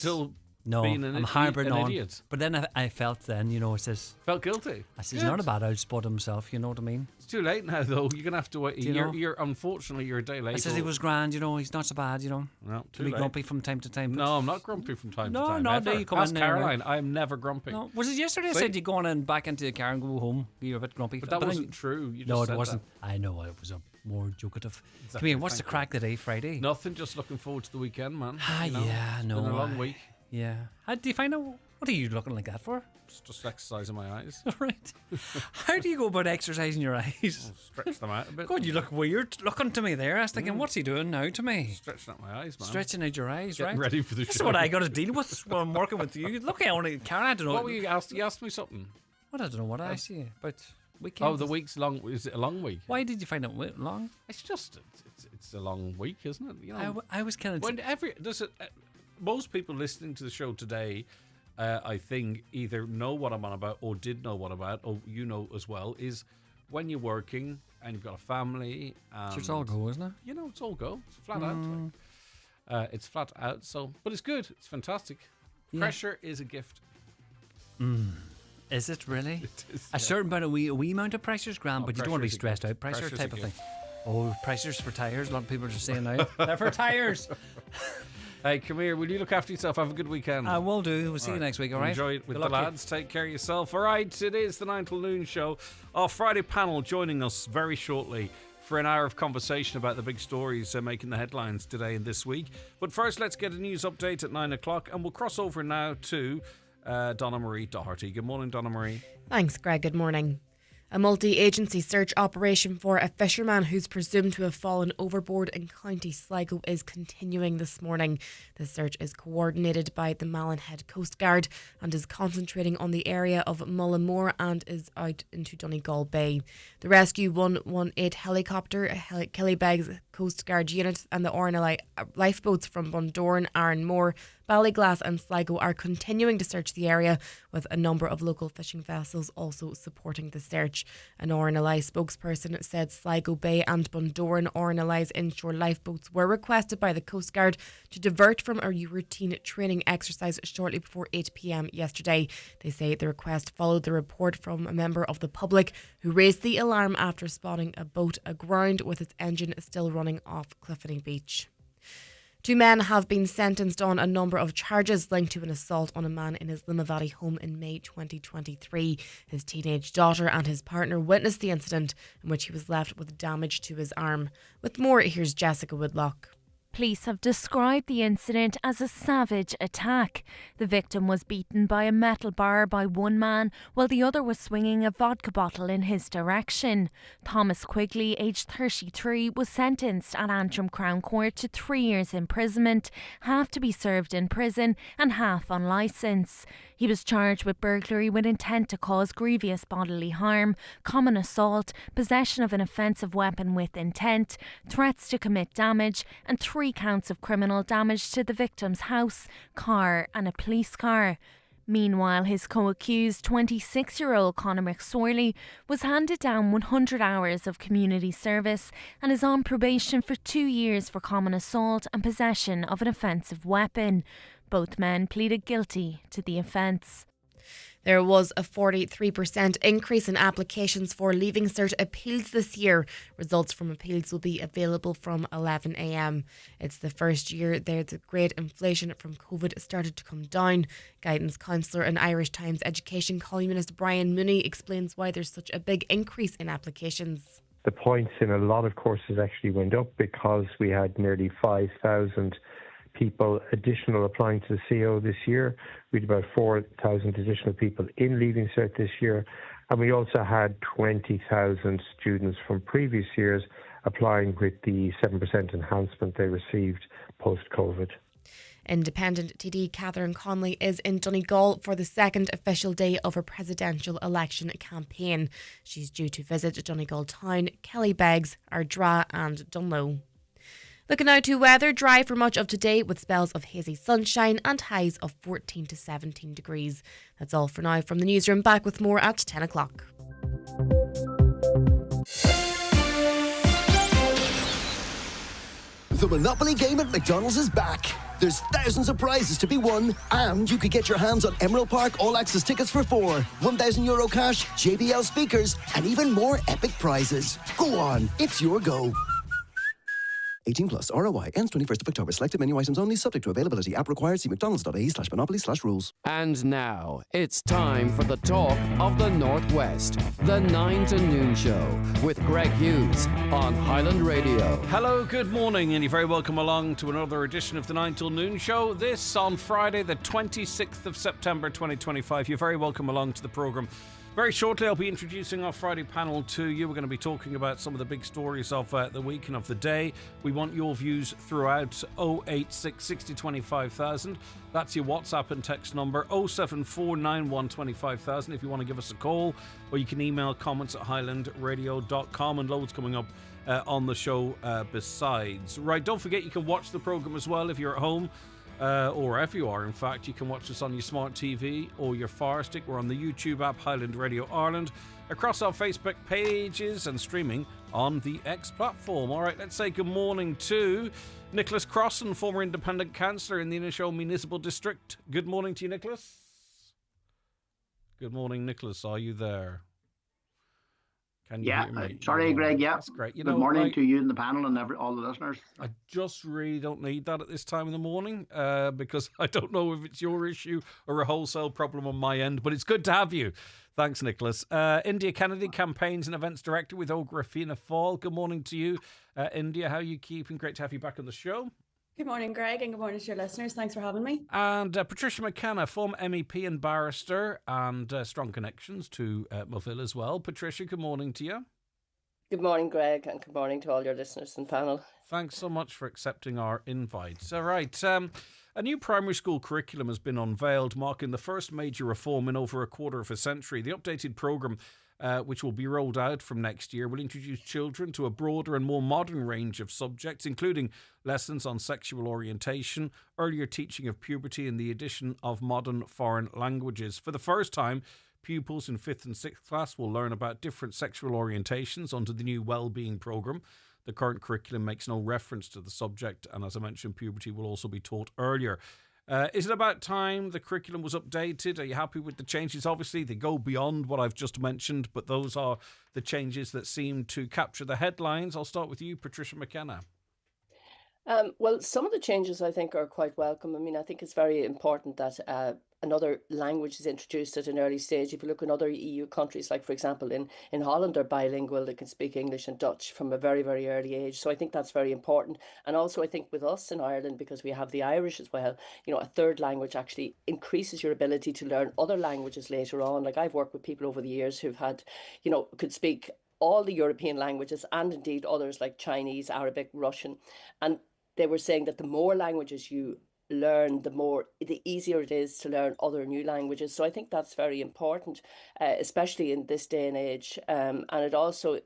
Still No, being I'm harbouring an on. idiot. But then I felt then, it says, Felt guilty. he's not a bad old spot himself, you know what I mean? It's too late now, though. You're going to have to wait. Unfortunately, you're a day late. I says he was grand, he's not so bad, No, too Be late. grumpy from time to time. No, I'm not grumpy from time to No, time. no, ever. you come Ask in there, Caroline. I'm never grumpy. No, was it yesterday I said you go on and back into the car and go home? You were a bit grumpy. But that wasn't true. You just No, said it wasn't. that. I know, it was a more jokative. Exactly, Come here, what's the thank crack today, Friday? Nothing, just looking forward to the weekend, man. Yeah, no. It's been a long week. Yeah. How do you find out? What are you looking like that for? Just exercising my eyes. Right. How do you go about exercising your eyes? Stretch them out a bit. God, you look weird looking to me there. I was thinking, what's he doing now to me? Stretching out my eyes, man. Stretching out your eyes, Getting right? ready for the This show. is what I got to deal with when I'm working with you. Look how only Karen, I don't know. What were you asked? You asked me something. What I don't know what I asked you, but weekend. Oh, the week's long. Is it a long week? Why did you find it long? It's just it's a long week, isn't it? You know, I was kind of. when most people listening to the show today, I think either know what I'm on about or did know what I'm about, or as well, is when you're working and you've got a family. It's all go, isn't it? It's all go. It's flat out. It's flat out. So, but it's good. It's fantastic. Yeah. Pressure is a gift. Is it really? It is, A certain amount of wee amount of pressure's grand, but you don't want to be pressure's a stressed gift. out. Pressure Pressure's type a of thing. gift. Oh, pressures for tires. A lot of people are just saying now. They're for tires. Hey, come here. Will you look after yourself? Have a good weekend. I will do. We'll see you next week, all right? Enjoy it with Good the luck, lads. Take care of yourself. All right, it is the 9 till noon show. Our Friday panel joining us very shortly for an hour of conversation about the big stories making the headlines today and this week. But first, let's get a news update at 9 o'clock, and we'll cross over now to Donna Marie Doherty. Good morning, Donna Marie. Thanks, Greg. Good morning. A multi-agency search operation for a fisherman who's presumed to have fallen overboard in County Sligo is continuing this morning. The search is coordinated by the Mallinhead Coast Guard and is concentrating on the area of Mullimore and is out into Donegal Bay. The Rescue 118 helicopter, Killybegs Coast Guard unit and the RNLI lifeboats from Bundoran, Arranmore, Ballyglass and Sligo are continuing to search the area, with a number of local fishing vessels also supporting the search. An RNLI spokesperson said Sligo Bay and Bundoran RNLI's inshore lifeboats were requested by the Coast Guard to divert from a routine training exercise shortly before 8 p.m. yesterday. They say the request followed the report from a member of the public who raised the alarm after spotting a boat aground with its engine still running off Cliffany Beach. 2 men have been sentenced on a number of charges linked to an assault on a man in his Limavady home in May 2023. His teenage daughter and his partner witnessed the incident, in which he was left with damage to his arm. With more, here's Jessica Woodlock. Police have described the incident as a savage attack. The victim was beaten by a metal bar by one man, while the other was swinging a vodka bottle in his direction. Thomas Quigley, aged 33, was sentenced at Antrim Crown Court to 3 years imprisonment, half to be served in prison and half on licence. He was charged with burglary with intent to cause grievous bodily harm, common assault, possession of an offensive weapon with intent, threats to commit damage, and 3 counts of criminal damage to the victim's house, car and a police car. Meanwhile, his co-accused, 26-year-old Conor McSorley, was handed down 100 hours of community service and is on probation for 2 years for common assault and possession of an offensive weapon. Both men pleaded guilty to the offence. There was a 43% increase in applications for Leaving Cert appeals this year. Results from appeals will be available from 11 a.m. It's the first year there's a great inflation from COVID started to come down. Guidance counsellor and Irish Times education columnist Brian Mooney explains why there's such a big increase in applications. The points in a lot of courses actually went up because we had nearly 5,000 people additional applying to the CO this year. We had about 4,000 additional people in Leaving Cert this year. And we also had 20,000 students from previous years applying with the 7% enhancement they received post-COVID. Independent TD Catherine Connolly is in Donegal for the second official day of her presidential election campaign. She's due to visit Donegal Town, Killybegs, Ardra and Dunloe. Looking now to weather, dry for much of today with spells of hazy sunshine and highs of 14 to 17 degrees. That's all for now from the newsroom. Back with more at 10 o'clock. The Monopoly game at McDonald's is back. There's thousands of prizes to be won, and you could get your hands on Emerald Park All-Access tickets for 4, €1,000 cash, JBL speakers, and even more epic prizes. Go on, it's your go. 18 plus ROI ends 21st of October. Selected menu items only, subject to availability. App required. See mcdonalds.ie/monopoly/rules. And now it's time for the talk of the Northwest, the 9 to Noon Show with Greg Hughes on Highland Radio. Hello, good morning, and you're very welcome along to another edition of the 9 till Noon Show. This on Friday, the 26th of September 2025. You're very welcome along to the programme. Very shortly, I'll be introducing our Friday panel to you. We're going to be talking about some of the big stories of the week and of the day. We want your views throughout. 086 60 25,000. That's your WhatsApp and text number. 07491 25,000 if you want to give us a call. Or you can email comments at highlandradio.com, and loads coming up on the show besides. Right, don't forget you can watch the programme as well if you're at home. Or wherever you are, in fact, you can watch us on your smart TV or your Fire Stick. We're on the YouTube app, Highland Radio Ireland, across our Facebook pages and streaming on the X platform. All right, let's say good morning to Nicholas Crossan, former independent councillor in the Inishowen Municipal District. Good morning to you, Nicholas. Good morning, Nicholas. Are you there? Can you hear me? Sorry, Greg. Yeah, that's great. Good morning to you and the panel and all the listeners. I just really don't need that at this time in the morning because I don't know if it's your issue or a wholesale problem on my end, but it's good to have you. Thanks, Nicholas. India Kennedy, Campaigns and Events Director with Ógra Fianna Fáil. Good morning to you, India. How are you keeping? Great to have you back on the show. Good morning, Greg, and good morning to your listeners. Thanks for having me. And Patricia McKenna, former MEP and barrister, and strong connections to Moville as well. Patricia, good morning to you. Good morning, Greg, and good morning to all your listeners and panel. Thanks so much for accepting our invite. All right. A new primary school curriculum has been unveiled, marking the first major reform in over a quarter of a century. The updated programme, which will be rolled out from next year, will introduce children to a broader and more modern range of subjects, including lessons on sexual orientation, earlier teaching of puberty, and the addition of modern foreign languages. For the first time, pupils in 5th and 6th class will learn about different sexual orientations under the new Wellbeing programme. The current curriculum makes no reference to the subject, and as I mentioned, puberty will also be taught earlier. Is it about time the curriculum was updated? Are you happy with the changes? Obviously, they go beyond what I've just mentioned, but those are the changes that seem to capture the headlines. I'll start with you, Patricia McKenna. Well, some of the changes I think are quite welcome. I mean, I think it's very important that another language is introduced at an early stage. If you look in other EU countries, like for example in Holland, they're bilingual, they can speak English and Dutch from a very, very early age. So I think that's very important. And also I think with us in Ireland, because we have the Irish as well, you know, a third language actually increases your ability to learn other languages later on. Like I've worked with people over the years who've had, you know, could speak all the European languages and indeed others like Chinese, Arabic, Russian. And they were saying that the more languages you learn, the easier it is to learn other new languages. So I think that's very important, especially in this day and age. And it also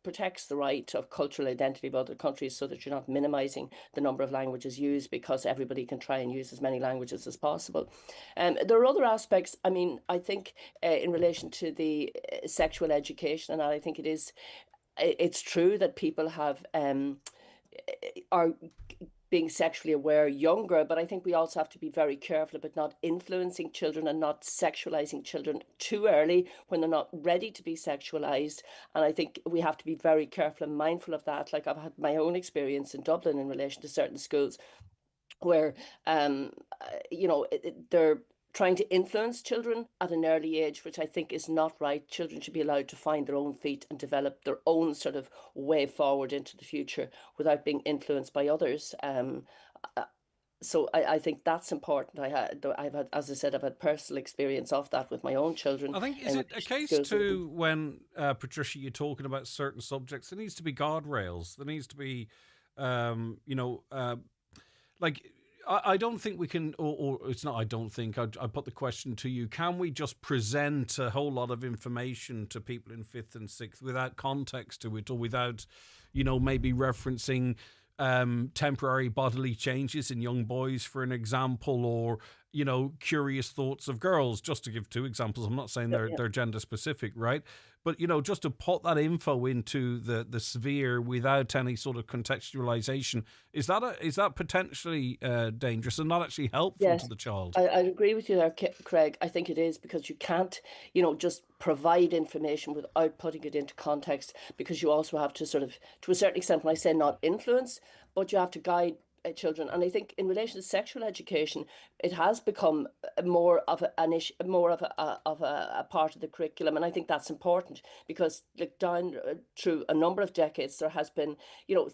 protects the right of cultural identity of other countries so that you're not minimizing the number of languages used, because everybody can try and use as many languages as possible. There are other aspects. I mean, I think in relation to the sexual education, and I think it's true that people are being sexually aware younger, but I think we also have to be very careful about not influencing children and not sexualizing children too early when they're not ready to be sexualized. And I think we have to be very careful and mindful of that. Like I've had my own experience in Dublin in relation to certain schools where, they're trying to influence children at an early age, which I think is not right. Children should be allowed to find their own feet and develop their own sort of way forward into the future without being influenced by others. So I think that's important. I've had, as I said, I've had personal experience of that with my own children. I think, is it a case too when, Patricia, you're talking about certain subjects, there needs to be guardrails. There needs to be, I don't think we can, or it's not, I don't think, I put the question to you, can we just present a whole lot of information to people in 5th and 6th without context to it, or without, maybe referencing temporary bodily changes in young boys, for an example, or curious thoughts of girls, just to give two examples. I'm not saying they're gender specific, right? But, just to put that info into the sphere without any sort of contextualization, is that potentially dangerous and not actually helpful to the child? I agree with you there, Craig. I think it is, because you can't, just provide information without putting it into context, because you also have to sort of, to a certain extent, when I say not influence, but you have to guide children. And I think in relation to sexual education, it has become more of an issue, more of a part of the curriculum, and I think that's important, because down through a number of decades there has been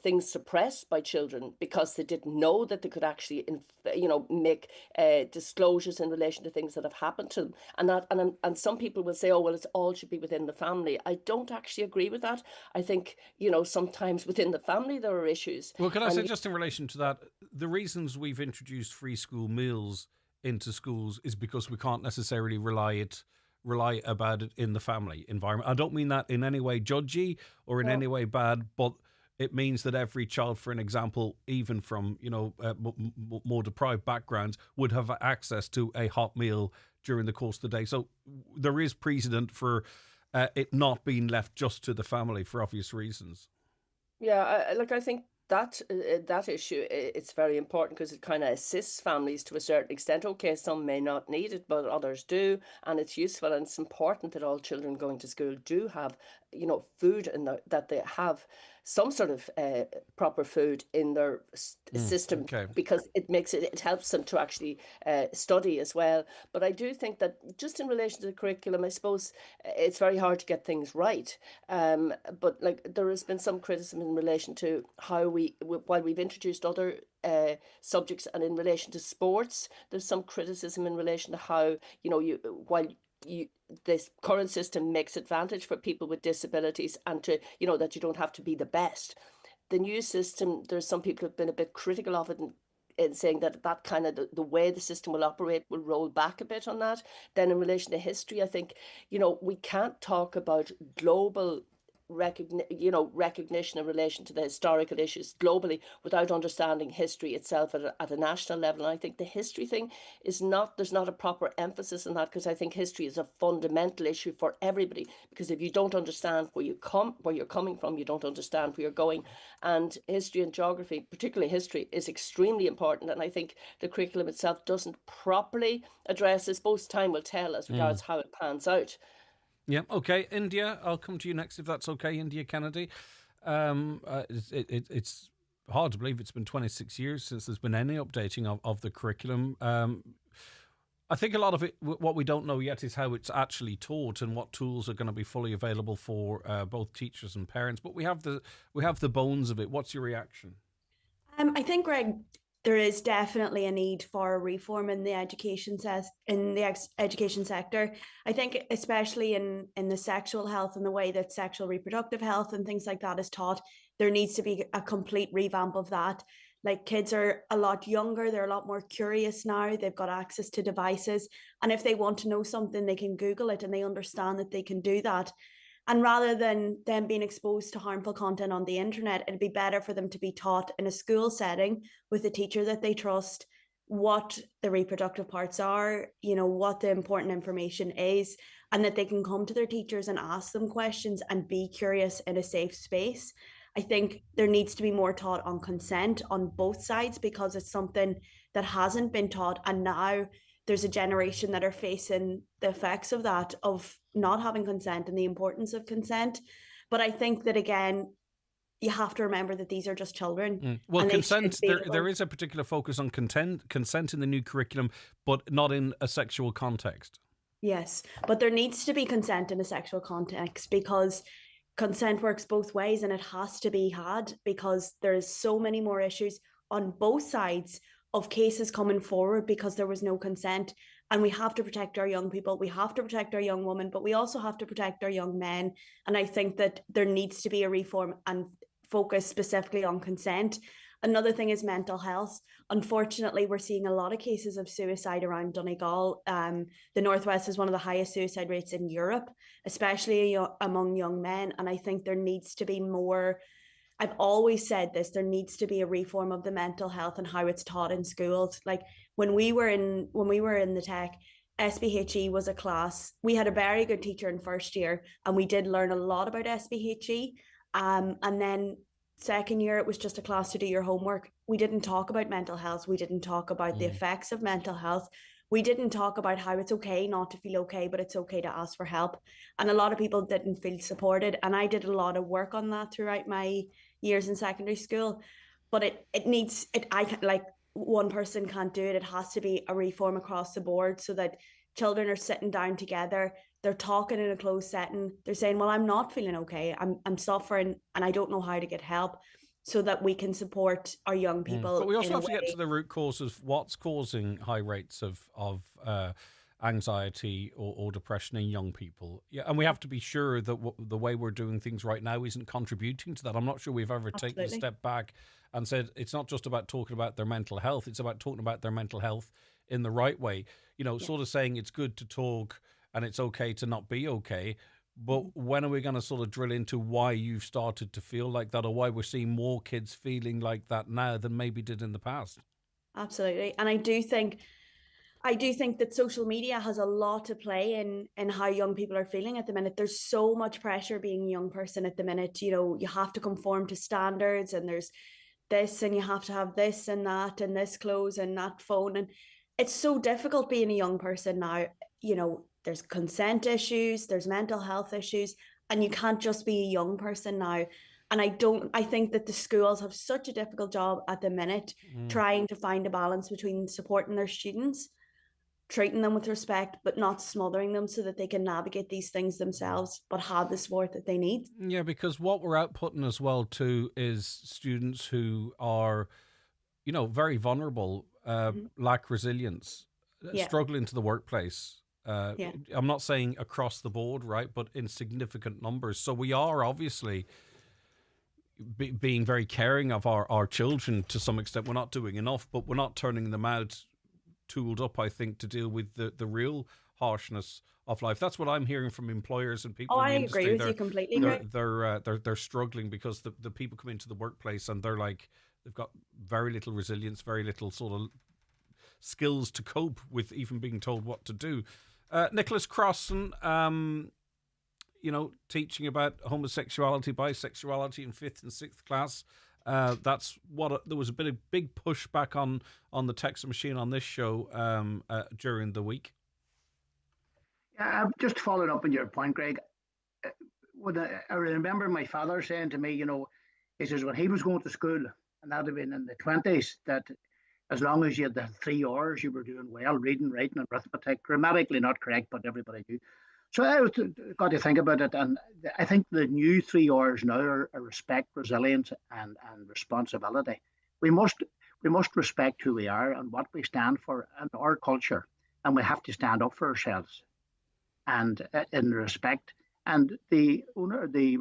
things suppressed by children because they didn't know that they could actually make disclosures in relation to things that have happened to them, and some people will say, oh well, it all should be within the family. I don't actually agree with that. I think sometimes within the family there are issues. Well, can I say, just in relation to that, the reasons we've introduced free school meals into schools is because we can't necessarily rely about it in the family environment. I don't mean that in any way judgy or in any way bad, but it means that every child, for an example, even from more deprived backgrounds, would have access to a hot meal during the course of the day. So there is precedent for it not being left just to the family for obvious reasons. Yeah, I think that issue, it's very important, because it kind of assists families to a certain extent. Okay, some may not need it, but others do, and it's useful, and it's important that all children going to school do have food, and that they have some sort of proper food in their system, because it helps them to actually study as well. But I do think that just in relation to the curriculum, I suppose it's very hard to get things right. But there has been some criticism in relation to how while we've introduced other subjects, and in relation to sports, there's some criticism in relation to how this current system makes advantage for people with disabilities, and to that you don't have to be the best. The new system, there's some people who've been a bit critical of it, in saying that kind of the way the system will operate will roll back a bit on that. Then in relation to history, I think we can't talk about global recognition in relation to the historical issues globally without understanding history itself at a national level. And I think the history thing there's not a proper emphasis on that, because I think history is a fundamental issue for everybody, because if you don't understand where you're coming from, you don't understand where you're going. And history and geography, particularly history, is extremely important, and I think the curriculum itself doesn't properly address this. Both time will tell as regards how it pans out. Yeah, okay. India, I'll come to you next if that's okay. India Kennedy. It's hard to believe it's been 26 years since there's been any updating of the curriculum. I think a lot of it, what we don't know yet, is how it's actually taught and what tools are going to be fully available for both teachers and parents. But we have the bones of it. What's your reaction? I think, Greg, there is definitely a need for reform in the education education sector. I think especially in the sexual health and the way that sexual reproductive health and things like that is taught, there needs to be a complete revamp of that. Kids are a lot younger, they're a lot more curious now, they've got access to devices, and if they want to know something, they can Google it, and they understand that they can do that. And rather than them being exposed to harmful content on the internet, it'd be better for them to be taught in a school setting with a teacher that they trust what the reproductive parts are, what the important information is, and that they can come to their teachers and ask them questions and be curious in a safe space. I think there needs to be more taught on consent on both sides, because it's something that hasn't been taught, and now there's a generation that are facing the effects of that, of not having consent and the importance of consent. But I think that, again, you have to remember that these are just children. Well, consent, there is a particular focus on consent in the new curriculum, but not in a sexual context. Yes, but there needs to be consent in a sexual context, because consent works both ways, and it has to be had, because there's so many more issues on both sides of cases coming forward because there was no consent. And we have to protect our young people, we have to protect our young women, but we also have to protect our young men. And I think that there needs to be a reform and focus specifically on consent. Another thing is mental health. Unfortunately, we're seeing a lot of cases of suicide around Donegal. The Northwest is one of the highest suicide rates in Europe, especially among young men. And I think there needs to be more I've always said this, there needs to be a reform of the mental health and how it's taught in schools. Like when we were in the tech, SPHE was a class. We had a very good teacher in first year, and we did learn a lot about SPHE. And then second year, it was just a class to do your homework. We didn't talk about mental health. We didn't talk about the effects of mental health. We didn't talk about how it's okay not to feel okay, but it's okay to ask for help. And a lot of people didn't feel supported. And I did a lot of work on that throughout my years in secondary school. But it needs it. I can like one person can't do it. It has to be a reform across the board so that children are sitting down together. They're talking in a closed setting. They're saying, well, I'm not feeling okay. I'm suffering and I don't know how to get help, so that we can support our young people. But we also have to get to the root cause of what's causing high rates of anxiety or depression in young people. Yeah, and we have to be sure that the way we're doing things right now isn't contributing to that. I'm not sure we've ever taken a step back and said it's not just about talking about their mental health. It's about talking about their mental health in the right way. Sort of saying it's good to talk and it's okay to not be okay. But when are we going to sort of drill into why you've started to feel like that, or why we're seeing more kids feeling like that now than maybe did in the past? Absolutely. And I do think that social media has a lot to play in how young people are feeling at the minute. There's so much pressure being a young person at the minute. You have to conform to standards, and there's this, and you have to have this and that, and this clothes and that phone. And it's so difficult being a young person now. There's consent issues, there's mental health issues, and you can't just be a young person now. And I think that the schools have such a difficult job at the minute trying to find a balance between supporting their students, treating them with respect, but not smothering them so that they can navigate these things themselves, but have the support that they need. Yeah, because what we're outputting as well too is students who are, very vulnerable, lack resilience, struggle into the workplace. I'm not saying across the board, right, but in significant numbers. So we are obviously being very caring of our children to some extent. We're not doing enough, but we're not turning them out tooled up, I think, to deal with the real harshness of life. That's what I'm hearing from employers and people in the industry. I agree with you completely. They're struggling because the people come into the workplace and they're like, they've got very little resilience, very little sort of skills to cope with even being told what to do. Nicholas Crossan, teaching about homosexuality, bisexuality in 5th and 6th class. That's what there was a big pushback on the text machine on this show during the week. Yeah, just following up on your point, Greg. I remember my father saying to me, he says when he was going to school, and that had been in the 20s, that as long as you had the 3 R's, you were doing well, reading, writing, and arithmetic. Grammatically not correct, but everybody knew. So I got to think about it, and I think the new 3 R's now are respect, resilience, and responsibility. We must respect who we are and what we stand for and our culture, and we have to stand up for ourselves, and in respect and the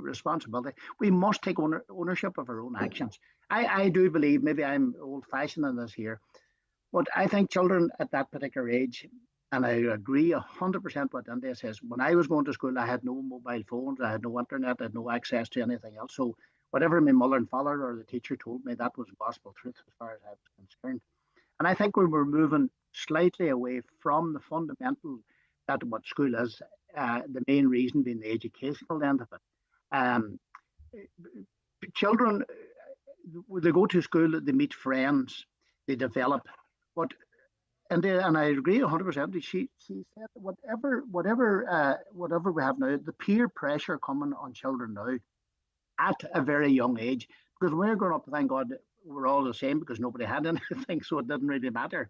responsibility. We must take ownership of our own actions. I do believe, maybe I'm old-fashioned in this here, but I think children at that particular age, and I agree 100% what India says, when I was going to school, I had no mobile phones, I had no internet, I had no access to anything else. So whatever my mother and father or the teacher told me, that was gospel truth as far as I was concerned. And I think we were moving slightly away from the fundamental, that what school is, the main reason being the educational end of it. Children, they go to school, they meet friends, they develop. And I agree 100%. She said whatever we have now, the peer pressure coming on children now at a very young age, because when we're growing up, thank God, we're all the same because nobody had anything, so it didn't really matter.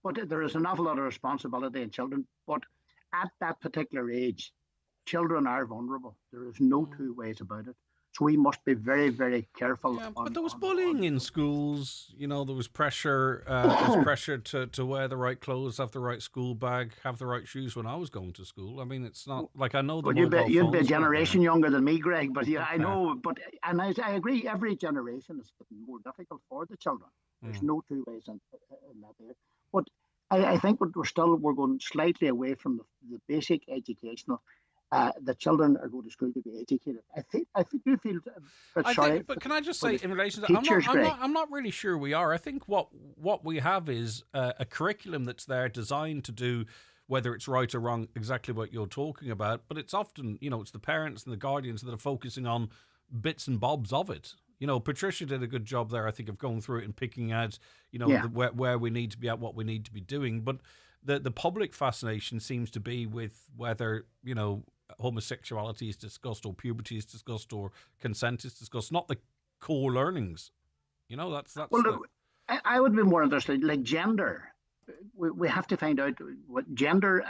But there is an awful lot of responsibility in children. But at that particular age, children are vulnerable. There is no two ways about it. So we must be very, very careful. Yeah, but there was bullying in schools. There was pressure. Pressure to wear the right clothes, have the right school bag, have the right shoes when I was going to school. I mean, it's not like I know the. Well, you'd be a generation younger than me, Greg. But yeah, I know. But I agree. Every generation is getting more difficult for the children. There's no two ways in that there. But I think we're going slightly away from the basic educational. the children are going to school to be educated. I think you feel a bit sorry. But can I just say, in relation to teachers, I'm not really sure we are. I think what we have is a curriculum that's there designed to do, whether it's right or wrong, exactly what you're talking about. But it's often, it's the parents and the guardians that are focusing on bits and bobs of it. Patricia did a good job there, I think, of going through it and picking out, where we need to be at, what we need to be doing. But the public fascination seems to be with whether, homosexuality is discussed or puberty is discussed or consent is discussed, not the core learnings. That's well, I would be more interested, like gender. We have to find out what gender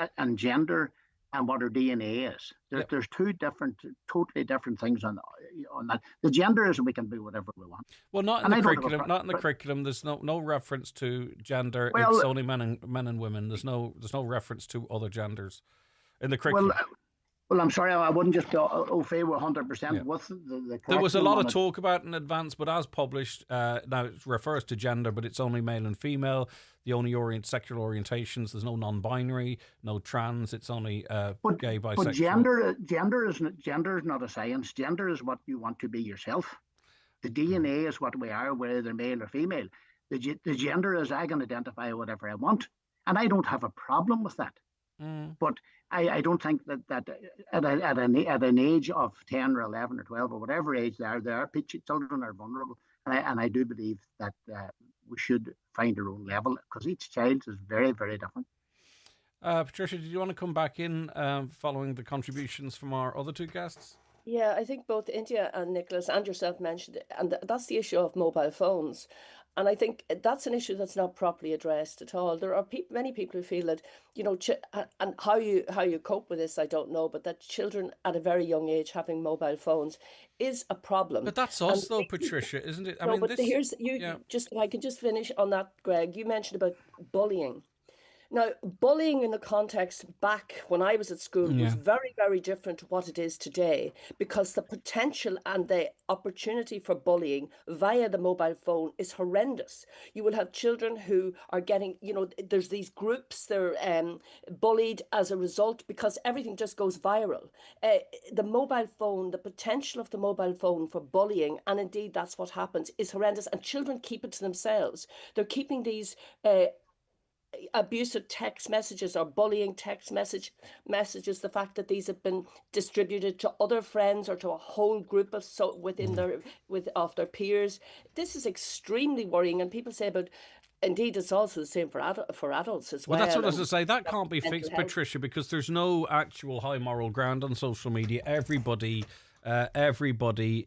and what our DNA is. There's two totally different things on that. The gender is we can do whatever we want. Well, not in the curriculum. Not in the curriculum. There's no reference to gender. Well, it's only men and women. There's no reference to other genders in the curriculum. Well, I'm sorry, I wouldn't just au fait 100% with the There was a lot of talk about in advance, but as published, now it refers to gender, but it's only male and female. The only sexual orientations, there's no non-binary, no trans, it's only gay, bisexual. But gender is not a science. Gender is what you want to be yourself. The DNA is what we are, whether male or female. The gender is I can identify whatever I want, and I don't have a problem with that. But I don't think that at an age of 10 or 11 or 12 or whatever age children are vulnerable, and I do believe that we should find our own level because each child is very, very different. Patricia, did you want to come back in following the contributions from our other two guests? Yeah, I think both India and Nicholas and yourself mentioned it, and that's the issue of mobile phones. And I think that's an issue that's not properly addressed at all. There are many people who feel that, and how you cope with this, I don't know, but that children at a very young age having mobile phones is a problem. But that's us, though, Patricia, isn't it? If I can just finish on that, Greg. You mentioned about bullying. Now, bullying in the context back when I was at school was very, very different to what it is today, because the potential and the opportunity for bullying via the mobile phone is horrendous. You will have children who are getting, there's these groups, they're bullied as a result because everything just goes viral. The mobile phone, the potential of the mobile phone for bullying, and indeed that's what happens, is horrendous. And children keep it to themselves. They're keeping these abusive text messages or bullying text messages, the fact that these have been distributed to other friends or to a whole group of their peers. This is extremely worrying, and people say about. Indeed, it's also the same for adults as well. Well, that's what I was going to say. That can't be fixed, Patricia, because there's no actual high moral ground on social media. Everybody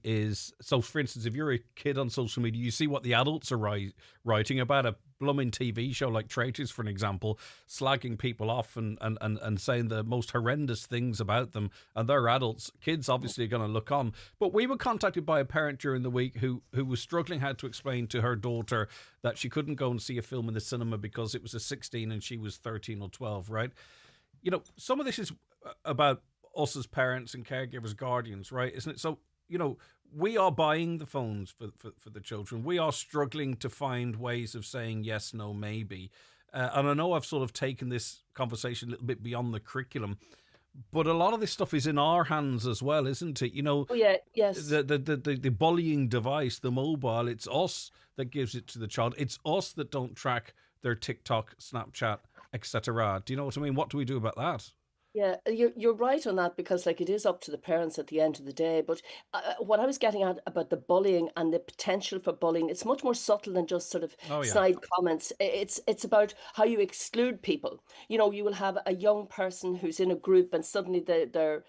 is. So, for instance, if you're a kid on social media, you see what the adults are writing about a blooming TV show like Traitors, for an example, slagging people off and saying the most horrendous things about them, and they're adults. Kids obviously are going to look on. But we were contacted by a parent during the week who was struggling how to explain to her daughter that she couldn't go and see a film in the cinema because it was a 16 and she was 13 or 12, right? Some of this is about us as parents and caregivers, guardians, right? Isn't it? So, we are buying the phones for the children. We are struggling to find ways of saying yes, no, maybe. And I know I've sort of taken this conversation a little bit beyond the curriculum, but a lot of this stuff is in our hands as well, isn't it? Oh, yeah, yes. The bullying device, the mobile, it's us that gives it to the child. It's us that don't track their TikTok, Snapchat, etc. Do you know what I mean? What do we do about that? Yeah, you're right on that, because it is up to the parents at the end of the day. But what I was getting at about the bullying and the potential for bullying, it's much more subtle than just sort of side comments. It's about how you exclude people. You will have a young person who's in a group and suddenly their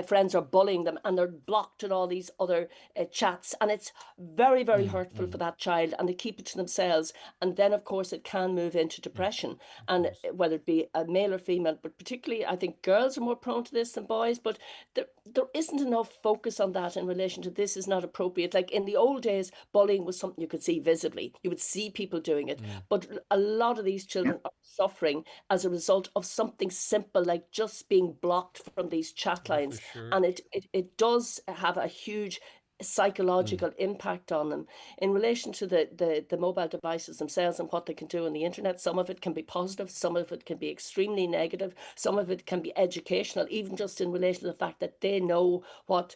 friends are bullying them and they're blocked in all these other chats, and it's very, very hurtful for that child, and they keep it to themselves, and then of course it can move into depression, and whether it be a male or female, but particularly I think girls are more prone to this than boys. But there isn't enough focus on that in relation to this is not appropriate. Like in the old days, bullying was something you could see visibly, you would see people doing it, but a lot of these children are suffering as a result of something simple like just being blocked from these chat lines. Sure. And it does have a huge psychological impact on them. In relation to the mobile devices themselves and what they can do on the internet, some of it can be positive, some of it can be extremely negative, some of it can be educational, even just in relation to the fact that they know what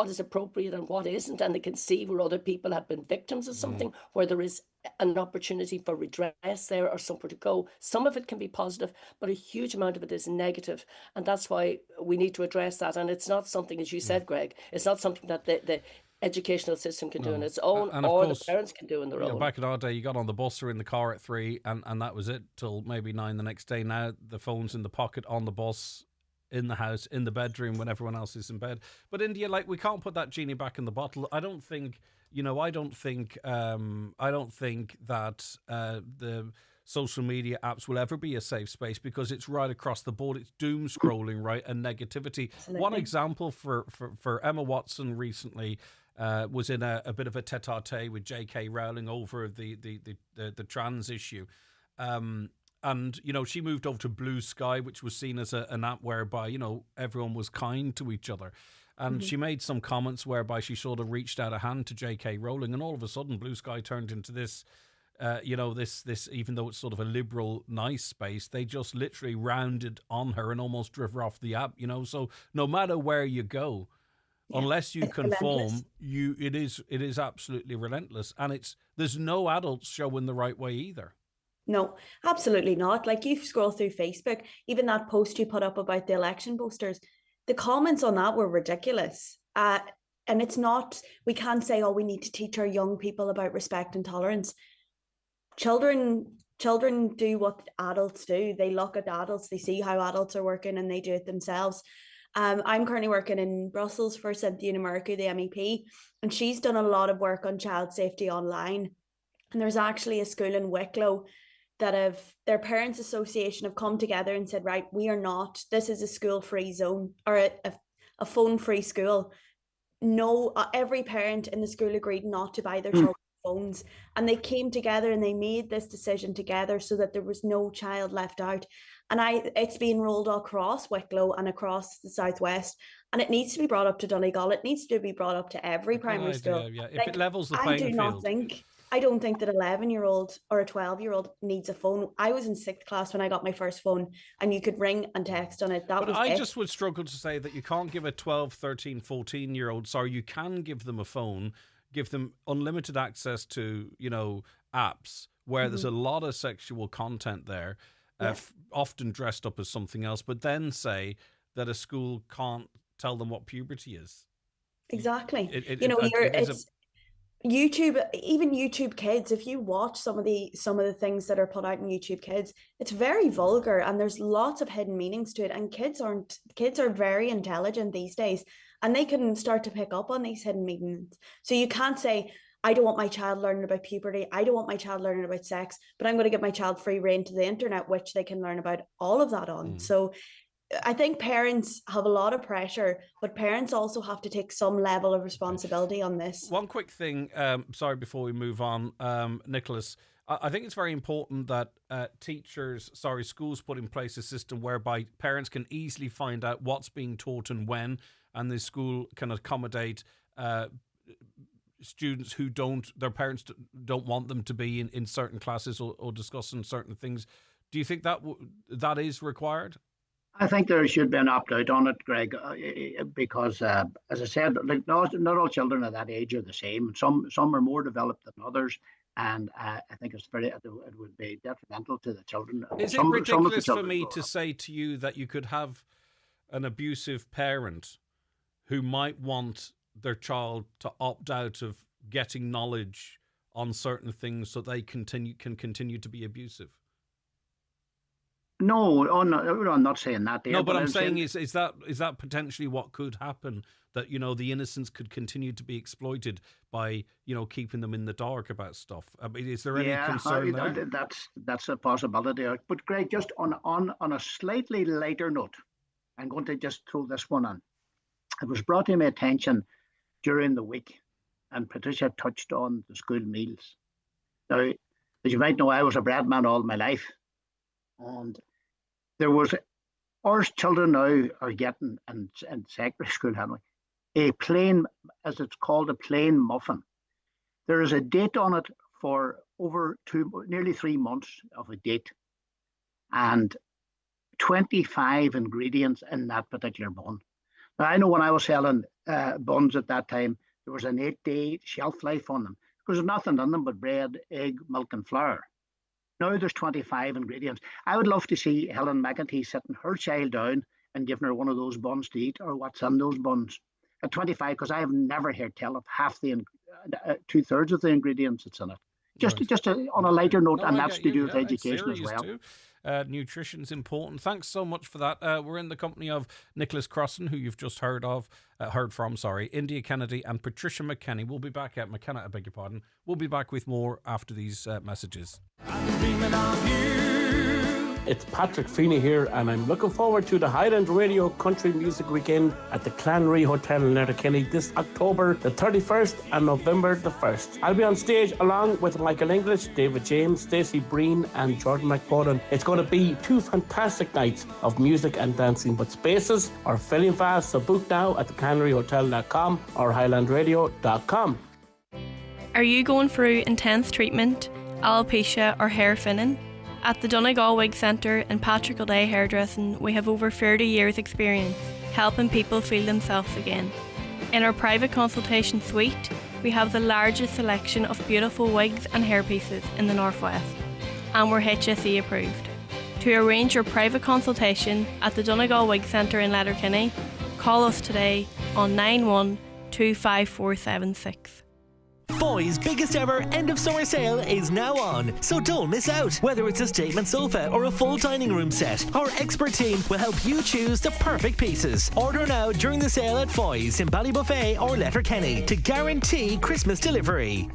is appropriate and what isn't, and they can see where other people have been victims of something, where there is an opportunity for redress there or somewhere to go. Some of it can be positive, but a huge amount of it is negative, and that's why we need to address that. And it's not something, as you said, Greg, it's not something that the educational system can do on its own, And or course, the parents can do on their own. Back in our day, you got on the bus or in the car at 3, and that was it till maybe 9 the next day. Now the phone's in the pocket, on the bus, in the house, in the bedroom when everyone else is in bed. But India, we can't put that genie back in the bottle. I don't think that the social media apps will ever be a safe space, because it's right across the board. It's doom scrolling, right, and negativity. Absolutely. One example for Emma Watson recently was in a bit of a tete-a-tete with J.K. Rowling over the trans issue. And, she moved over to Blue Sky, which was seen as an app whereby, everyone was kind to each other. And she made some comments whereby she sort of reached out a hand to J.K. Rowling, and all of a sudden Blue Sky turned into this, this, even though it's sort of a liberal, nice space, they just literally rounded on her and almost drove her off the app, So no matter where you go, unless you conform, it is absolutely relentless. And there's no adults showing the right way either. No, absolutely not. Like, you scroll through Facebook, even that post you put up about the election posters, the comments on that were ridiculous. And it's not, we can't say, we need to teach our young people about respect and tolerance. Children do what adults do. They look at adults, they see how adults are working, and they do it themselves. I'm currently working in Brussels for Cynthia Numericu, the MEP, and she's done a lot of work on child safety online. And there's actually a school in Wicklow that their parents' association have come together and said, right, this is a school-free zone, or a phone-free school. No, every parent in the school agreed not to buy their children phones, and they came together and they made this decision together so that there was no child left out. And it's being rolled across Wicklow and across the southwest, and it needs to be brought up to Donegal. It needs to be brought up to every primary school. Yeah. If it levels the playing field. I don't think that 11-year-old or a 12-year-old needs a phone. I was in 6th class when I got my first phone, and you could ring and text on it. I just would struggle to say that you can't give a 12, 13, 14-year-old, you can give them a phone, give them unlimited access to, apps where there's a lot of sexual content there, often dressed up as something else, but then say that a school can't tell them what puberty is. Exactly. YouTube, even YouTube Kids, if you watch some of the things that are put out in YouTube Kids, it's very vulgar, and there's lots of hidden meanings to it. And kids are very intelligent these days, and they can start to pick up on these hidden meanings. So you can't say, I don't want my child learning about puberty, I don't want my child learning about sex, but I'm going to give my child free rein to the internet, which they can learn about all of that on. So I think parents have a lot of pressure, but parents also have to take some level of responsibility on this. One quick thing, before we move on, Nicholas, I think it's very important that schools put in place a system whereby parents can easily find out what's being taught and when, and the school can accommodate students who their parents don't want them to be in certain classes or discussing certain things. Do you think that is required? I think there should be an opt-out on it, Greg, because, as I said, not all children at that age are the same. Some are more developed than others, and I think it would be detrimental to the children. Is it ridiculous for me to say to you that you could have an abusive parent who might want their child to opt out of getting knowledge on certain things so they can continue to be abusive? No, I'm not saying that. No, but I'm saying is that potentially what could happen? That the innocents could continue to be exploited by keeping them in the dark about stuff. I mean, is there any concern there? That's a possibility. But Greg, just on a slightly lighter note, I'm going to just throw this one on. It was brought to my attention during the week, and Patricia touched on the school meals. Now, as you might know, I was a bread man all my life, and our children now are getting in secondary school, anyway, a plain, as it's called, a plain muffin. There is a date on it for nearly 3 months of a date, and 25 ingredients in that particular bun. Now, I know when I was selling buns at that time, there was an 8-day shelf life on them because there's nothing in them but bread, egg, milk, and flour. Now there's 25 ingredients. I would love to see Helen McEntee sitting her child down and giving her one of those buns to eat, or what's in those buns. At 25, because I have never heard tell of half the 2/3 of the ingredients that's in it. Just on a lighter note, and that's to do with education as well. Too. Nutrition's important. Thanks so much for that. We're in the company of Nicholas Crossan, who you've just heard from, India Kennedy and Patricia McKenna. We'll be back at McKenna, I beg your pardon. We'll be back with more after these messages. I'm dreaming of you. It's Patrick Feeney here, and I'm looking forward to the Highland Radio Country Music Weekend at the Clanry Hotel in Letterkenny this October the 31st and November the 1st. I'll be on stage along with Michael English, David James, Stacey Breen and Jordan McFadden. It's going to be 2 fantastic nights of music and dancing, but spaces are filling fast, so book now at theclanryhotel.com or highlandradio.com. Are you going through intense treatment, alopecia or hair thinning? At the Donegal Wig Centre and Patrick O'Day Hairdressing, we have over 30 years' experience helping people feel themselves again. In our private consultation suite, we have the largest selection of beautiful wigs and hairpieces in the Northwest, and we're HSE approved. To arrange your private consultation at the Donegal Wig Centre in Letterkenny, call us today on 91254776. Foy's biggest ever end of summer sale is now on, so don't miss out. Whether it's a statement sofa or a full dining room set, our expert team will help you choose the perfect pieces. Order now during the sale at Foy's in Ballybuffet or Letterkenny to guarantee Christmas delivery.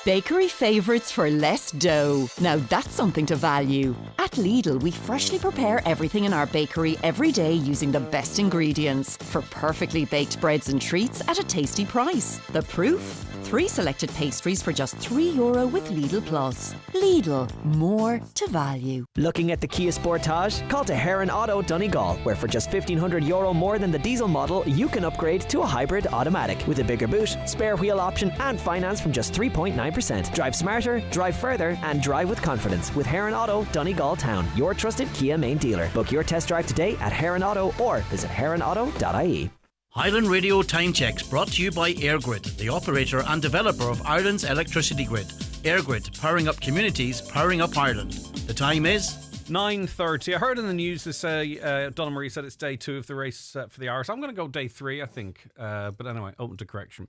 Bakery favourites for less dough. Now that's something to value. At Lidl, we freshly prepare everything in our bakery every day using the best ingredients for perfectly baked breads and treats at a tasty price. The proof? 3 selected pastries for just €3 with Lidl Plus. Lidl, more to value. Looking at the Kia Sportage? Call to Heron Auto Donegal, where for just €1,500 more than the diesel model, you can upgrade to a hybrid automatic with a bigger boot, spare wheel option and finance from just 3.9%. Drive smarter, drive further and drive with confidence with Heron Auto Donegal Town, your trusted Kia main dealer. Book your test drive today at Heron Auto or visit heronauto.ie. Highland Radio Time Checks brought to you by EirGrid, the operator and developer of Ireland's electricity grid. EirGrid, powering up communities, powering up Ireland. The time is 9:30. I heard in the news they say Donna Marie said it's day 2 of the race for the Irish. I'm going to go day 3, I think. But anyway, open to correction.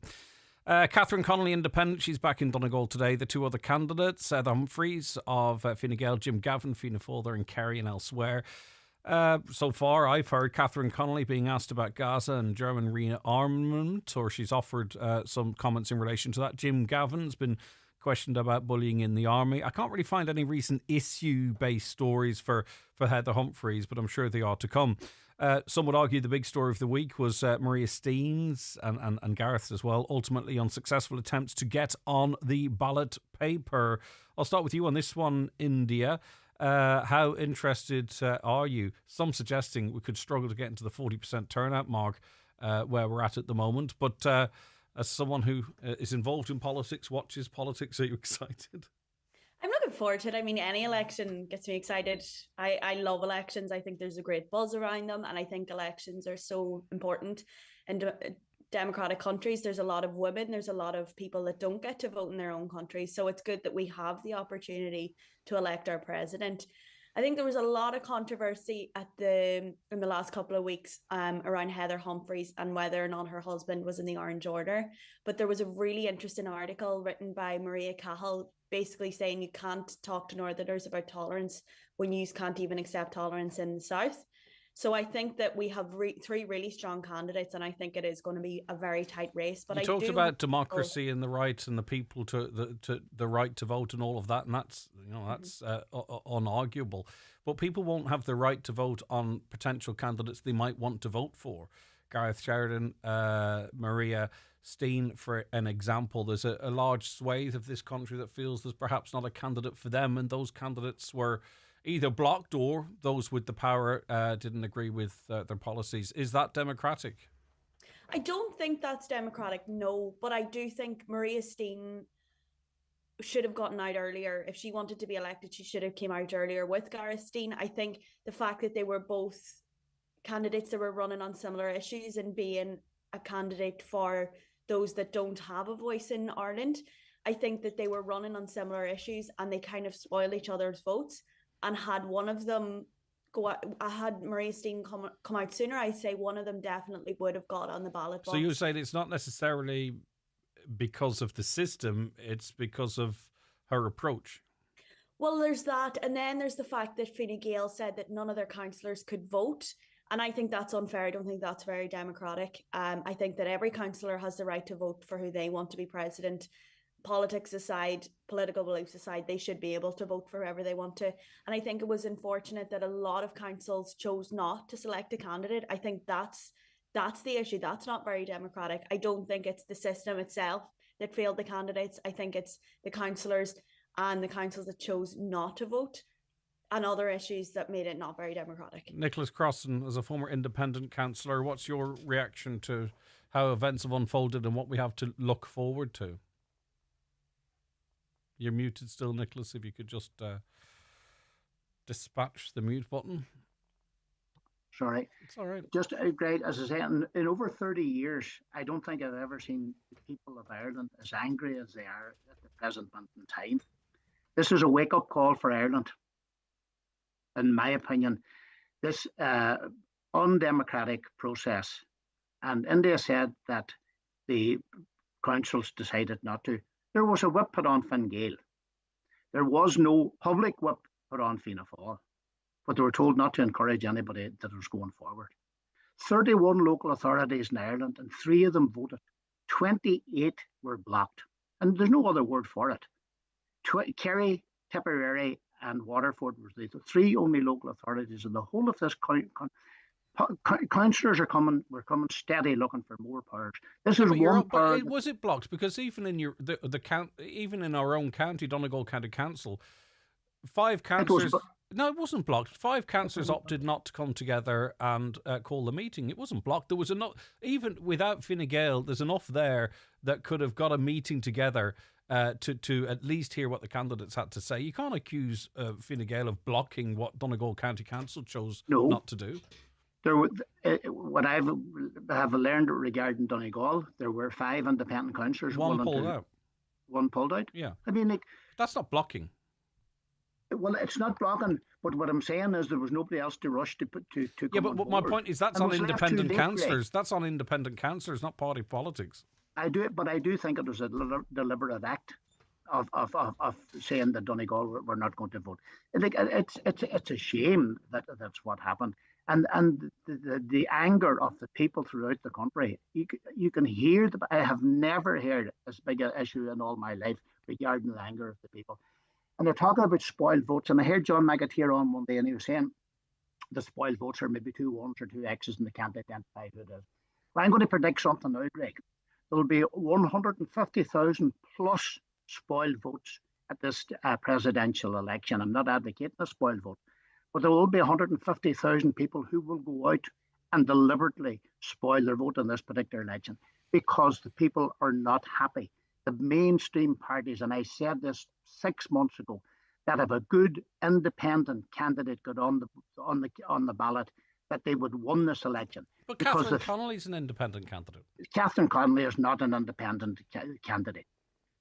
Catherine Connolly, Independent. She's back in Donegal today. The 2 other candidates, the Humphreys of Fine Gael, Jim Gavin, Fianna Fáil in Kerry and elsewhere. So far, I've heard Catherine Connolly being asked about Gaza and German rearmament, or she's offered some comments in relation to that. Jim Gavin's been questioned about bullying in the army. I can't really find any recent issue-based stories for Heather Humphreys, but I'm sure they are to come. Some would argue the big story of the week was Maria Steen's and Gareth's as well, ultimately unsuccessful attempts to get on the ballot paper. I'll start with you on this one, India. How interested are you? Some suggesting we could struggle to get into the 40% turnout mark where we're at the moment. But as someone who is involved in politics, watches politics, are you excited? I'm looking forward to it. I mean, any election gets me excited. I love elections. I think there's a great buzz around them. And I think elections are so important. And democratic countries, there's a lot of women, there's a lot of people that don't get to vote in their own countries. So it's good that we have the opportunity to elect our president. I think there was a lot of controversy in the last couple of weeks around Heather Humphreys and whether or not her husband was in the Orange Order. But there was a really interesting article written by Maria Cahill basically saying you can't talk to Northerners about tolerance when you can't even accept tolerance in the South. So I think that we have 3 really strong candidates, and I think it is going to be a very tight race. But you talked about democracy and the rights and the people to the right to vote and all of that, and that's unarguable. But people won't have the right to vote on potential candidates they might want to vote for. Gareth Sheridan, Maria Steen, for an example. There's a large swathe of this country that feels there's perhaps not a candidate for them, and those candidates were either blocked or those with the power didn't agree with their policies. Is that democratic? I don't think that's democratic, no, but I do think Maria Steen should have gotten out earlier. If she wanted to be elected, she should have came out earlier with Gareth Steen. I think the fact that they were both candidates that were running on similar issues and being a candidate for those that don't have a voice in Ireland, I think that they were running on similar issues and they kind of spoiled each other's votes. And had one of them go out, had Maria Steen come out sooner, I'd say one of them definitely would have got on the ballot box. So you're saying it's not necessarily because of the system, it's because of her approach? Well, there's that. And then there's the fact that Fine Gael said that none of their councillors could vote. And I think that's unfair. I don't think that's very democratic. I think that every councillor has the right to vote for who they want to be president. Politics aside, political beliefs aside, they should be able to vote for whoever they want to. And I think it was unfortunate that a lot of councils chose not to select a candidate. I think that's the issue. That's not very democratic. I don't think it's the system itself that failed the candidates. I think it's the councillors and the councils that chose not to vote and other issues that made it not very democratic. Nicholas Crossan, as a former independent councillor, what's your reaction to how events have unfolded and what we have to look forward to? You're muted still, Nicholas, if you could just dispatch the mute button. Sorry. It's all right. Just great, as I say, in over 30 years, I don't think I've ever seen the people of Ireland as angry as they are at the present moment in time. This is a wake-up call for Ireland. In my opinion, this undemocratic process, and India said that the councils decided not to. There was a whip put on Fine Gael. There was no public whip put on Fianna Fáil, but they were told not to encourage anybody that was going forward. 31 local authorities in Ireland, and 3 of them voted. 28 were blocked, and there's no other word for it. Kerry, Tipperary, and Waterford were the 3 only local authorities in the whole of this councillors were coming steady looking for more powers. This is one power. Was it blocked? Because even in even in our own county, Donegal County Council, 5 councillors. No, it wasn't blocked. 5 councillors opted not to come together and call the meeting. It wasn't blocked. There was enough, even without Fine Gael, there's enough there that could have got a meeting together to at least hear what the candidates had to say. You can't accuse Fine Gael of blocking what Donegal County Council chose not to do. What I have learned regarding Donegal, there were 5 independent councillors. One pulled out. One pulled out? Yeah. I mean, that's not blocking. Well, it's not blocking, but what I'm saying is there was nobody else to rush to come Yeah, but my point is that's on independent councillors. That's on independent councillors, not party politics. I do think it was a deliberate act of saying that Donegal were not going to vote. It's a shame that that's what happened. And the anger of the people throughout the country, you can hear. I have never heard as big an issue in all my life regarding the anger of the people. And they're talking about spoiled votes. And I heard John McAteer on Monday, and he was saying the spoiled votes are maybe 2 1s or 2 X's, and they can't identify who it is. Well, I'm going to predict something now, Greg. There'll be 150,000 plus spoiled votes at this presidential election. I'm not advocating a spoiled vote, but there will be 150,000 people who will go out and deliberately spoil their vote in this particular election because the people are not happy. The mainstream parties, and I said this 6 months ago, that if a good independent candidate got on the ballot, that they would win this election. But Catherine Connolly's an independent candidate. Catherine Connolly is not an independent candidate.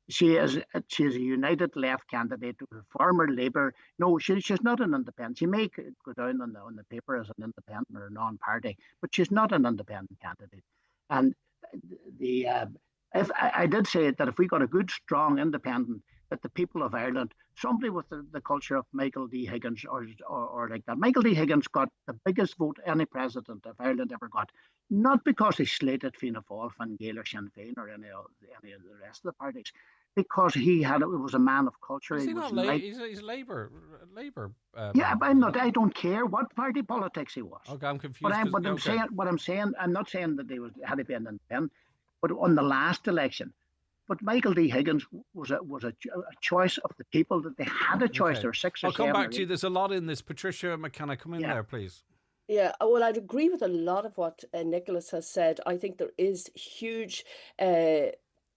She is a United Left candidate, former Labour. No, she's not an independent. She may go down on the paper as an independent or a non-party, but she's not an independent candidate. And if I did say that if we got a good, strong independent, that the people of Ireland, somebody with the culture of Michael D. Higgins or like that. Michael D. Higgins got the biggest vote any president of Ireland ever got, not because he slated Fianna Fáil, Fine Gael or Sinn Féin or any of the rest of the parties, because he was a man of culture. He's Labour. Yeah, but I'm not. I don't care what party politics he was. Okay, I'm confused. What I'm saying, I'm not saying that had to be an independent, but on the last election. But Michael D. Higgins was a choice of the people, that they had a choice. Okay. There were 6 or 7. I'll come back to you. There's a lot in this. Patricia McKenna, come in there, please. Yeah, well, I'd agree with a lot of what Nicholas has said. I think there is huge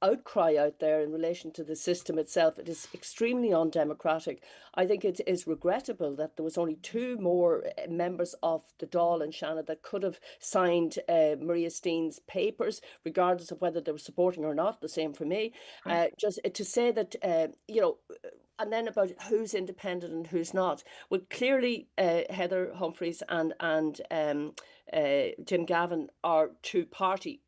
outcry out there in relation to the system itself. It is extremely undemocratic. I think it is regrettable that there was only 2 more members of the Dáil and Shannon that could have signed Maria Steen's papers, regardless of whether they were supporting or not. The same for me. Just to say that, and then about who's independent and who's not. Well, clearly Heather Humphreys and Jim Gavin are two-party.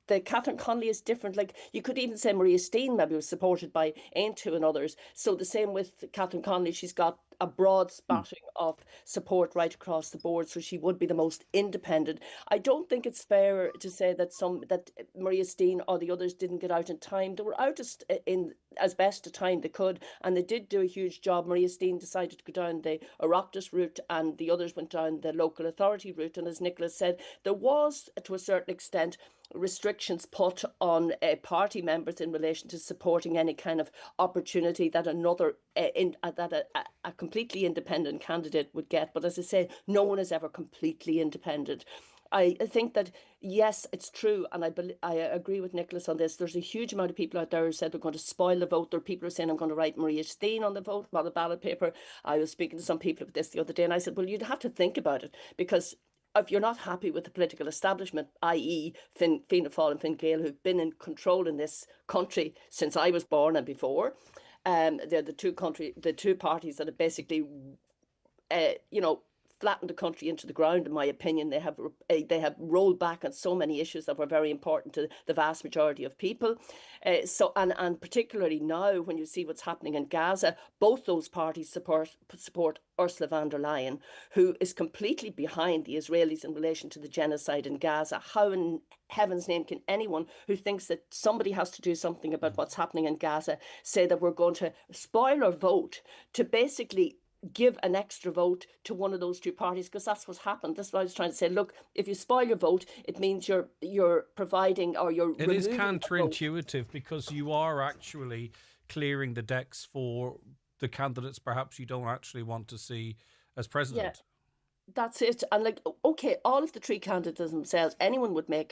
The Catherine Connolly is different. Like, you could even say Maria Steen maybe was supported by Aintu and others. So the same with Catherine Connolly, she's got a broad spatting of support right across the board, so she would be the most independent. I don't think it's fair to say that Maria Steen or the others didn't get out in time. They were out as best a time they could, and they did do a huge job. Maria Steen decided to go down the Oireachtas route, and the others went down the local authority route. And as Nicholas said, there was, to a certain extent, restrictions put on party members in relation to supporting any kind of opportunity that a completely independent candidate would get. But as I say, no one is ever completely independent. I think that, yes, it's true, and I agree with Nicholas on this. There's a huge amount of people out there who said they're going to spoil the vote. There are people who are saying, I'm going to write Maria Steen on the ballot paper. I was speaking to some people about this the other day, and I said, well, you'd have to think about it, because if you're not happy with the political establishment, i.e. Fianna Fáil and Fine Gael, who've been in control in this country since I was born and before, they're the two parties that have basically, flattened the country into the ground, in my opinion. They have rolled back on so many issues that were very important to the vast majority of people. And particularly now, when you see what's happening in Gaza, both those parties support Ursula von der Leyen, who is completely behind the Israelis in relation to the genocide in Gaza. How in heaven's name can anyone who thinks that somebody has to do something about what's happening in Gaza say that we're going to spoil our vote to basically give an extra vote to one of those two parties? Because that's what's happened. That's what I was trying to say. Look, if you spoil your vote, it means you're providing, or you're It is counterintuitive, because you are actually clearing the decks for the candidates perhaps you don't actually want to see as president. Yeah. That's it. And okay, all of the 3 candidates themselves, any of them would make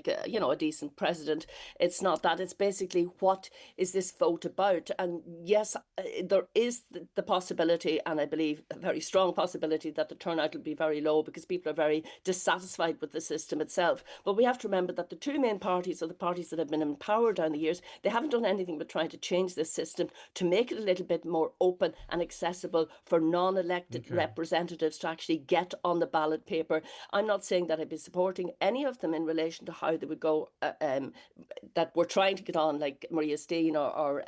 a decent president. It's not that. It's basically, what is this vote about? And yes, there is the possibility, and I believe a very strong possibility, that the turnout will be very low because people are very dissatisfied with the system itself. But we have to remember that the 2 main parties are the parties that have been in power down the years. They haven't done anything but trying to change this system to make it a little bit more open and accessible for non-elected representatives to actually get on the ballot paper. I'm not saying that I'd be supporting any of them in relation to how they would go, that we're trying to get on, like Maria Steen or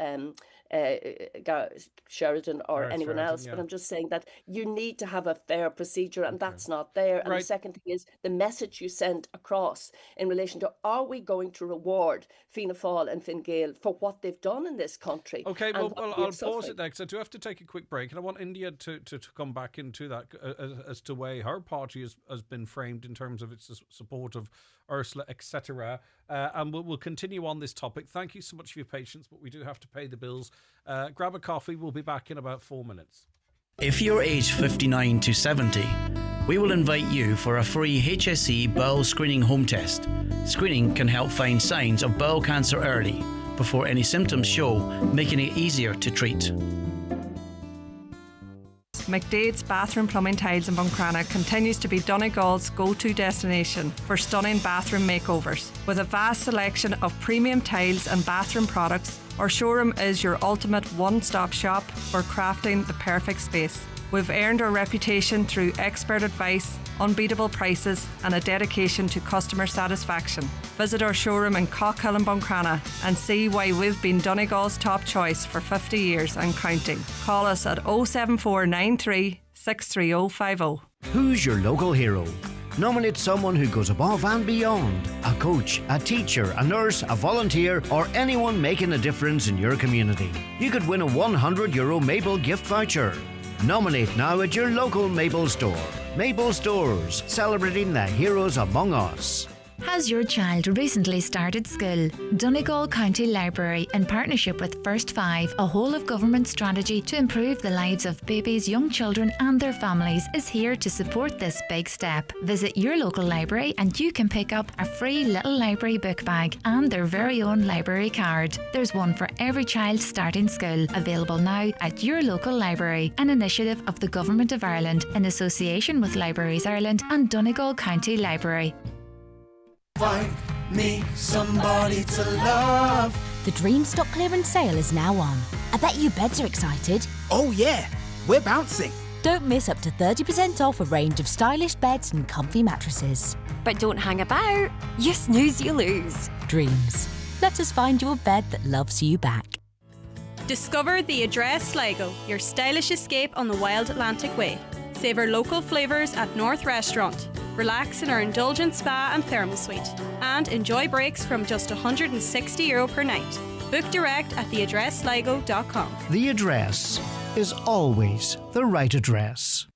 Sheridan or anyone else. But I'm just saying that you need to have a fair procedure, and that's not there. And the second thing is the message you send across in relation to, are we going to reward Fianna Fáil and Fine Gael for what they've done in this country? Okay, well I'll pause it there, because I do have to take a quick break, and I want India to come back into that as to way her party has been framed in terms of its support of Ursula, etc. And we'll continue on this topic. Thank you so much for your patience, but we do have to pay the bills. Grab a coffee. We'll be back in about 4 minutes. If you're aged 59 to 70, we will invite you for a free HSE bowel screening home test. Screening can help find signs of bowel cancer early, before any symptoms show, making it easier to treat. McDade's Bathroom Plumbing Tiles in Buncrana continues to be Donegal's go-to destination for stunning bathroom makeovers. With a vast selection of premium tiles and bathroom products, our showroom is your ultimate one-stop shop for crafting the perfect space. We've earned our reputation through expert advice, unbeatable prices and a dedication to customer satisfaction. Visit our showroom in Cockhill and Buncrana and see why we've been Donegal's top choice for 50 years and counting. Call us at 07493 63050. Who's your local hero? Nominate someone who goes above and beyond. A coach, a teacher, a nurse, a volunteer, or anyone making a difference in your community. You could win a €100 Mabel gift voucher. Nominate now at your local Mabel store. Mabel Stores, celebrating the heroes among us. Has your child recently started school? Donegal County Library, in partnership with First Five, a whole-of-government strategy to improve the lives of babies, young children and their families, is here to support this big step. Visit your local library and you can pick up a free little library book bag and their very own library card. There's one for every child starting school, available now at your local library, an initiative of the Government of Ireland in association with Libraries Ireland and Donegal County Library. Find me somebody to love. The Dream Stock clearance sale is now on. I bet you beds are excited. Oh yeah, we're bouncing. Don't miss up to 30% off a range of stylish beds and comfy mattresses. But don't hang about. You snooze, you lose. Dreams. Let us find you a bed that loves you back. Discover the Address Sligo, your stylish escape on the wild Atlantic Way. Savour local flavours at North Restaurant. Relax in our indulgent spa and thermal suite. And enjoy breaks from just €160 per night. Book direct at theaddresssligo.com. The Address is always the right address.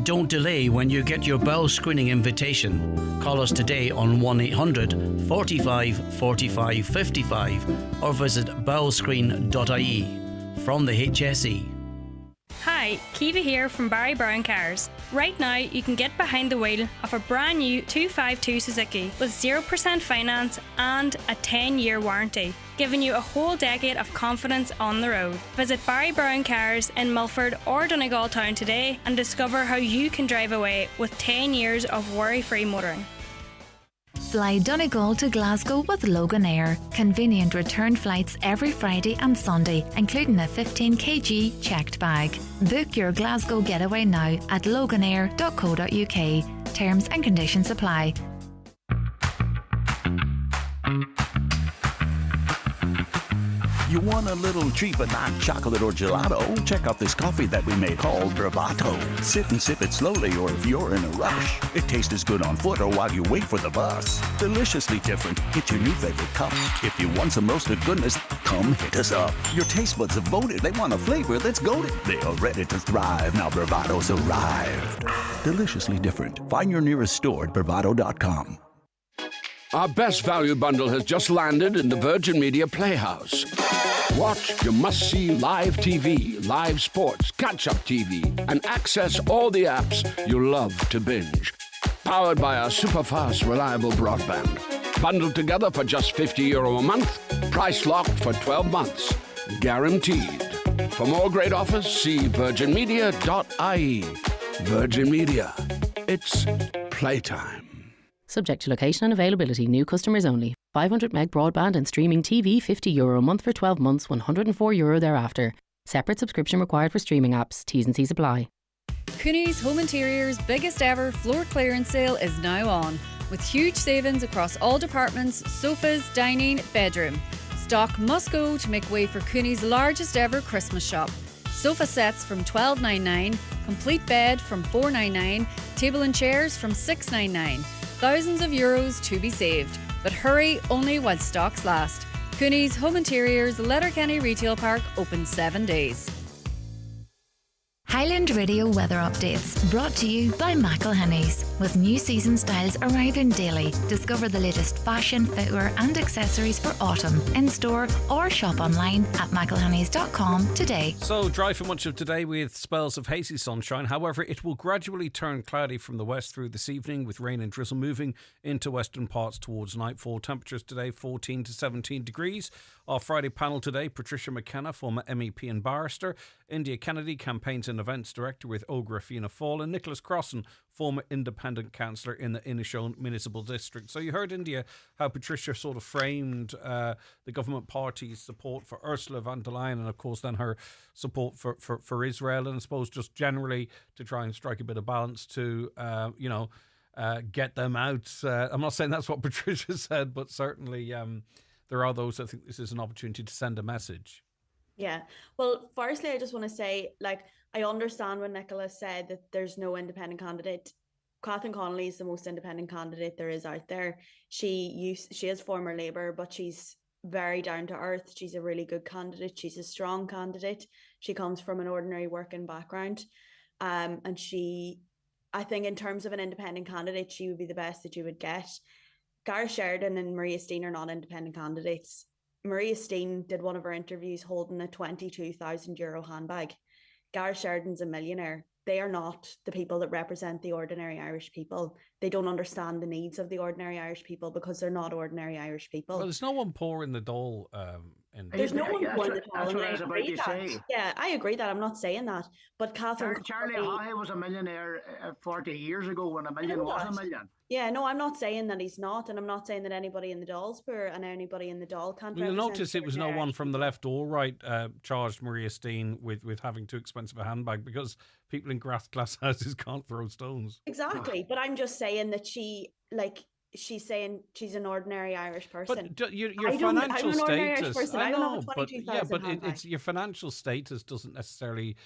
Don't delay when you get your bowel screening invitation. Call us today on 1-800 45 45 55 or visit bowelscreen.ie. From the HSE. Hi, Kiva here from Barry Brown Cars. Right now, you can get behind the wheel of a brand new 252 Suzuki with 0% finance and a 10-year warranty, giving you a whole decade of confidence on the road. Visit Barry Brown Cars in Milford or Donegal Town today and discover how you can drive away with 10 years of worry-free motoring. Fly Donegal to Glasgow with Loganair. Convenient return flights every Friday and Sunday, including a 15 kg checked bag. Book your Glasgow getaway now at loganair.co.uk. Terms and conditions apply. You want a little treat but not chocolate or gelato? Check out this coffee that we made called Bravato. Sit and sip it slowly, or if you're in a rush, it tastes as good on foot or while you wait for the bus. Deliciously different. Get your new favorite cup. If you want some roasted goodness, come hit us up. Your taste buds have voted. They want a flavor that's goated. They are ready to thrive. Now Bravato's arrived. Deliciously different. Find your nearest store at bravado.com. Our best value bundle has just landed in the Virgin Media Playhouse. Watch your must-see live TV, live sports, catch-up TV, and access all the apps you love to binge. Powered by our super-fast, reliable broadband. Bundled together for just €50 a month. Price locked for 12 months. Guaranteed. For more great offers, see virginmedia.ie. Virgin Media. It's playtime. Subject to location and availability. New customers only. 500 meg broadband and streaming TV, €50 a month for 12 months, €104 thereafter. Separate subscription required for streaming apps. T's and C's apply. Cooney's Home Interiors' biggest ever floor clearance sale is now on, with huge savings across all departments, sofas, dining, bedroom. Stock must go to make way for Cooney's largest ever Christmas shop. Sofa sets from $12.99, complete bed from $4.99, table and chairs from $6.99. Thousands of euros to be saved. But hurry, only while stocks last. Cooney's Home Interiors, Letterkenny Retail Park, open 7 days. Highland Radio weather updates brought to you by McElhenney's. With new season styles arriving daily, discover the latest fashion, footwear and accessories for autumn in store or shop online at mcelhenneys.com today. So dry for much of today with spells of hazy sunshine. However, it will gradually turn cloudy from the west through this evening, with rain and drizzle moving into western parts towards nightfall. Temperatures today 14 to 17 degrees. Our Friday panel today, Patricia McKenna, former MEP and barrister, India Kennedy, Campaigns and Events Director with Ogra Fianna Fáil, and Nicholas Crossan, former independent councillor in the Inishowen Municipal District. So you heard, India, how Patricia sort of framed the government party's support for Ursula von der Leyen and, of course, then her support for Israel, and I suppose just generally to try and strike a bit of balance to, get them out. I'm not saying that's what Patricia said, but certainly there are those that think this is an opportunity to send a message. Yeah. Well, firstly, I just want to say, I understand when Nicola said that there's no independent candidate. Catherine Connolly is the most independent candidate there is out there. She is former Labour, but she's very down to earth. She's a really good candidate. She's a strong candidate. She comes from an ordinary working background. And I think in terms of an independent candidate, she would be the best that you would get. Gareth Sheridan and Maria Steen are not independent candidates. Maria Steen did one of her interviews holding a €22,000 handbag. Gareth Sheridan's a millionaire. They are not the people that represent the ordinary Irish people. They don't understand the needs of the ordinary Irish people because they're not ordinary Irish people. Well, there's no one poor in the Dáil. There's no one poor in the That's Dáil. what I was about to say. Yeah, I agree that. I'm not saying that. But Catherine Charlie Connolly- Haughey was a millionaire 40 years ago when a million was a million. Yeah, no, I'm not saying that he's not, and I'm not saying that anybody in the Dáil's poor and anybody in the Dáil can't. You'll represent notice it was no ordinary one Irish from the left or right charged Maria Steen with having too expensive a handbag, because people in glass houses can't throw stones. Exactly, but I'm just saying that she's saying she's an ordinary Irish person. But your I'm an financial ordinary Irish status, person. I I don't know, have a but 22,000 handbag. it's your financial status doesn't necessarily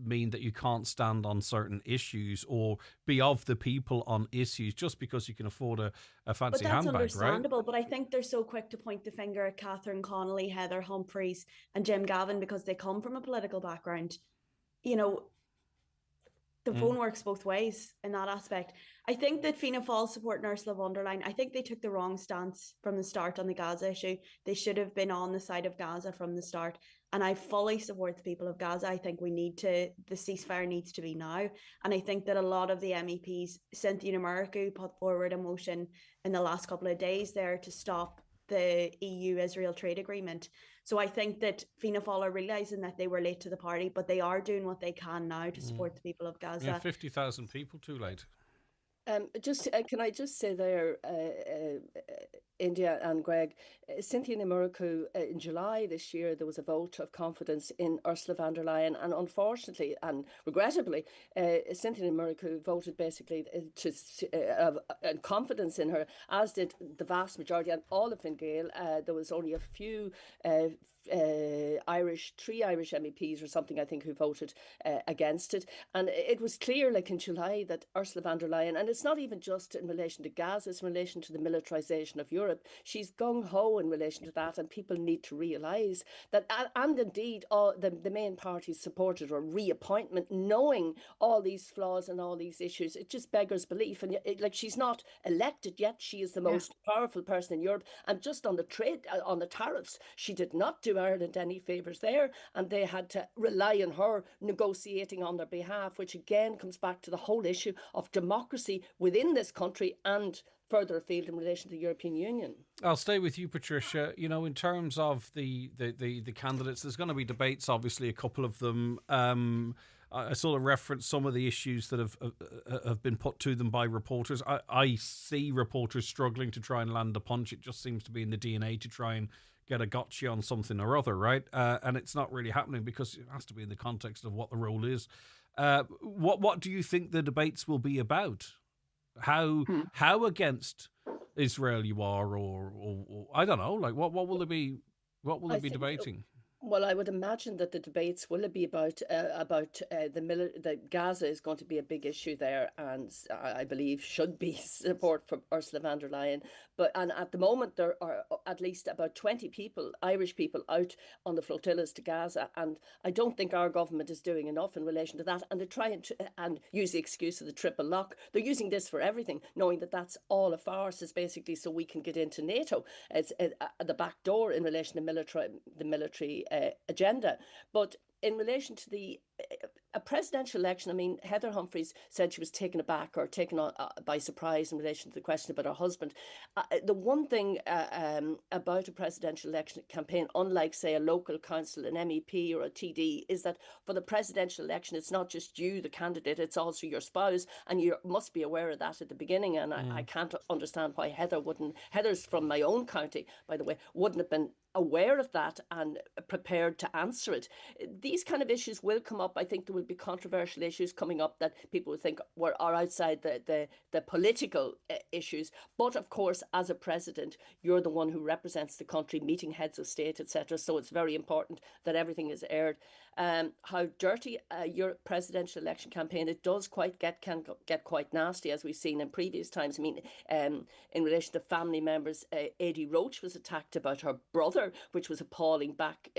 mean that you can't stand on certain issues or be of the people on issues just because you can afford a fancy But that's handbag, right? understandable. But I think they're so quick to point the finger at Catherine Connolly, Heather Humphreys, and Jim Gavin because they come from a political background. You know, the phone works both ways in that aspect. I think that Fianna Fáil supporting Ursula von der Leyen, I think they took the wrong stance from the start on the Gaza issue. They should have been on the side of Gaza from the start. And I fully support the people of Gaza. I think the ceasefire needs to be now. And I think that a lot of the MEPs, Cynthia Numericu put forward a motion in the last couple of days there to stop the EU-Israel trade agreement. So I think that Fianna Fáil are realising that they were late to the party, but they are doing what they can now to support the people of Gaza. Yeah, 50,000 people too late. Can I just say there, India and Greg, Cynthia Numericu, in July this year, there was a vote of confidence in Ursula von der Leyen. And unfortunately and regrettably, Cynthia Numericu voted basically confidence in her, as did the vast majority and all of Fine Gael. There was only a few three Irish MEPs or something, I think, who voted against it. And it was clear, like in July, that Ursula von der Leyen, and it's not even just in relation to Gaza, it's in relation to the militarisation of Europe. She's gung-ho in relation to that, and people need to realise that, and indeed all the main parties supported her reappointment, knowing all these flaws and all these issues. It just beggars belief. And she's not elected yet. She is the most powerful person in Europe. And just on the trade, on the tariffs, she did not do Ireland any favours there, and they had to rely on her negotiating on their behalf, which again comes back to the whole issue of democracy within this country and further afield in relation to the European Union. I'll stay with you, Patricia. You know, in terms of the candidates, there's going to be debates, obviously, a couple of them. I sort of referenced some of the issues that have been put to them by reporters. I see reporters struggling to try and land a punch. It just seems to be in the DNA to try and get a gotcha on something or other, right? And it's not really happening because it has to be in the context of what the role is. What do you think the debates will be about? How against Israel you are, or I don't know. Like what will they be? What will they be debating? Well, I would imagine that the debates will be about the Gaza is going to be a big issue there, and I believe should be support for Ursula von der Leyen. And at the moment there are at least about 20 people, Irish people, out on the flotillas to Gaza, and I don't think our government is doing enough in relation to that. And they try and use the excuse of the triple lock. They're using this for everything, knowing that that's all a farce. Is basically so we can get into NATO. It's the back door in relation to the military agenda. But in relation to a presidential election, I mean, Heather Humphreys said she was taken aback or taken by surprise in relation to the question about her husband. The one thing about a presidential election campaign, unlike, say, a local council, an MEP or a TD, is that for the presidential election, it's not just you, the candidate, it's also your spouse, and you must be aware of that at the beginning. And I can't understand why Heather's from my own county, by the way, wouldn't have been aware of that and prepared to answer it. These kind of issues will come up. I think there will be controversial issues coming up that people would think are outside the political issues. But of course, as a president, you're the one who represents the country, meeting heads of state, etc. So it's very important that everything is aired. How dirty your presidential election campaign, it does can get quite nasty, as we've seen in previous times. I mean, in relation to family members, Eddie Roach was attacked about her brother, which was appalling back,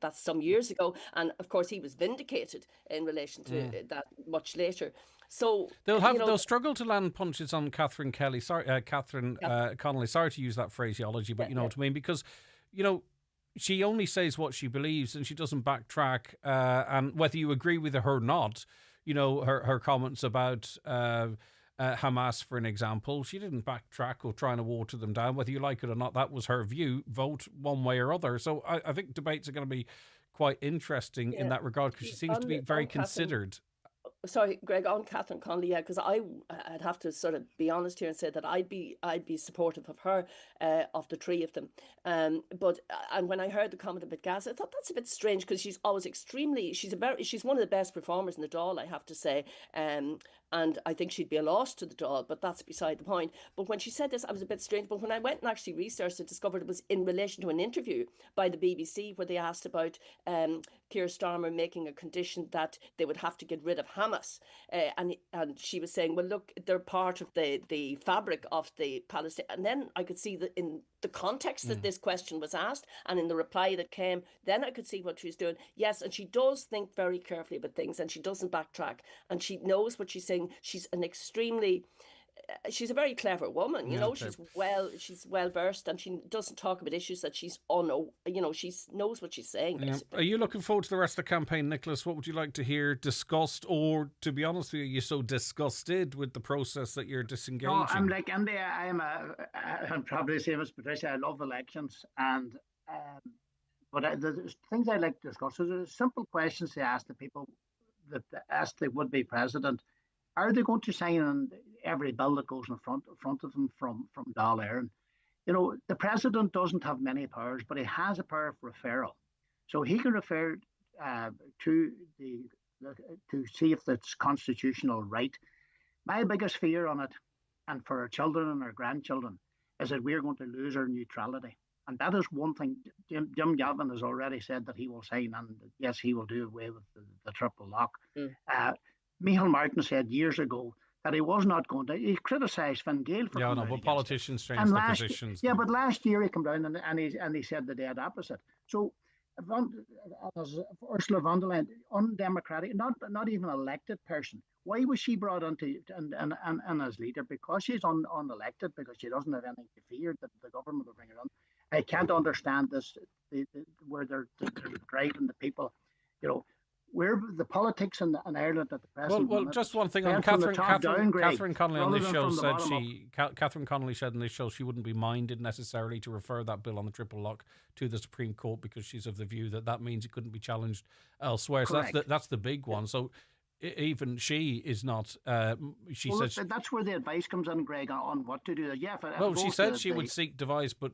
that's some years ago. And of course, he was vindicated in relation to that much later. So they'll struggle to land punches on Catherine Kelly. Sorry, Catherine Connolly. Sorry to use that phraseology, but you know what I mean, because she only says what she believes and she doesn't backtrack. And whether you agree with her or not, her comments about Hamas, for an example, she didn't backtrack or trying to water them down. Whether you like it or not, that was her view. Vote one way or other. So I think debates are going to be quite interesting in that regard, because she seems to be very considered. Sorry, Greg, on Catherine Connolly, because I'd have to sort of be honest here and say that I'd be supportive of her, of the three of them. But when I heard the comment about Gaza, I thought that's a bit strange, because she's always she's one of the best performers in the Dáil, I have to say. And I think she'd be a loss to the Dáil, but that's beside the point. But when she said this, I was a bit strange. But when I went and actually researched it, discovered it was in relation to an interview by the BBC where they asked about Keir Starmer making a condition that they would have to get rid of Hamas. And she was saying, well, look, they're part of the fabric of the Palestine. And then I could see that in the context that this question was asked and in the reply that came, then I could see what she was doing. Yes, and she does think very carefully about things, and she doesn't backtrack, and she knows what she's saying. She's a very clever woman, she's well versed, and she doesn't talk about issues that she knows what she's saying. Yeah. Are you looking forward to the rest of the campaign, Nicholas? What would you like to hear discussed, or to be honest with you, you're so disgusted with the process that you're disengaging? No, I'm like Andy. I'm probably the same as Patricia. I love elections, and but the things I like to discuss is there's simple questions to ask the people that ask the would-be president. Are they going to sign on every bill that goes in front of them from Dáil Éireann? The president doesn't have many powers, but he has a power of referral, so he can refer to see if it's constitutional right. My biggest fear on it, and for our children and our grandchildren, is that we're going to lose our neutrality, and that is one thing. Jim Gavin has already said that he will sign, and yes, he will do away with the triple lock. Micheál Martin said years ago that he was not going to. He criticised Fine Gael for but politicians change their positions. Yeah, but last year he came down and he said the dead opposite. So Ursula von der Leyen, undemocratic, not even elected person. Why was she brought into and as leader? Because she's unelected, because she doesn't have anything to fear that the government will bring her on. I can't understand this, where they're driving the people, where the politics in Ireland at the present moment. Well, just one thing on Catherine Connolly on this show said Catherine Connolly said in this show she wouldn't be minded necessarily to refer that bill on the triple lock to the Supreme Court, because she's of the view that means it couldn't be challenged elsewhere. Correct. So that's the big one. So even she is not. She says that's where the advice comes in, Greg, on what to do. Yeah, she said she would seek advice, but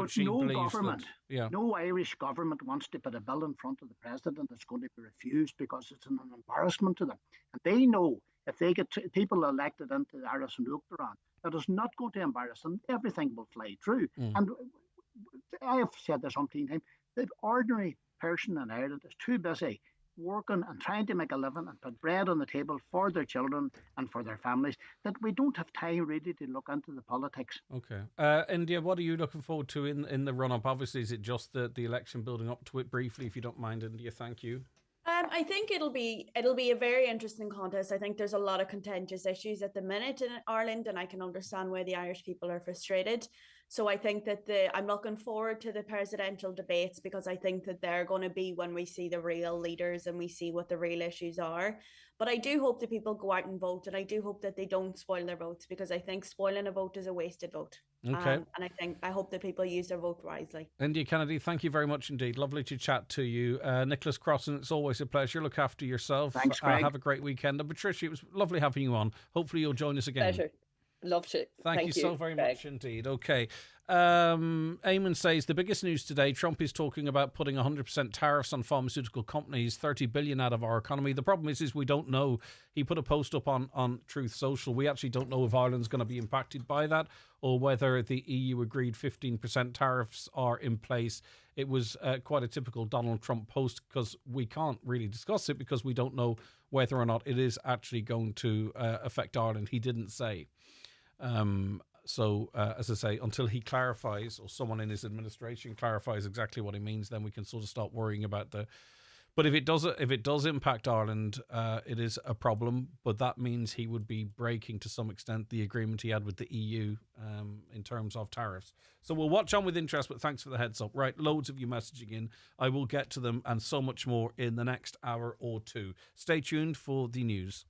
she no believes government, that. No Irish government wants to put a bill in front of the president that's going to be refused because it's an embarrassment to them, and they know if they get people elected into the Áras an Uachtaráin, that is not going to embarrass them. Everything will fly through, and I have said this umpteen times. The ordinary person in Ireland is too busy working and trying to make a living and put bread on the table for their children and for their families, that we don't have time really to look into the politics. Okay. India, what are you looking forward to in the run-up? Obviously, is it just the election building up to it? Briefly, if you don't mind, India, thank you. I think it'll be a very interesting contest. I think there's a lot of contentious issues at the minute in Ireland, and I can understand why the Irish people are frustrated. So I think that I'm looking forward to the presidential debates, because I think that they're going to be when we see the real leaders and we see what the real issues are. But I do hope that people go out and vote, and I do hope that they don't spoil their votes, because I think spoiling a vote is a wasted vote. Okay. And I hope that people use their vote wisely. India Kennedy, thank you very much indeed. Lovely to chat to you. Nicholas Crossan, it's always a pleasure. Look after yourself. Thanks, Greg. Have a great weekend. And Patricia, it was lovely having you on. Hopefully you'll join us again. Pleasure. Love to. Thank you so very much indeed. Okay. Eamon says the biggest news today, Trump is talking about putting 100% tariffs on pharmaceutical companies, 30 billion out of our economy. The problem is we don't know. He put a post up on Truth Social. We actually don't know if Ireland's going to be impacted by that, or whether the EU agreed 15% tariffs are in place. It was quite a typical Donald Trump post, because we can't really discuss it because we don't know whether or not it is actually going to affect Ireland. He didn't say. So, as I say, until he clarifies, or someone in his administration clarifies exactly what he means, then we can sort of start worrying about the But if it does impact Ireland, it is a problem. But that means he would be breaking to some extent the agreement he had with the EU in terms of tariffs. So we'll watch on with interest. But thanks for the heads up. Right, loads of you messaging in. I will get to them and so much more in the next hour or two. Stay tuned for the news.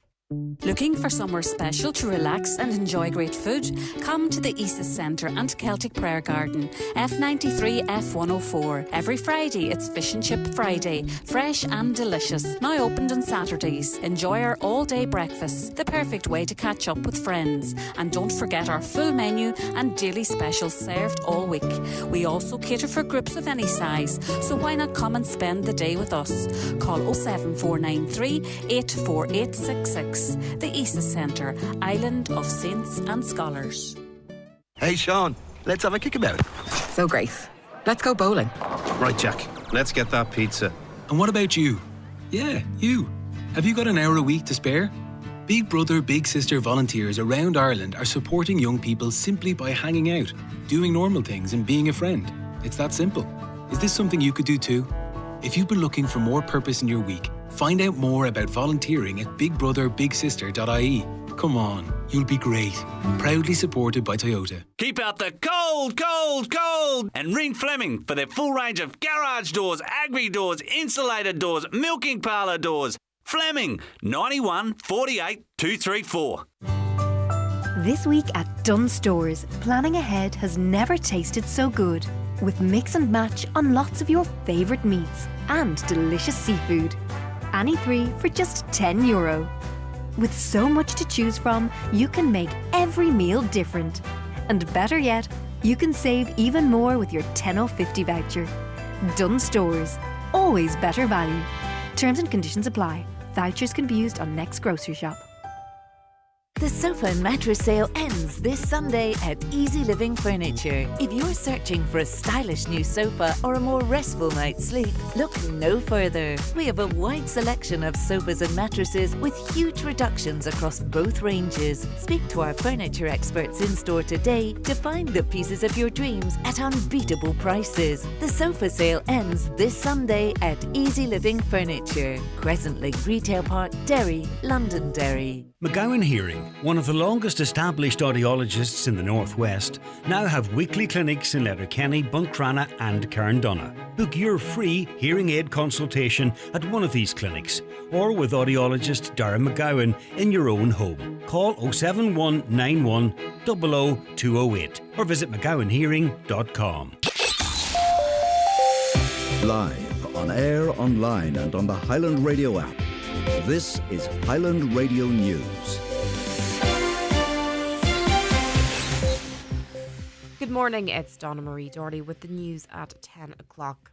Looking for somewhere special to relax and enjoy great food? Come to the Isis Centre and Celtic Prayer Garden, F93 F104. Every Friday it's Fish and Chip Friday, fresh and delicious. Now opened on Saturdays. Enjoy our all-day breakfasts, the perfect way to catch up with friends. And don't forget our full menu and daily specials served all week. We also cater for groups of any size, so why not come and spend the day with us? Call 07493 848866. The Isis Centre, Island of Saints and Scholars. Hey Sean, let's have a kickabout. So Grace, let's go bowling. Right Jack, let's get that pizza. And what about you? Yeah, you. Have you got an hour a week to spare? Big Brother, Big Sister volunteers around Ireland are supporting young people simply by hanging out, doing normal things and being a friend. It's that simple. Is this something you could do too? If you've been looking for more purpose in your week, find out more about volunteering at bigbrotherBigSister.ie. Come on, you'll be great. Proudly supported by Toyota. Keep out the cold, cold, cold! And ring Fleming for their full range of garage doors, agri doors, insulated doors, milking parlour doors. Fleming, 91 48 234. This week at Dunnes Stores, planning ahead has never tasted so good. With mix and match on lots of your favourite meats and delicious seafood. Any three for just €10. With so much to choose from, you can make every meal different. And better yet, you can save even more with your 10/50 voucher. Dunnes Stores, always better value. Terms and conditions apply. Vouchers can be used on next grocery shop. The sofa and mattress sale ends this Sunday at Easy Living Furniture. If you're searching for a stylish new sofa or a more restful night's sleep, look no further. We have a wide selection of sofas and mattresses with huge reductions across both ranges. Speak to our furniture experts in store today to find the pieces of your dreams at unbeatable prices. The sofa sale ends this Sunday at Easy Living Furniture, Crescent Lake Retail Park, Derry, Londonderry. McGowan Hearing, one of the longest established audiologists in the Northwest, now have weekly clinics in Letterkenny, Buncrana and Carndonagh. Book your free hearing aid consultation at one of these clinics or with audiologist Darragh McGowan in your own home. Call 07191 00208 or visit mcgowanhearing.com. Live, on air, online and on the Highland Radio app. This is Highland Radio News. Good morning, it's Donna Marie Doherty with the news at 10 o'clock.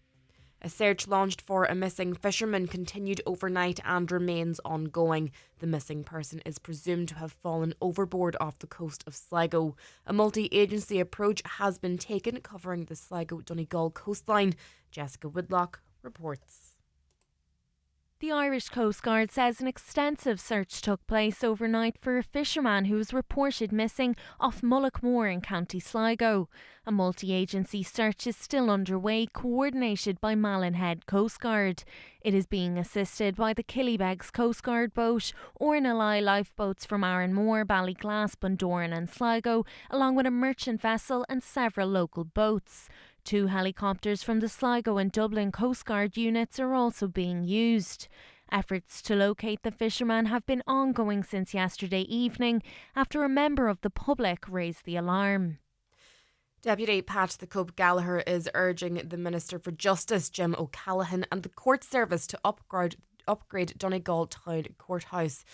A search launched for a missing fisherman continued overnight and remains ongoing. The missing person is presumed to have fallen overboard off the coast of Sligo. A multi-agency approach has been taken covering the Sligo-Donegal coastline. Jessica Whitlock reports. The Irish Coast Guard says an extensive search took place overnight for a fisherman who was reported missing off Mullaghmore in County Sligo. A multi-agency search is still underway, coordinated by Malin Coast Guard. It is being assisted by the Killybegs Coast Guard boat, Ornalai lifeboats from Arranmore, Ballyglass, Bundoran and Sligo, along with a merchant vessel and several local boats. 2 helicopters from the Sligo and Dublin Coast Guard units are also being used. Efforts to locate the fisherman have been ongoing since yesterday evening after a member of the public raised the alarm. Deputy Pat the Cub Gallagher is urging the Minister for Justice, Jim O'Callaghan, and the court service to upgrade Donegal Town Courthouse.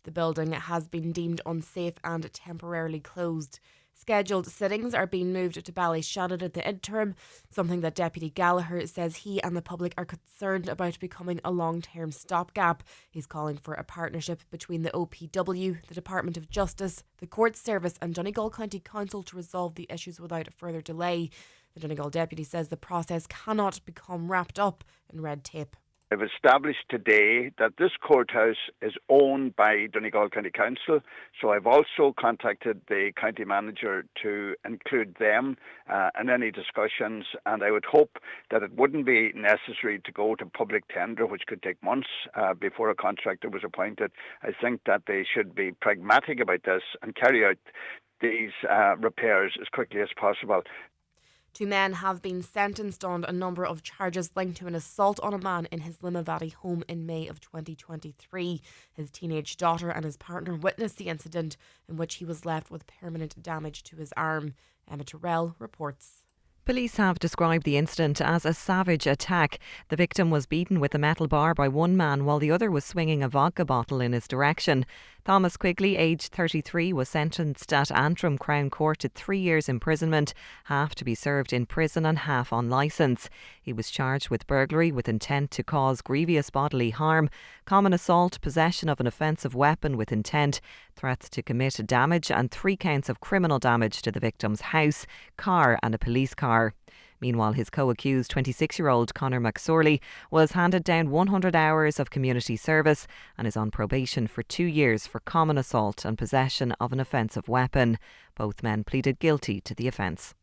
The building has been deemed unsafe and temporarily closed. Scheduled sittings are being moved to Ballyshannon at the interim, something that Deputy Gallagher says he and the public are concerned about becoming a long-term stopgap. He's calling for a partnership between the OPW, the Department of Justice, the Court Service and Donegal County Council to resolve the issues without further delay. The Donegal deputy says the process cannot become wrapped up in red tape. I've established today that this courthouse is owned by Donegal County Council, so I've also contacted the county manager to include them in any discussions, and I would hope that it wouldn't be necessary to go to public tender, which could take months before a contractor was appointed. I think that they should be pragmatic about this and carry out these repairs as quickly as possible. 2 men have been sentenced on a number of charges linked to an assault on a man in his Limavady home in May of 2023. His teenage daughter and his partner witnessed the incident, in which he was left with permanent damage to his arm. Emma Terrell reports. Police have described the incident as a savage attack. The victim was beaten with a metal bar by one man while the other was swinging a vodka bottle in his direction. Thomas Quigley, aged 33, was sentenced at Antrim Crown Court to 3 years imprisonment, half to be served in prison and half on licence. He was charged with burglary with intent to cause grievous bodily harm, common assault, possession of an offensive weapon with intent, threats to commit damage and 3 counts of criminal damage to the victim's house, car and a police car. Meanwhile, his co-accused 26-year-old Conor McSorley was handed down 100 hours of community service and is on probation for 2 years for common assault and possession of an offensive weapon. Both men pleaded guilty to the offence.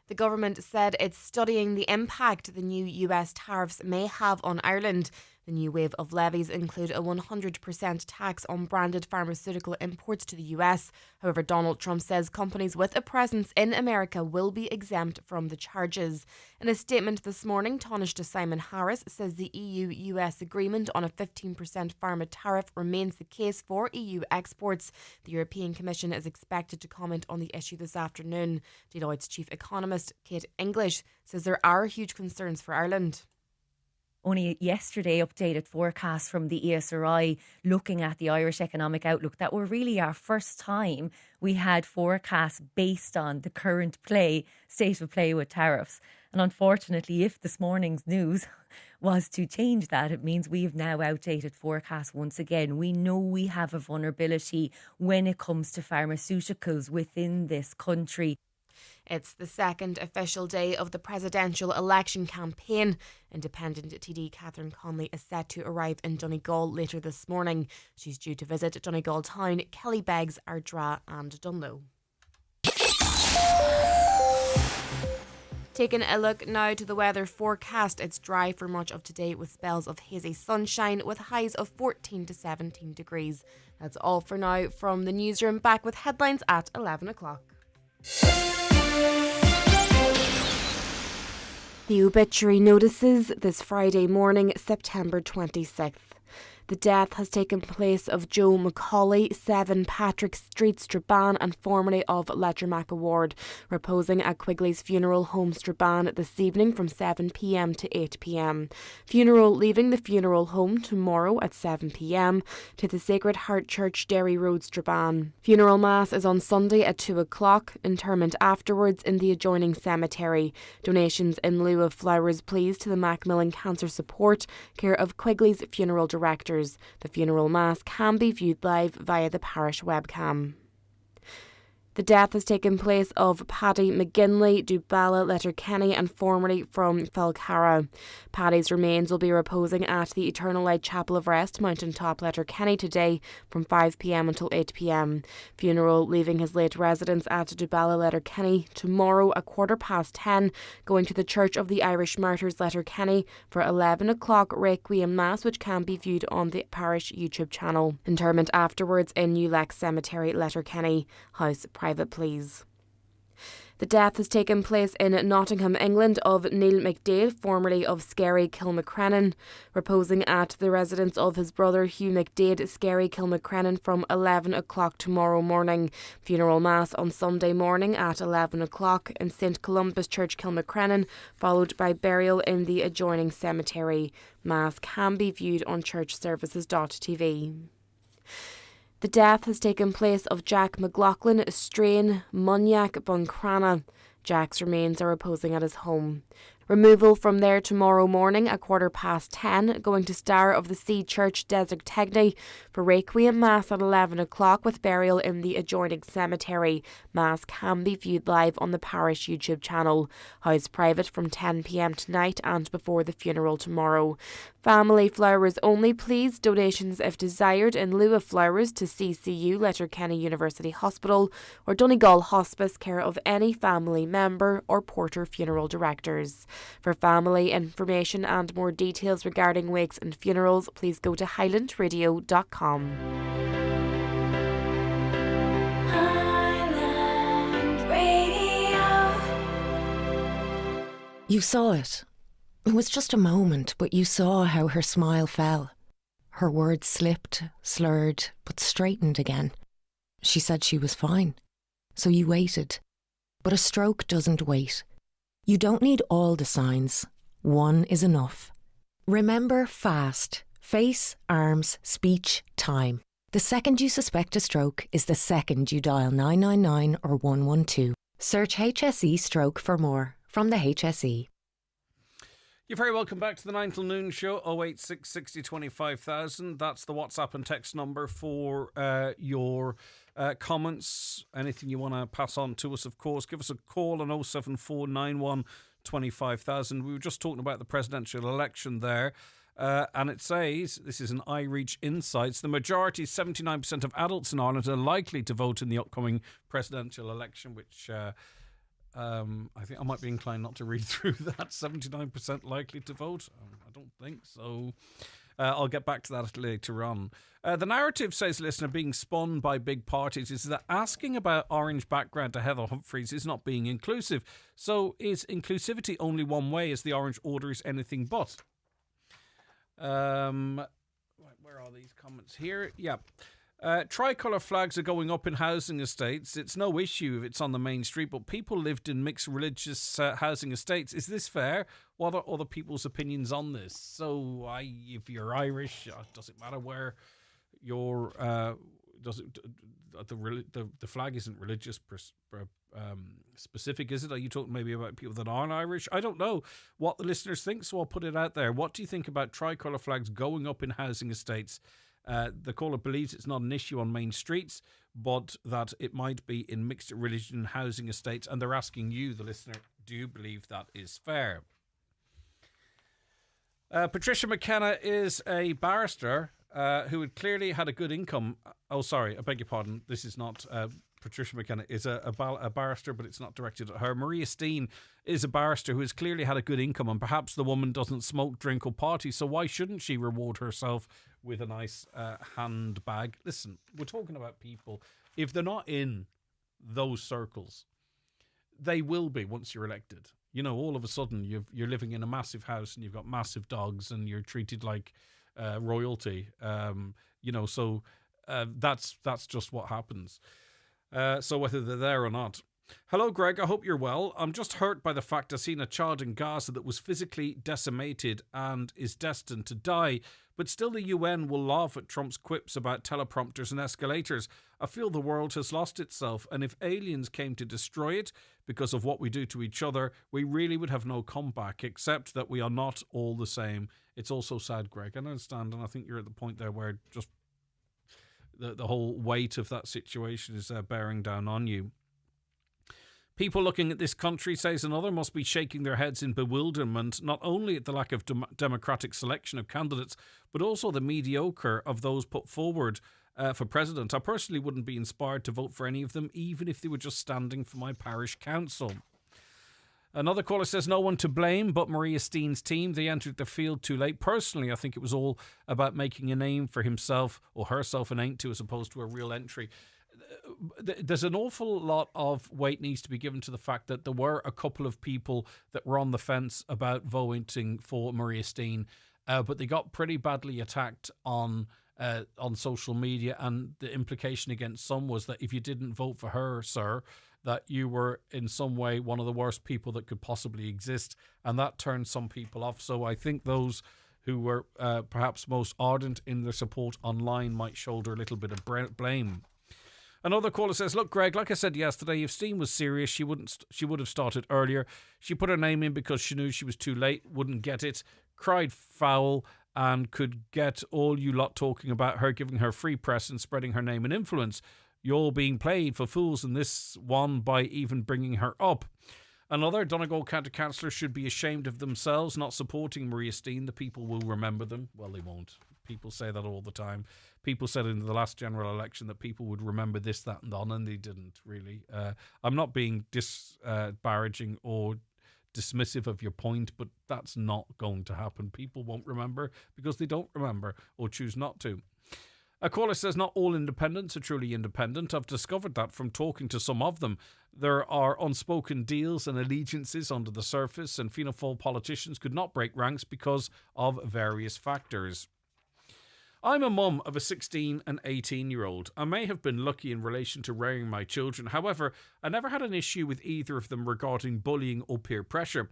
The government said it's studying the impact the new US tariffs may have on Ireland. The new wave of levies include a 100% tax on branded pharmaceutical imports to the US. However, Donald Trump says companies with a presence in America will be exempt from the charges. In a statement this morning, Taoiseach Simon Harris says the EU-US agreement on a 15% pharma tariff remains the case for EU exports. The European Commission is expected to comment on the issue this afternoon. Deloitte's chief economist, Kate English, says there are huge concerns for Ireland. Only yesterday updated forecasts from the ESRI looking at the Irish economic outlook that were really our first time we had forecasts based on the current state of play with tariffs. And unfortunately, if this morning's news was to change that, it means we've now outdated forecasts once again. We know we have a vulnerability when it comes to pharmaceuticals within this country. It's the second official day of the presidential election campaign. Independent TD Catherine Conley is set to arrive in Donegal later this morning. She's due to visit Donegal Town, Kellybegs, Ardra and Dunloe. Taking a look now to the weather forecast. It's dry for much of today with spells of hazy sunshine with highs of 14 to 17 degrees. That's all for now from the newsroom. Back with headlines at 11 o'clock. The obituary notices this Friday morning, September 26th. The death has taken place of Joe McCauley, 7 Patrick Street, Strabane, and formerly of Lettermack Award, reposing at Quigley's Funeral Home, Strabane, this evening from 7 p.m. to 8 p.m. Funeral leaving the funeral home tomorrow at 7 p.m. to the Sacred Heart Church, Derry Road, Strabane. Funeral Mass is on Sunday at 2 o'clock, interment afterwards in the adjoining cemetery. Donations in lieu of flowers please to the Macmillan Cancer Support, care of Quigley's funeral director. The funeral mass can be viewed live via the parish webcam. The death has taken place of Paddy McGinley, Dubala Letterkenny, and formerly from Falcarra. Paddy's remains will be reposing at the Eternal Light Chapel of Rest, Mountaintop, Letterkenny today from 5 p.m. until 8 p.m. Funeral leaving his late residence at Dubala Letterkenny tomorrow at 10:15, going to the Church of the Irish Martyrs, Letterkenny, for 11 o'clock Requiem Mass, which can be viewed on the parish YouTube channel. Interment afterwards in New Lex Cemetery, Letterkenny. House private, please. The death has taken place in Nottingham, England, of Neil McDade, formerly of Skerry Kilmacrennan, reposing at the residence of his brother Hugh McDade, Skerry Kilmacrennan, from 11 o'clock tomorrow morning. Funeral Mass on Sunday morning at 11 o'clock in St Columbus Church, Kilmacrennan, followed by burial in the adjoining cemetery. Mass can be viewed on churchservices.tv. The death has taken place of Jack McLaughlin, Strain, Munyak, Buncrana. Jack's remains are reposing at his home. Removal from there tomorrow morning at 10:15, going to Star of the Sea Church, Desert Tegny, for Requiem Mass at 11 o'clock with burial in the adjoining cemetery. Mass can be viewed live on the parish YouTube channel. House private from 10 p.m. tonight and before the funeral tomorrow. Family flowers only, please. Donations if desired in lieu of flowers to CCU, Letterkenny University Hospital, or Donegal Hospice, care of any family member or Porter Funeral Directors. For family information and more details regarding wakes and funerals, please go to highlandradio.com. Highland Radio. You saw it. It was just a moment, but you saw how her smile fell. Her words slipped, slurred, but straightened again. She said she was fine. So you waited. But a stroke doesn't wait. You don't need all the signs. One is enough. Remember FAST. Face, arms, speech, time. The second you suspect a stroke is the second you dial 999 or 112. Search HSE stroke for more from the HSE. You're very welcome back to the 9 till noon show, 086 60 25,000. That's the WhatsApp and text number for your comments. Anything you want to pass on to us, of course. Give us a call on 07491 25,000. We were just talking about the presidential election there. And it says, this is an iReach Insights, the majority, 79% of adults in Ireland are likely to vote in the upcoming presidential election, which... I think I might be inclined not to read through that. 79% likely to vote. I don't think so. I'll get back to that later on. The narrative, says listener, being spun by big parties is that asking about orange background to Heather Humphreys is not being inclusive. So is inclusivity only one way, as the Orange Order is anything but? Where are these comments here? Yeah. Tricolour flags are going up in housing estates. It's no issue if it's on the main street, but people lived in mixed religious housing estates. Is this fair? What are other people's opinions on this? So, if you're Irish, does it matter where your the flag isn't religious specific, is it? Are you talking maybe about people that aren't Irish? I don't know what the listeners think, so I'll put it out there. What do you think about tricolour flags going up in housing estates? The caller believes it's not an issue on main streets, but that it might be in mixed religion housing estates. And they're asking you, the listener, do you believe that is fair? Patricia McKenna is a barrister who had clearly had a good income. Oh, sorry, I beg your pardon. This is not... Patricia McKenna is a barrister, but it's not directed at her. Maria Steen is a barrister who has clearly had a good income, and perhaps the woman doesn't smoke, drink or party, so why shouldn't she reward herself with a nice handbag? Listen, we're talking about people. If they're not in those circles, they will be once you're elected. You know, all of a sudden you're living in a massive house and you've got massive dogs and you're treated like royalty. So that's just what happens. So whether they're there or not. Hello, Greg. I hope you're well. I'm just hurt by the fact I've seen a child in Gaza that was physically decimated and is destined to die. But still the UN will laugh at Trump's quips about teleprompters and escalators. I feel the world has lost itself. And if aliens came to destroy it because of what we do to each other, we really would have no comeback, except that we are not all the same. It's also sad, Greg. I understand. And I think you're at the point there where just... The whole weight of that situation is bearing down on you. People looking at this country, says another, must be shaking their heads in bewilderment, not only at the lack of democratic selection of candidates, but also the mediocre of those put forward for president. I personally wouldn't be inspired to vote for any of them, even if they were just standing for my parish council. Another caller says no one to blame but Maria Steen's team. They entered the field too late. Personally, I think it was all about making a name for himself or herself and ain't to, as opposed to a real entry. There's an awful lot of weight needs to be given to the fact that there were a couple of people that were on the fence about voting for Maria Steen, but they got pretty badly attacked on social media, and the implication against some was that if you didn't vote for her, sir, that you were in some way one of the worst people that could possibly exist, and that turned some people off. So I think those who were perhaps most ardent in their support online might shoulder a little bit of blame. Another caller says, look, Greg, like I said yesterday, if Steen was serious, she would have started earlier. She put her name in because she knew she was too late, wouldn't get it, cried foul, and could get all you lot talking about her, giving her free press and spreading her name and influence. You're being played for fools in this one by even bringing her up. Another, Donegal County councillors should be ashamed of themselves not supporting Maria Steen. The people will remember them. Well, they won't. People say that all the time. People said in the last general election that people would remember this, that and on, and they didn't really. I'm not being disparaging or dismissive of your point, but that's not going to happen. People won't remember because they don't remember or choose not to. A caller says not all independents are truly independent. I've discovered that from talking to some of them. There are unspoken deals and allegiances under the surface, and Fianna Fáil politicians could not break ranks because of various factors. I'm a mum of a 16 and 18-year-old. I may have been lucky in relation to rearing my children. However, I never had an issue with either of them regarding bullying or peer pressure.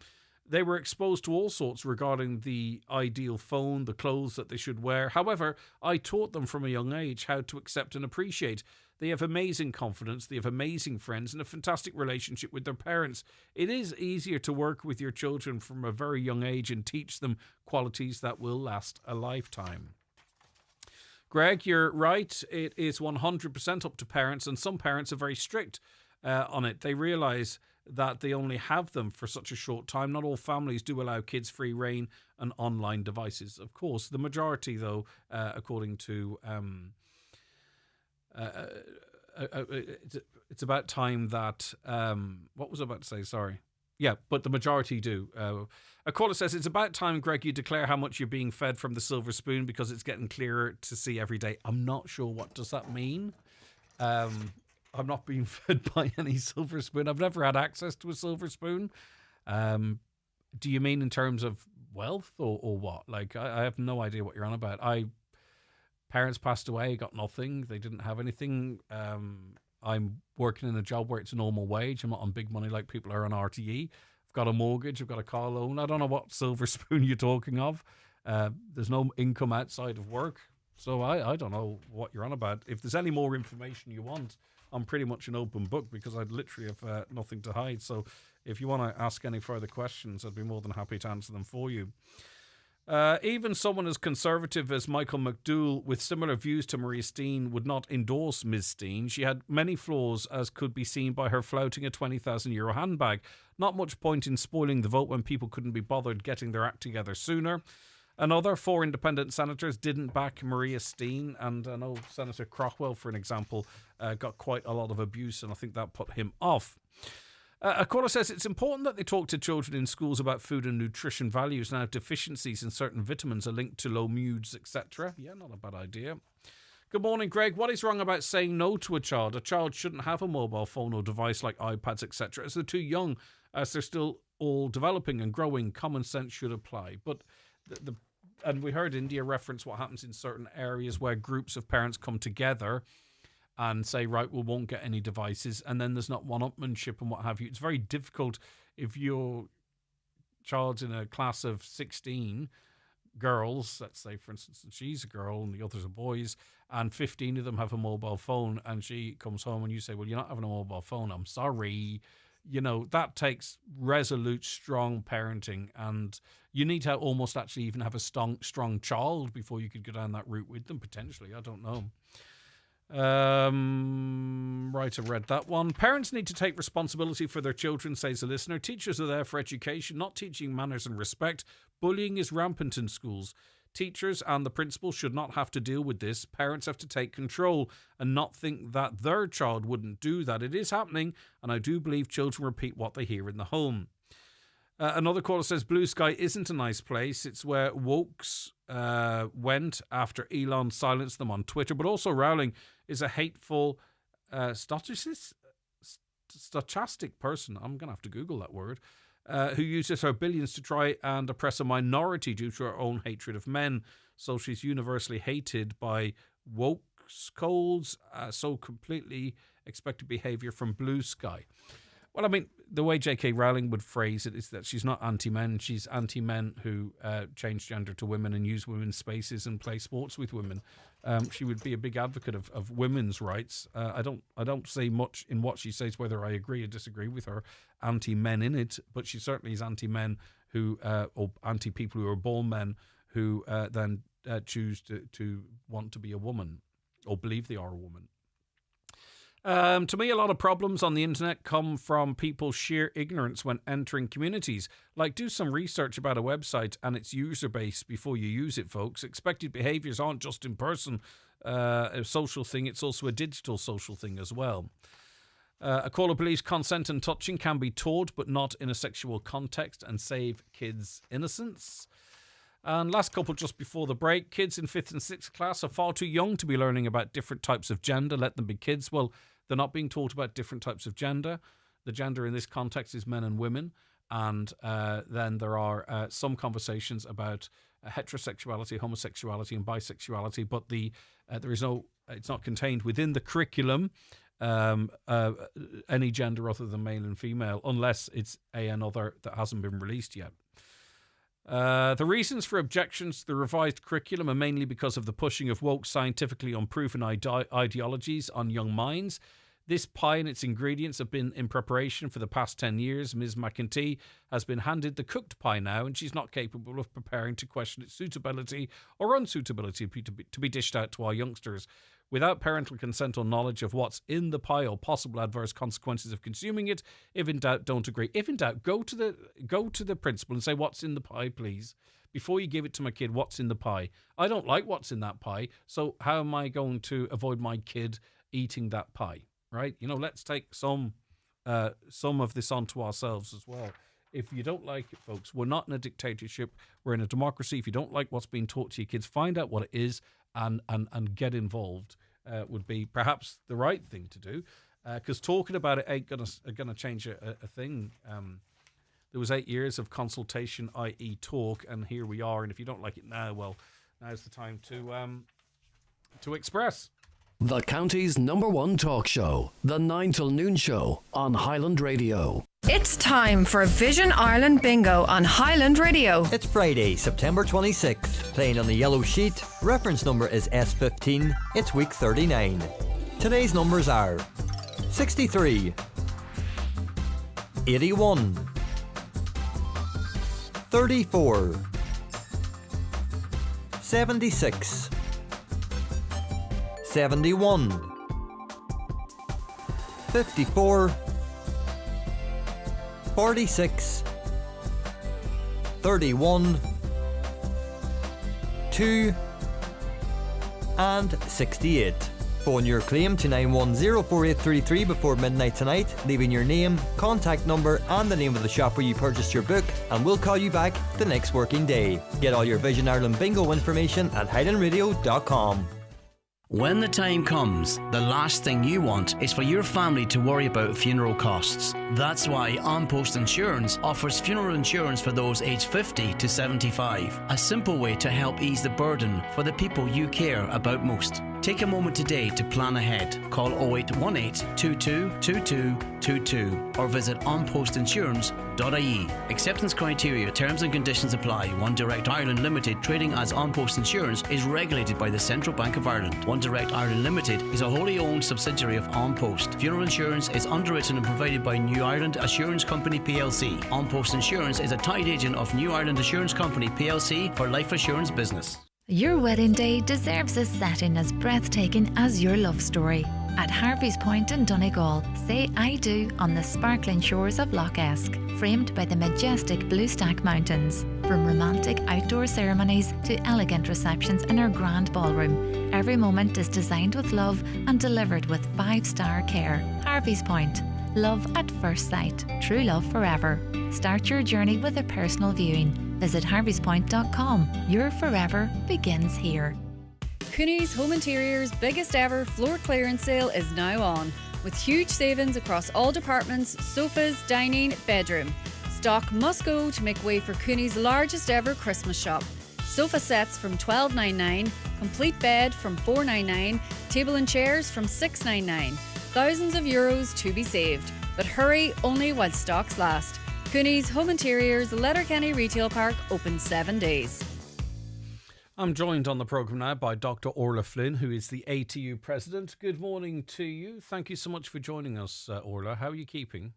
They were exposed to all sorts regarding the ideal phone, the clothes that they should wear. However, I taught them from a young age how to accept and appreciate. They have amazing confidence, they have amazing friends and a fantastic relationship with their parents. It is easier to work with your children from a very young age and teach them qualities that will last a lifetime. Greg, you're right. It is 100% up to parents, and some parents are very strict on it. They realise that they only have them for such a short time. Not all families do allow kids free reign and online devices. Of course, the majority, though, according to... it's about time that... what was I about to say? Sorry. Yeah, but the majority do. A caller says, it's about time, Greg, you declare how much you're being fed from the silver spoon because it's getting clearer to see every day. I'm not sure what does that mean. I'm not being fed by any silver spoon. I've never had access to a silver spoon. Do you mean in terms of wealth or what? Like, I have no idea what you're on about. Parents passed away, got nothing. They didn't have anything. I'm working in a job where it's a normal wage. I'm not on big money like people are on RTE. I've got a mortgage. I've got a car loan. I don't know what silver spoon you're talking of. There's no income outside of work. So I don't know what you're on about. If there's any more information you want, I'm pretty much an open book because I literally have nothing to hide. So if you want to ask any further questions, I'd be more than happy to answer them for you. Even someone as conservative as Michael McDowell with similar views to Maria Steen would not endorse Ms. Steen. She had many flaws, as could be seen by her flouting a €20,000 handbag. Not much point in spoiling the vote when people couldn't be bothered getting their act together sooner. Another 4 independent senators didn't back Maria Steen, and I know Senator Craughwell, for an example, got quite a lot of abuse, and I think that put him off. A caller says it's important that they talk to children in schools about food and nutrition values and how deficiencies in certain vitamins are linked to low moods, etc. Yeah, not a bad idea. Good morning, Greg. What is wrong about saying no to a child? A child shouldn't have a mobile phone or device like iPads, etc. as they're too young, as they're still all developing and growing. Common sense should apply. But and we heard India reference what happens in certain areas where groups of parents come together and say, right, we won't get any devices, and then there's not one-upmanship and what have you. It's very difficult if your child's in a class of 16 girls, let's say, for instance, and she's a girl and the others are boys, and 15 of them have a mobile phone, and she comes home and you say, well, you're not having a mobile phone, I'm sorry. You know, that takes resolute, strong parenting, and you need to almost actually even have a strong child before you could go down that route with them, potentially. I don't know. Right, I read that one. Parents need to take responsibility for their children, says a listener. Teachers are there for education, not teaching manners and respect. Bullying is rampant in schools. Teachers and the principal should not have to deal with this. Parents have to take control and not think that their child wouldn't do that. It is happening, and I do believe children repeat what they hear in the home. Another caller says Blue Sky isn't a nice place. It's where wokes went after Elon silenced them on Twitter. But also Rowling is a hateful, stochastic person. I'm going to have to Google that word. Who uses her billions to try and oppress a minority due to her own hatred of men. So she's universally hated by wokes, colds, so completely expected behaviour from Blue Sky. Well, I mean, the way J.K. Rowling would phrase it is that she's not anti-men. She's anti-men who change gender to women and use women's spaces and play sports with women. She would be a big advocate of women's rights. I don't say much in what she says, whether I agree or disagree with her anti-men in it, but she certainly is anti-men who, or anti-people who are born men who then choose to want to be a woman or believe they are a woman. To me, a lot of problems on the internet come from people's sheer ignorance when entering communities. Like, do some research about a website and its user base before you use it, folks. Expected behaviours aren't just in person a social thing, it's also a digital social thing as well. A caller believes consent and touching can be taught, but not in a sexual context, and save kids' innocence. And last couple just before the break, kids in 5th and 6th class are far too young to be learning about different types of gender. Let them be kids. Well, they're not being taught about different types of gender. The gender in this context is men and women. And then there are some conversations about heterosexuality, homosexuality and bisexuality, but there is no, it's not contained within the curriculum, any gender other than male and female, unless it's another that hasn't been released yet. The reasons for objections to the revised curriculum are mainly because of the pushing of woke, scientifically unproven ideologies on young minds. This pie and its ingredients have been in preparation for the past 10 years. Ms. McEntee has been handed the cooked pie now, and she's not capable of preparing to question its suitability or unsuitability to be dished out to our youngsters. Without parental consent or knowledge of what's in the pie or possible adverse consequences of consuming it, if in doubt, don't agree. If in doubt, go to the principal and say, "What's in the pie, please?" Before you give it to my kid, what's in the pie? I don't like what's in that pie, so how am I going to avoid my kid eating that pie? Right? You know, let's take some of this onto ourselves as well. If you don't like it, folks, we're not in a dictatorship. We're in a democracy. If you don't like what's being taught to your kids, find out what it is and get involved. Would be perhaps the right thing to do, because talking about it ain't gonna change a thing. There was 8 years of consultation, i.e. talk, and here we are. And if you don't like it now, well, now's the time to express. The county's #1 talk show, The 9 till Noon Show on Highland Radio. It's time for Vision Ireland Bingo on Highland Radio. It's Friday, September 26th. Playing on the yellow sheet. Reference number is S15. It's week 39. Today's numbers are 63, 81, 34, 76, 71, 54, 46, 31, 2 and 68. Phone your claim to 9104833 before midnight tonight, leaving your name, contact number and the name of the shop where you purchased your book, and we'll call you back the next working day. Get all your Vision Ireland bingo information at highlandradio.com. When the time comes, the last thing you want is for your family to worry about funeral costs. That's why On Post Insurance offers funeral insurance for those aged 50 to 75. A simple way to help ease the burden for the people you care about most. Take a moment today to plan ahead. Call 0818 22 22 22 or visit onpostinsurance.ie. Acceptance criteria, terms and conditions apply. One Direct Ireland Limited, trading as On Post Insurance, is regulated by the Central Bank of Ireland. One Direct Ireland Limited is a wholly owned subsidiary of On Post. Funeral insurance is underwritten and provided by New Ireland Assurance Company PLC. On Post Insurance is a tied agent of New Ireland Assurance Company PLC for life assurance business. Your wedding day deserves a setting as breathtaking as your love story. At Harvey's Point in Donegal, say I do on the sparkling shores of Loch Esk, framed by the majestic Blue Stack Mountains. From romantic outdoor ceremonies to elegant receptions in our grand ballroom, every moment is designed with love and delivered with 5-star care. Harvey's Point. Love at first sight. True love forever. Start your journey with a personal viewing. Visit harveyspoint.com. Your forever begins here. Cooney's Home Interior's biggest ever floor clearance sale is now on, with huge savings across all departments, sofas, dining, bedroom. Stock must go to make way for Cooney's largest ever Christmas shop. Sofa sets from $12.99, complete bed from $4.99, table and chairs from $6.99. Thousands of euros to be saved. But hurry, only while stocks last. Cooney's Home Interiors, Letterkenny Retail Park, open 7 days. I'm joined on the programme now by Dr. Orla Flynn, who is the ATU President. Good morning to you. Thank you so much for joining us, Orla. How are you keeping?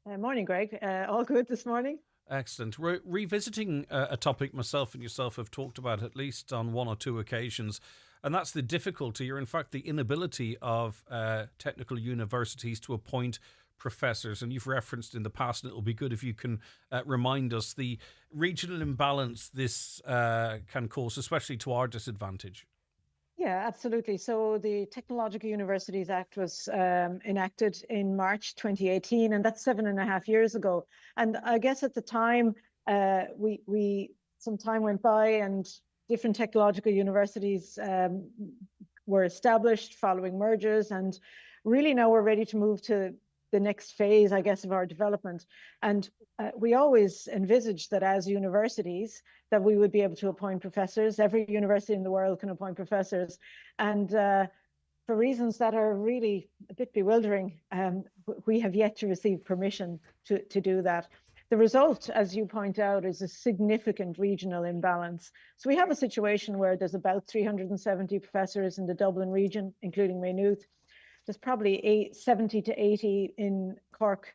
Morning, Greg. All good this morning. Excellent. Revisiting a topic myself and yourself have talked about at least on one or two occasions, And that's the difficulty, or in fact the inability of technical universities to appoint professors. And you've referenced in the past, and it'll be good if you can remind us, the regional imbalance this can cause, especially to our disadvantage. Yeah, absolutely. So the Technological Universities Act was enacted in March 2018, and that's 7.5 years ago. And I guess at the time, we some time went by, and different technological universities were established following mergers, and really now we're ready to move to the next phase, I guess, of our development. And we always envisaged that as universities, that we would be able to appoint professors. Every university in the world can appoint professors. And for reasons that are really a bit bewildering, we have yet to receive permission to do that. The result, as you point out, is a significant regional imbalance. So we have a situation where there's about 370 professors in the Dublin region, including Maynooth. There's probably 70 to 80 in Cork,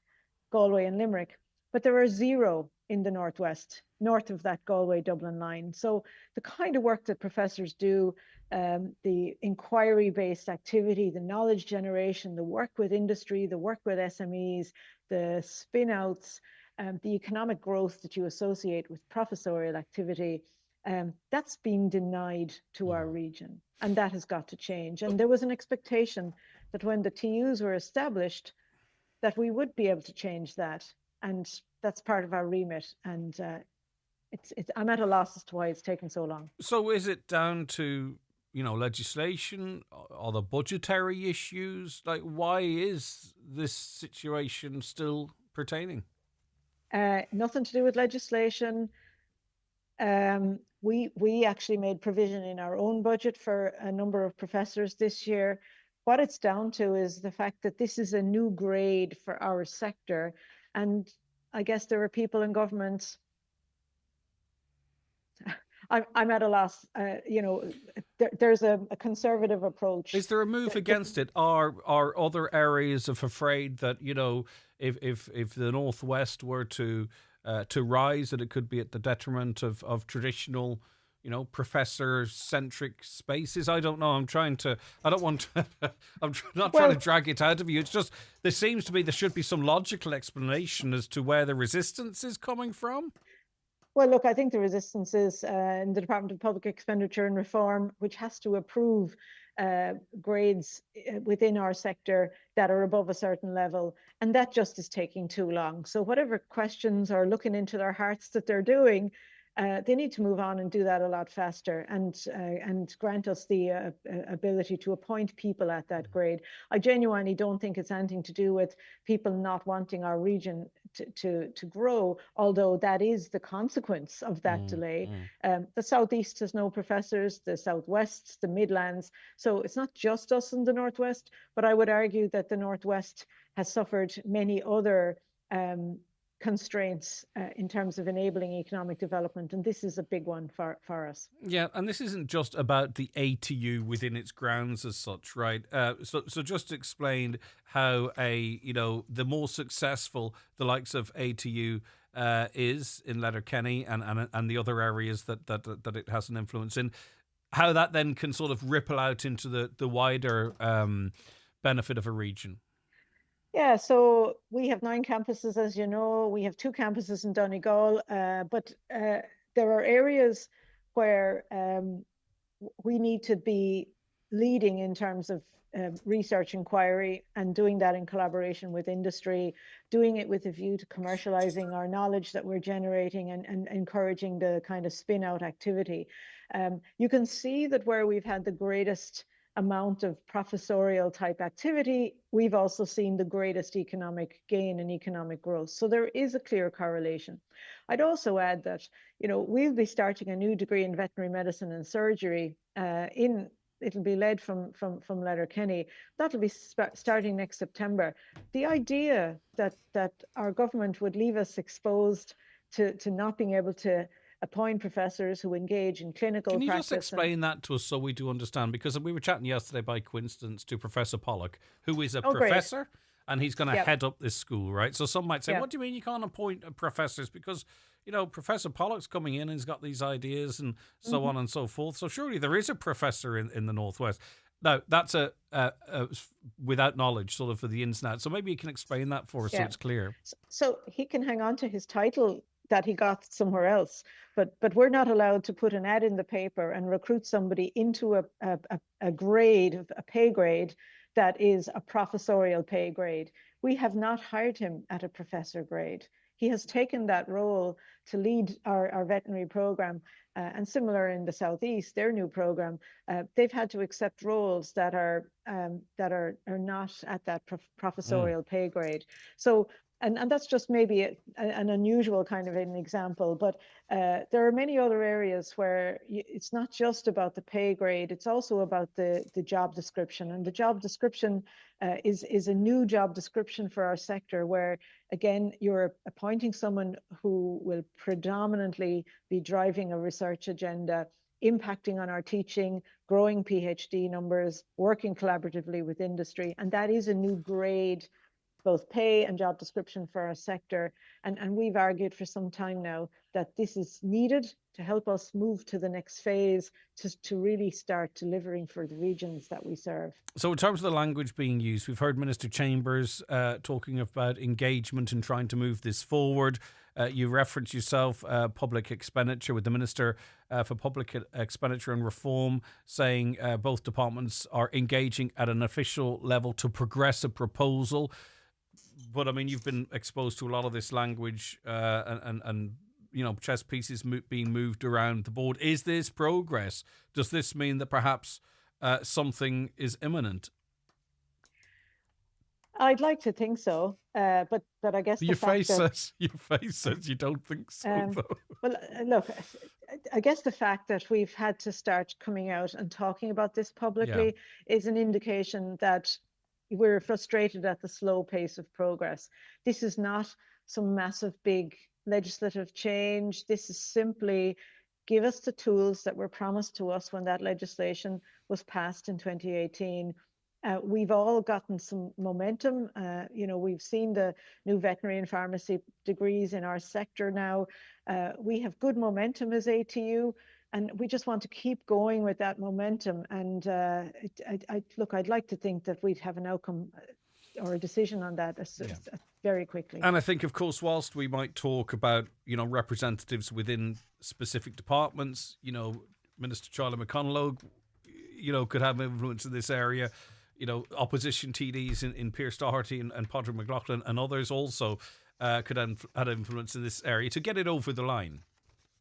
Galway and Limerick, but there are 0 in the northwest, north of that Galway-Dublin line. So the kind of work that professors do, the inquiry-based activity, the knowledge generation, the work with industry, the work with SMEs, the spin-outs, the economic growth that you associate with professorial activity, that's being denied to our region. And that has got to change. And there was an expectation that when the TUs were established, that we would be able to change that. And that's part of our remit. And I'm at a loss as to why it's taken so long. So is it down to, legislation or the budgetary issues? Like, why is this situation still pertaining? Nothing to do with legislation. We actually made provision in our own budget for a number of professors this year. What it's down to is the fact that this is a new grade for our sector. And I guess there are people in government. I'm at a loss. There's a conservative approach. Is there a move against it? Are other areas afraid that, if the Northwest were to rise, that it could be at the detriment of traditional, professor-centric spaces? I don't know. I'm not trying to drag it out of you. It's just, there should be some logical explanation as to where the resistance is coming from. Well, look, I think the resistance is in the Department of Public Expenditure and Reform, which has to approve grades within our sector that are above a certain level, and that just is taking too long. So whatever questions are looking into their hearts that they're doing, they need to move on and do that a lot faster, and grant us the ability to appoint people at that grade. I genuinely don't think it's anything to do with people not wanting our region to grow, although that is the consequence of that delay. The Southeast has no professors, the Southwest, the Midlands. So it's not just us in the Northwest, but I would argue that the Northwest has suffered many other constraints in terms of enabling economic development, and this is a big one for us. Yeah, and this isn't just about the ATU within its grounds as such, right? So just explain how the more successful the likes of ATU is in Letterkenny and the other areas that it has an influence in, how that then can sort of ripple out into the wider benefit of a region. Yeah, so we have 9 campuses, as you know. We have 2 campuses in Donegal, but there are areas where we need to be leading in terms of research inquiry, and doing that in collaboration with industry, doing it with a view to commercializing our knowledge that we're generating and encouraging the kind of spin-out activity. You can see that where we've had the greatest amount of professorial type activity, we've also seen the greatest economic gain and economic growth. So there is a clear correlation. I'd also add that, we'll be starting a new degree in veterinary medicine and surgery it'll be led from Letterkenny. That'll be starting next September. The idea that our government would leave us exposed to not being able to appoint professors who engage in clinical practice. Can you just explain that to us so we do understand? Because we were chatting yesterday by coincidence to Professor Pollock, who is a professor, great. And he's going to head up this school, right? So some might say, what do you mean you can't appoint professors? Because, Professor Pollock's coming in and he's got these ideas and so on and so forth. So surely there is a professor in the Northwest. Now, that's a without knowledge, sort of for the ins and outs. So maybe you can explain that for us so it's clear. So he can hang on to his title that he got somewhere else, but we're not allowed to put an ad in the paper and recruit somebody into a grade, a pay grade that is a professorial pay grade. We have not hired him at a professor grade. He has taken that role to lead our veterinary program, and similar in the Southeast, their new program, they've had to accept roles that are not at that professorial pay grade. So, and that's just maybe an unusual kind of an example, but there are many other areas where it's not just about the pay grade, it's also about the job description. And the job description is a new job description for our sector, where, again, you're appointing someone who will predominantly be driving a research agenda, impacting on our teaching, growing PhD numbers, working collaboratively with industry. And that is a new grade, both pay and job description for our sector. And we've argued for some time now that this is needed to help us move to the next phase, to really start delivering for the regions that we serve. So in terms of the language being used, we've heard Minister Chambers talking about engagement and trying to move this forward. You referenced yourself public expenditure, with the Minister for Public Expenditure and Reform saying both departments are engaging at an official level to progress a proposal. But I mean, you've been exposed to a lot of this language and chess pieces being moved around the board. Is this progress? Does this mean that perhaps something is imminent? I'd like to think so, but I guess your face says you don't think so. Well, look, I guess the fact that we've had to start coming out and talking about this publicly is an indication that we're frustrated at the slow pace of progress. This is not some massive big legislative change. This is simply give us the tools that were promised to us when that legislation was passed in 2018. We've all gotten some momentum. We've seen the new veterinary and pharmacy degrees in our sector now. We have good momentum as ATU, and we just want to keep going with that momentum. And I'd like to think that we'd have an outcome or a decision on that very quickly. And I think, of course, whilst we might talk about, representatives within specific departments, Minister Charlie McConalogue, could have influence in this area. Opposition TDs in Pierce Doherty and Padraig McLaughlin and others also could have influence in this area to get it over the line.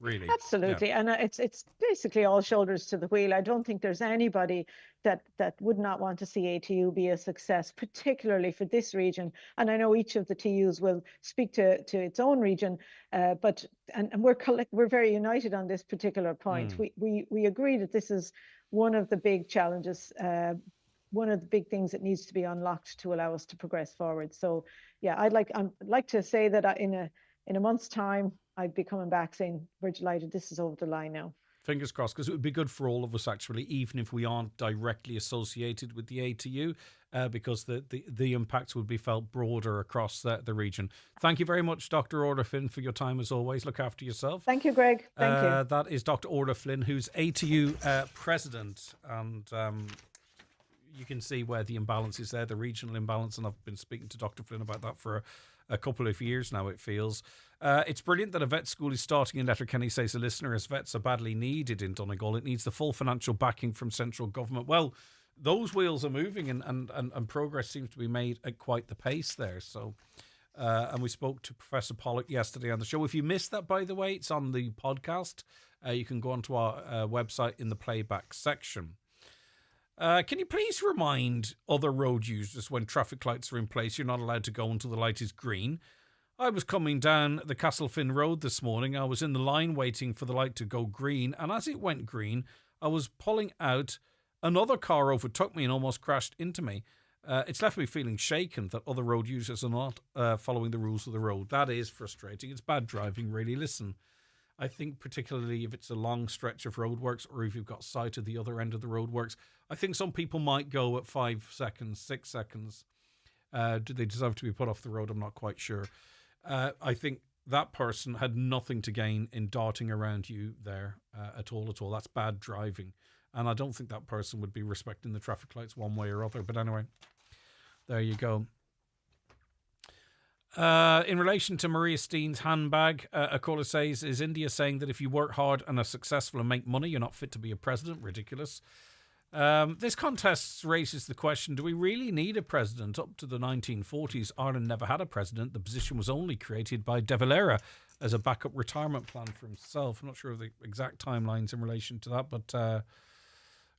Really, absolutely, and it's basically all shoulders to the wheel. I don't think there's anybody that would not want to see ATU be a success, particularly for this region. And I know each of the TUs will speak to its own region, but we're very united on this particular point. We agree that this is one of the big challenges. One of the big things that needs to be unlocked to allow us to progress forward. So, yeah, I'd like to say that in a month's time, I'd be coming back saying we're delighted this is over the line now. Fingers crossed, because it would be good for all of us, actually, even if we aren't directly associated with the ATU, because the impacts would be felt broader across the region. Thank you very much, Dr. Orla Flynn, for your time as always. Look after yourself. Thank you, Greg. Thank you. That is Dr. Orla Flynn, who's ATU president, and you can see where the imbalance is there, the regional imbalance, and I've been speaking to Dr. Flynn about that for a couple of years now, it feels. It's brilliant that a vet school is starting in Letterkenny, says a listener, as vets are badly needed in Donegal. It needs the full financial backing from central government. Well, those wheels are moving and progress seems to be made at quite the pace there. So, and we spoke to Professor Pollock yesterday on the show. If you missed that, by the way, it's on the podcast. You can go onto our website in the playback section. Can you please remind other road users when traffic lights are in place, you're not allowed to go until the light is green? I was coming down the Castlefin Road this morning. I was in the line waiting for the light to go green, and as it went green, I was pulling out. Another car overtook me and almost crashed into me. It's left me feeling shaken that other road users are not following the rules of the road. That is frustrating. It's bad driving, really. Listen, I think particularly if it's a long stretch of roadworks or if you've got sight of the other end of the roadworks, I think some people might go at 5 seconds, 6 seconds. Do they deserve to be put off the road? I'm not quite sure. I think that person had nothing to gain in darting around you there at all. That's bad driving. And I don't think that person would be respecting the traffic lights one way or other. But anyway, there you go. In relation to Maria Steen's handbag, a caller says, is India saying that if you work hard and are successful and make money, you're not fit to be a president? Ridiculous. This contest raises the question, do we really need a president? Up to the 1940s, Ireland never had a president. The position was only created by De Valera as a backup retirement plan for himself. I'm not sure of the exact timelines in relation to that, but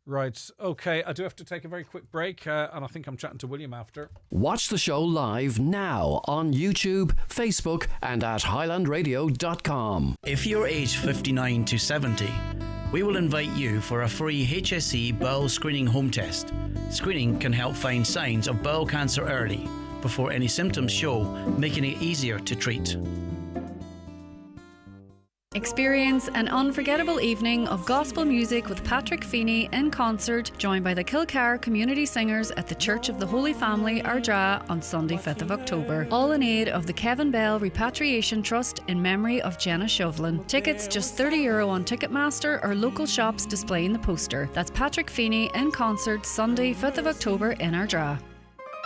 right. Okay, I do have to take a very quick break, and I think I'm chatting to William after. Watch the show live now on YouTube, Facebook, and at highlandradio.com. If you're aged 59 to 70, we will invite you for a free HSE bowel screening home test. Screening can help find signs of bowel cancer early, before any symptoms show, making it easier to treat. Experience an unforgettable evening of gospel music with Patrick Feeney in concert, joined by the Kilcar Community Singers at the Church of the Holy Family, Ardra, on Sunday 5th of October. All in aid of the Kevin Bell Repatriation Trust in memory of Jenna Shovlin. Tickets just €30 on Ticketmaster or local shops displaying the poster. That's Patrick Feeney in concert, Sunday 5th of October in Ardra.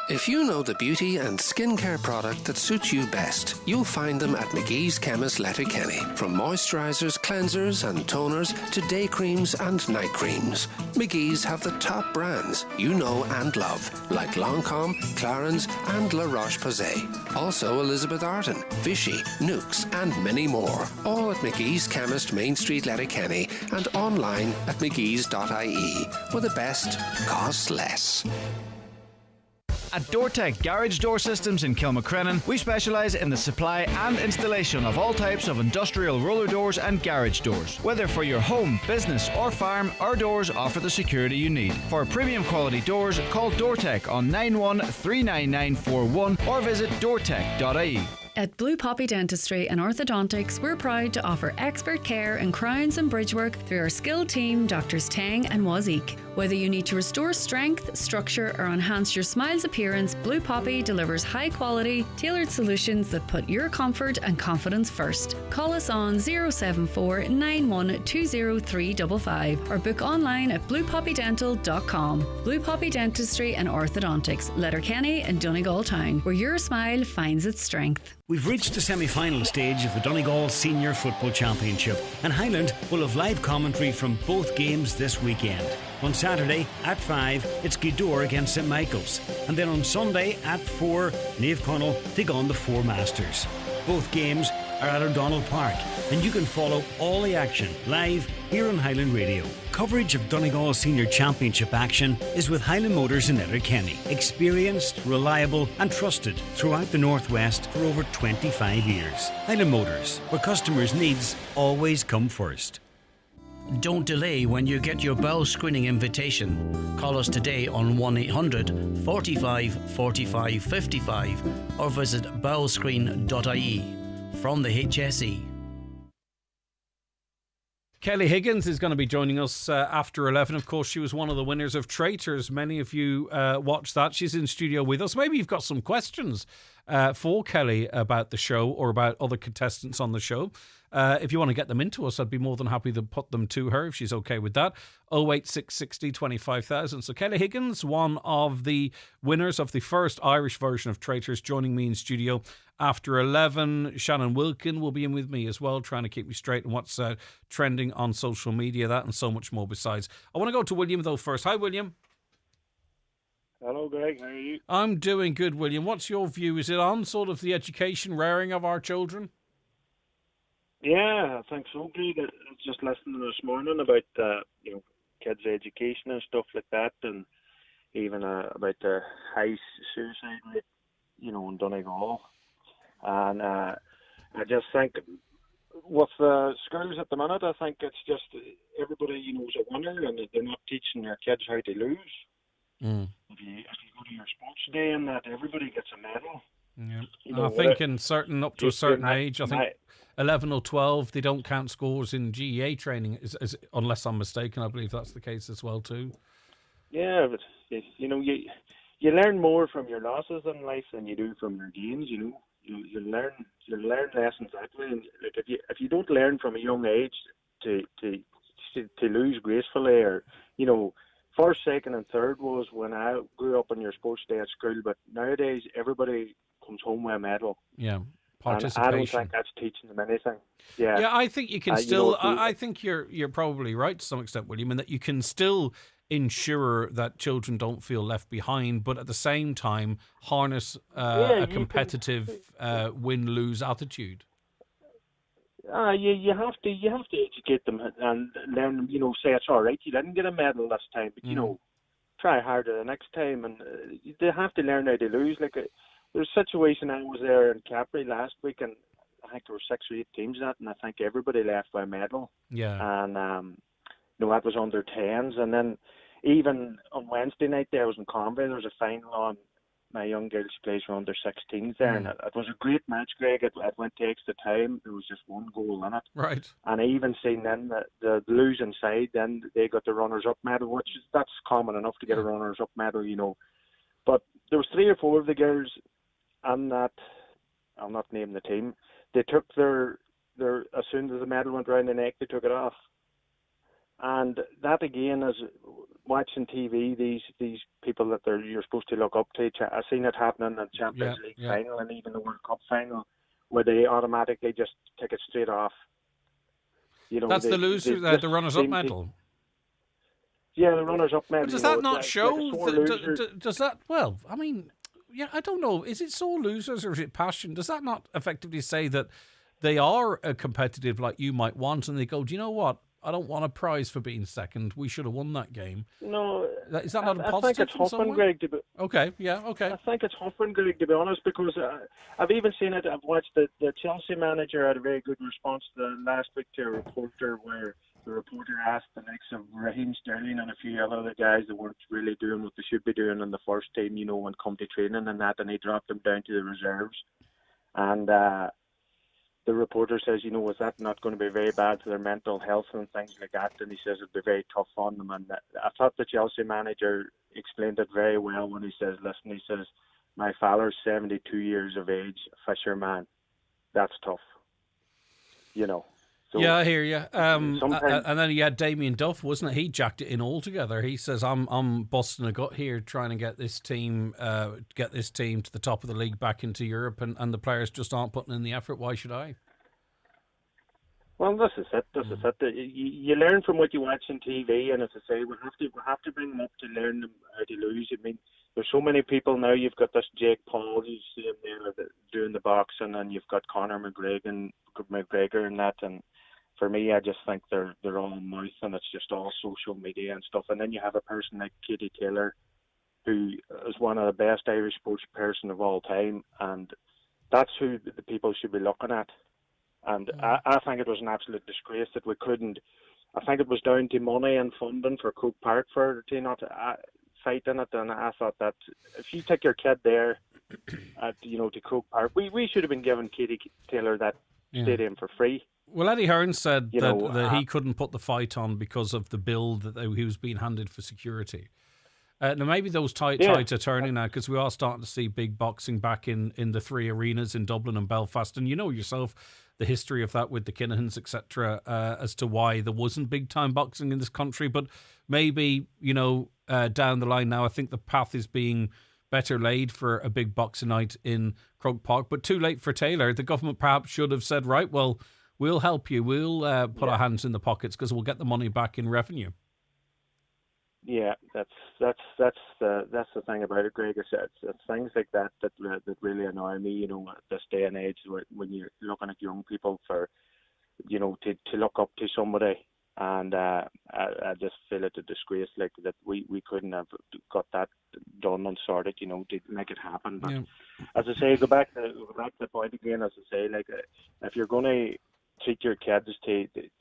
If you know the beauty and skincare product that suits you best, you'll find them at McGee's Chemist Letterkenny. From moisturisers, cleansers and toners to day creams and night creams, McGee's have the top brands you know and love, like Lancôme, Clarins and La Roche-Posay. Also Elizabeth Arden, Vichy, Nukes and many more. All at McGee's Chemist, Main Street, Letterkenny, and online at mcgees.ie, where the best costs less. At Doortech Garage Door Systems in Kilmacrennan, we specialise in the supply and installation of all types of industrial roller doors and garage doors. Whether for your home, business or farm, our doors offer the security you need. For premium quality doors, call Doortech on 91 or visit doortech.ie. At Blue Poppy Dentistry and Orthodontics, we're proud to offer expert care in crowns and bridge work through our skilled team, Drs. Tang and Wazik. Whether you need to restore strength, structure, or enhance your smile's appearance, Blue Poppy delivers high quality, tailored solutions that put your comfort and confidence first. Call us on 074 9120355 or book online at bluepoppydental.com. Blue Poppy Dentistry and Orthodontics, Letterkenny and Donegal Town, where your smile finds its strength. We've reached the semi-final stage of the Donegal Senior Football Championship, and Highland will have live commentary from both games this weekend. On Saturday at 5, it's Gweedore against St Michael's, and then on Sunday at 4, Naomh Conaill take on the Four Masters. Both games are at O'Donnell Park, and you can follow all the action live here on Highland Radio. Coverage of Donegal Senior Championship action is with Highland Motors in Letterkenny. Experienced, reliable and trusted throughout the Northwest for over 25 years. Highland Motors, where customers' needs always come first. Don't delay when you get your bowel screening invitation. Call us today on 1-800 45 45 55 or visit bowelscreen.ie. From the HSE. Kelly Higgins is going to be joining us after 11. Of course, she was one of the winners of Traitors. Many of you watched that. She's in studio with us. Maybe you've got some questions for Kelly about the show or about other contestants on the show. If you want to get them into us, I'd be more than happy to put them to her if she's okay with that. 08660 25,000. So Kelly Higgins, one of the winners of the first Irish version of Traitors, joining me in studio after 11. Shannon Wilkin will be in with me as well, trying to keep me straight on what's trending on social media, that and so much more besides. I want to go to William though first. Hi William. Hello Greg, how are you? I'm doing good, William. What's your view? Is it on sort of the education rearing of our children? Yeah, I think so, Greg. I was just listening this morning about kids' education and stuff like that, and even about the high suicide rate, in Donegal. And I just think with the schools at the minute, I think it's just everybody is a winner, and they're not teaching their kids how to lose. Mm. If you go to your sports day and that, everybody gets a medal. Yeah. I think in certain up to a certain age, I think 11 or 12, they don't count scores in GEA training, unless I'm mistaken. I believe that's the case as well too. Yeah, but you learn more from your losses in life than you do from your gains. You you learn lessons that way. And like if you don't learn from a young age to lose gracefully, or first, second, and third was when I grew up on your sports day at school. But nowadays, everybody comes home with a medal. Yeah. And I don't think that's teaching them anything. Yeah, I think you can still. I think you're probably right to some extent, William, in that you can still ensure that children don't feel left behind, but at the same time harness a competitive win-lose attitude. You have to educate them and learn them. Say it's all right. You didn't get a medal this time, but try harder the next time, and they have to learn how to lose. Like there's a situation I was there in Capri last week, and I think there were 6 or 8 teams in it, and I think everybody left with a medal. Yeah. And that was under 10s, and then even on Wednesday night there, I was in Conway. There was a final on. My young girls plays for under 16s there, and it was a great match, Greg. It went to extra time. There was just 1 goal in it. Right. And I even seen then the losing side, then they got the runners-up medal, that's common enough to get a runners-up medal, But there was 3 or 4 of the girls, and that I'll not name the team. They took their as soon as the medal went round the neck, they took it off. And that again is watching TV. These people that you're supposed to look up to. I've seen it happening in the Champions League final and even the World Cup final, where they automatically just take it straight off. That's the loser, the runners-up medal. Yeah, the runners-up medal. But does that not show? Does that? Well, I mean, I don't know. Is it sore losers or is it passion? Does that not effectively say that they are competitive like you might want, and they go, do you know what? I don't want a prize for being second. We should have won that game. No, is that not a positive? I think it's huffing, Greg. Okay. I think it's huffing, Greg, to be honest, because I've even seen it. I've watched the Chelsea manager had a very good response to last week to a reporter, where the reporter asked the likes of Raheem Sterling and a few other guys that weren't really doing what they should be doing in the first team, when come to training and that, and he dropped them down to the reserves. And the reporter says, was that not going to be very bad for their mental health and things like that? And he says it'd be very tough on them. And I thought the Chelsea manager explained it very well when he says, my father's 72 years of age, fisherman. That's tough. So, I hear you. And then you had Damien Duff, wasn't it? He jacked it in altogether. He says, I'm busting a gut here trying to get this team to the top of the league back into Europe, and the players just aren't putting in the effort. Why should I? Well, this is it. You learn from what you watch on TV, and as I say, we have to bring them up to learn them how to lose. I mean, there's so many people now. You've got this Jake Paul, you see him there doing the boxing, and you've got Conor McGregor and that, and for me, I just think they're all mouth, and it's just all social media and stuff. And then you have a person like Katie Taylor, who is one of the best Irish sports person of all time, and that's who the people should be looking at. And I think it was an absolute disgrace that we couldn't. I think it was down to money and funding for Croke Park to not fight in it. And I thought that if you take your kid there, to Croke Park, we should have been giving Katie Taylor that stadium for free. Well, Eddie Hearn said that he couldn't put the fight on because of the bill that he was being handed for security. Now, maybe those tides are turning now, because we are starting to see big boxing back in the 3 arenas in Dublin and Belfast. And you know yourself the history of that with the Kinahans, etc., as to why there wasn't big-time boxing in this country. But maybe, down the line now, I think the path is being better laid for a big boxing night in Croke Park. But too late for Taylor. The government perhaps should have said, right, well, we'll help you. We'll put our hands in the pockets because we'll get the money back in revenue. Yeah, that's the thing about it, Greg. It's things like that really annoy me. At this day and age, when you're looking at young people for, to look up to somebody, and I just feel it a disgrace, like that we couldn't have got that done and sorted, to make it happen. But as I say, go back to the point again. As I say, like if you're going to treat your kids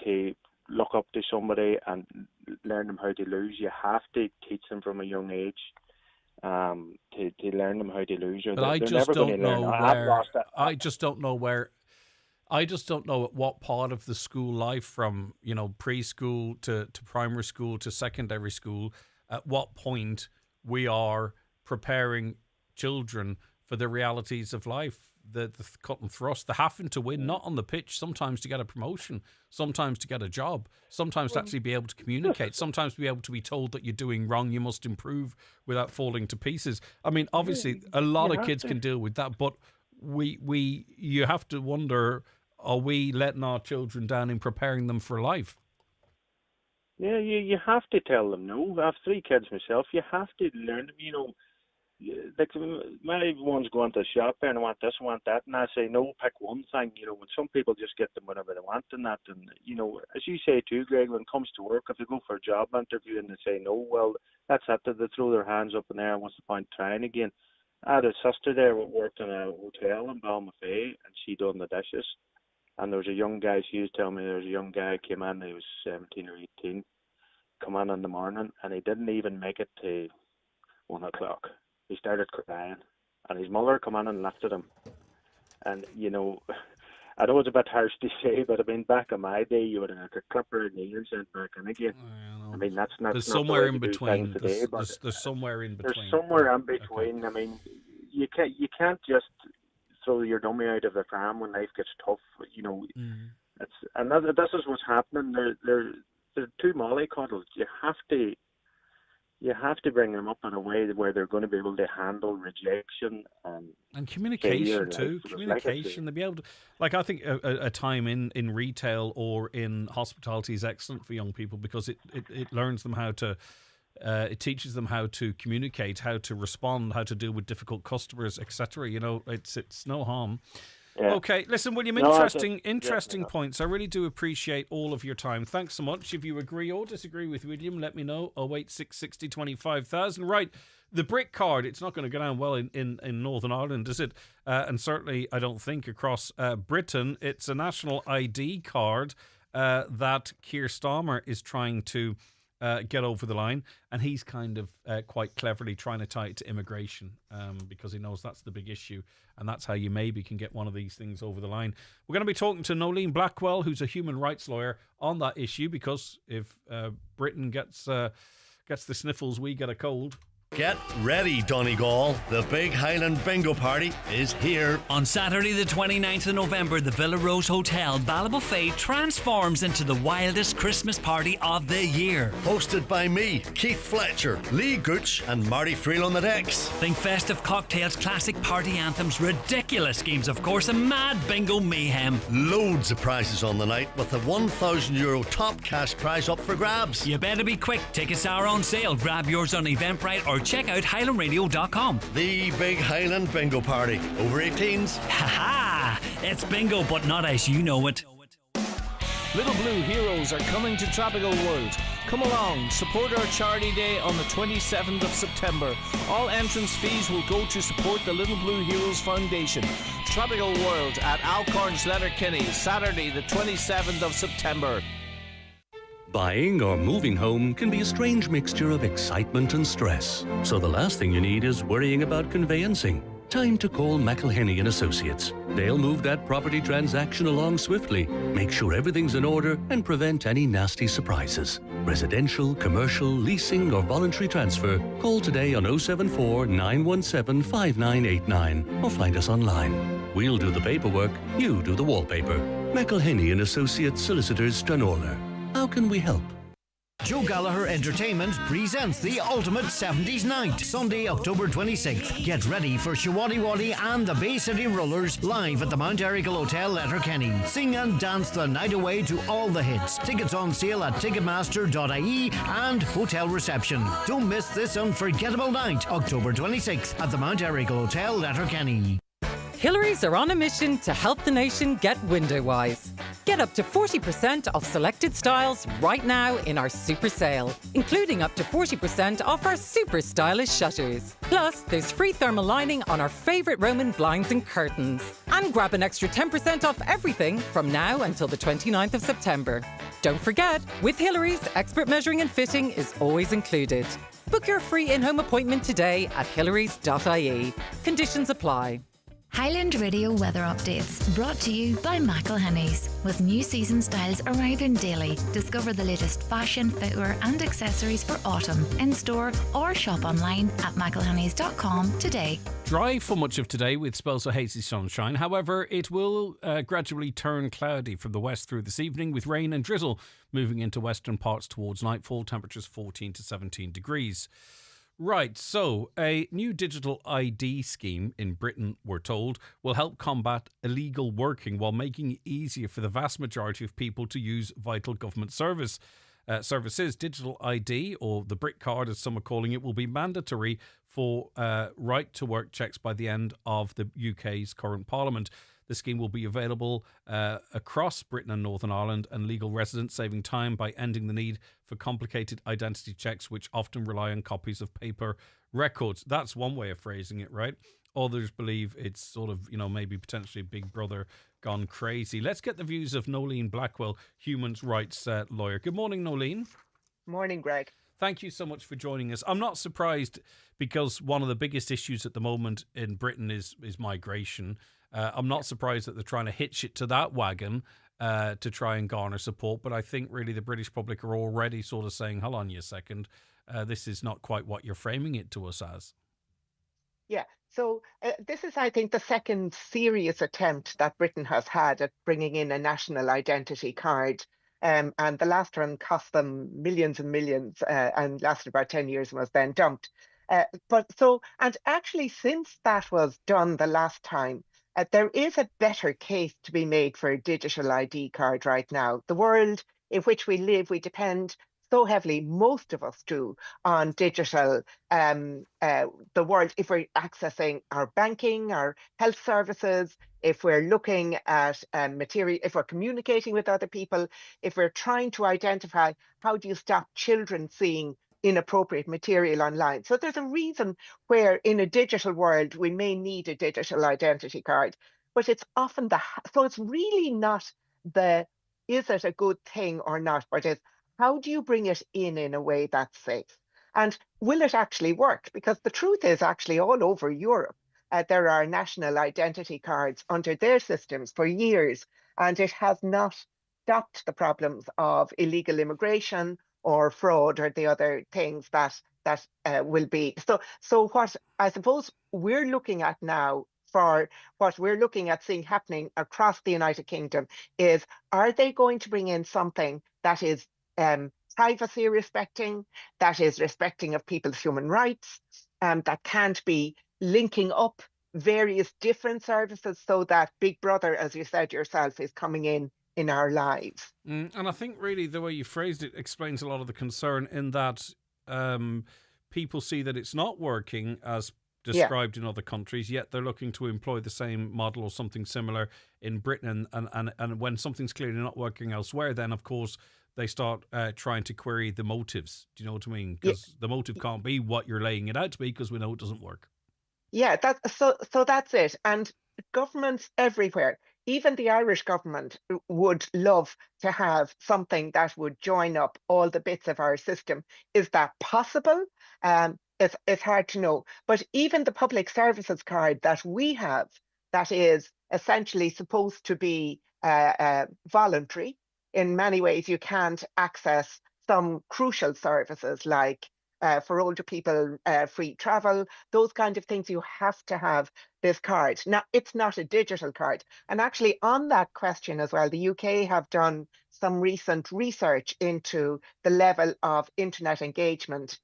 to look up to somebody and learn them how to lose, you have to teach them from a young age to learn them how to lose. But I just don't know where. I just don't know at what part of the school life, from preschool to primary school to secondary school, at what point we are preparing children for the realities of life. the cut and thrust. They're having to win, not on the pitch, sometimes to get a promotion, sometimes to get a job, sometimes to actually be able to communicate, sometimes to be able to be told that you're doing wrong, you must improve without falling to pieces. I mean, obviously, a lot of kids can deal with that, but you have to wonder, are we letting our children down in preparing them for life? Yeah, you have to tell them no. I have 3 kids myself. You have to learn them, like my ones go into the shop and want this, want that, and I say no, pick one thing. When some people just get them whatever they want and that, and as you say too, Greg, when it comes to work, if they go for a job interview and they say no, well, that's it. They throw their hands up in the air and what's the point trying again? I had a sister there who worked in a hotel in Balmafay, and she done the dishes. And there was a young guy, she was telling me there was a young guy came in, he was 17 or 18, come in the morning, and he didn't even make it to 1 o'clock. He started crying, and his mother come in and lifted him. And, I know it's a bit harsh to say, but I mean, back in my day, you would have a clipper and nails sent back in again. I mean, that's not. There's not somewhere the way in to do between. things today, There's somewhere in between. There's somewhere in between. Okay. I mean, you can't just throw your dummy out of the pram when life gets tough. This is what's happening. They're 2 mollycoddles. You have to bring them up in a way where they're going to be able to handle rejection and communication too. Communication. They'll be able to, I think a time in retail or in hospitality is excellent for young people because it learns them how to. It teaches them how to communicate, how to respond, how to deal with difficult customers, etc. It's no harm. Yeah. Okay, listen, William, interesting points. I really do appreciate all of your time. Thanks so much. If you agree or disagree with William, let me know. 086 60 25,000. Right, the brick card, it's not going to go down well in Northern Ireland, is it? And certainly, I don't think across Britain. It's a national ID card that Keir Starmer is trying to get over the line, and he's kind of quite cleverly trying to tie it to immigration because he knows that's the big issue, and that's how you maybe can get one of these things over the line. We're going to be talking to Nolene Blackwell, who's a human rights lawyer, on that issue, because if Britain gets the sniffles, we get a cold. Get ready, Donegal. The big Highland Bingo Party is here. On Saturday the 29th of November, the Villa Rose Hotel, Ballybofey, transforms into the wildest Christmas party of the year. Hosted by me, Keith Fletcher, Lee Gooch and Marty Friel on the decks. Think festive cocktails, classic party anthems, ridiculous games of course, and mad bingo mayhem. Loads of prizes on the night with a €1,000 top cash prize up for grabs. You better be quick. Tickets are on sale. Grab yours on Eventbrite or check out highlandradio.com. The big Highland Bingo Party. Over 18s. Ha ha! It's bingo, but not as you know it. Little Blue Heroes are coming to Tropical World. Come along, support our charity day on the 27th of September. All entrance fees will go to support the Little Blue Heroes Foundation. Tropical World at Alcorns Letterkenny, Saturday the 27th of September. Buying or moving home can be a strange mixture of excitement and stress. So the last thing you need is worrying about conveyancing. Time to call McElhenney & Associates. They'll move that property transaction along swiftly, make sure everything's in order, and prevent any nasty surprises. Residential, commercial, leasing or voluntary transfer. Call today on 074 917 5989 or find us online. We'll do the paperwork, you do the wallpaper. McElhenney & Associates Solicitors, Stranorlar. How can we help? Joe Gallagher Entertainment presents the Ultimate 70s Night, Sunday, October 26th. Get ready for Shawadi Wadi and the Bay City Rollers live at the Mount Erical Hotel, Letterkenny. Sing and dance the night away to all the hits. Tickets on sale at Ticketmaster.ie and hotel reception. Don't miss this unforgettable night, October 26th at the Mount Erical Hotel, Letterkenny. Hillary's are on a mission to help the nation get window-wise. Get up to 40% off selected styles right now in our super sale, including up to 40% off our super stylish shutters. Plus, there's free thermal lining on our favourite Roman blinds and curtains. And grab an extra 10% off everything from now until the 29th of September. Don't forget, with Hillary's, expert measuring and fitting is always included. Book your free in-home appointment today at hillarys.ie. Conditions apply. Highland Radio weather updates brought to you by McElhinney's. With new season styles arriving daily, discover the latest fashion, footwear and accessories for autumn in store or shop online at mcelhinney's.com today. Dry for much of today with spells of hazy sunshine. However, it will gradually turn cloudy from the west through this evening with rain and drizzle moving into western parts towards nightfall. Temperatures 14 to 17 degrees. Right, so a new digital ID scheme in Britain, we're told, will help combat illegal working while making it easier for the vast majority of people to use vital government services. Digital ID, or the Brit card as some are calling it, will be mandatory for right-to-work checks by the end of the UK's current parliament. The scheme will be available across Britain and Northern Ireland and legal residents, saving time by ending the need for complicated identity checks, which often rely on copies of paper records. That's one way of phrasing it, right? Others believe it's sort of, maybe potentially Big Brother gone crazy. Let's get the views of Nolene Blackwell, human rights lawyer. Good morning, Nolene. Morning, Greg. Thank you so much for joining us. I'm not surprised because one of the biggest issues at the moment in Britain is migration. I'm not surprised that they're trying to hitch it to that wagon to try and garner support. But I think really the British public are already sort of saying, hold on a second, this is not quite what you're framing it to us as. Yeah, so this is, I think, the second serious attempt that Britain has had at bringing in a national identity card. And the last one cost them millions and millions and lasted about 10 years and was then dumped. And actually, since that was done the last time, there is a better case to be made for a digital ID card right now. The world in which we live, we depend so heavily, most of us do, on digital, the world, if we're accessing our banking, our health services, if we're looking at material, if we're communicating with other people, if we're trying to identify how do you stop children seeing inappropriate material online. So there's a reason where in a digital world we may need a digital identity card, but it's often so it's really not is it a good thing or not, but it's how do you bring it in a way that's safe? And will it actually work? Because the truth is actually all over Europe, there are national identity cards under their systems for years, and it has not stopped the problems of illegal immigration or fraud or the other things that will be. So what I suppose we're looking at now, for what we're looking at seeing happening across the United Kingdom, is are they going to bring in something that is privacy respecting, that is respecting of people's human rights, that can't be linking up various different services so that Big Brother, as you said yourself, is coming in our lives. And I think really the way you phrased it explains a lot of the concern in that people see that it's not working as described in other countries, yet they're looking to employ the same model or something similar in Britain. And when something's clearly not working elsewhere, then of course they start trying to query the motives. Do you know what I mean? Because the motive can't be what you're laying it out to be, because we know it doesn't work. Yeah, so that's it. And governments everywhere, even the Irish government, would love to have something that would join up all the bits of our system. Is that possible? It's hard to know. But even the public services card that we have, that is essentially supposed to be voluntary. In many ways, you can't access some crucial services like for older people, free travel, those kind of things. You have to have this card. Now, it's not a digital card. And actually on that question as well, the UK have done some recent research into the level of internet engagement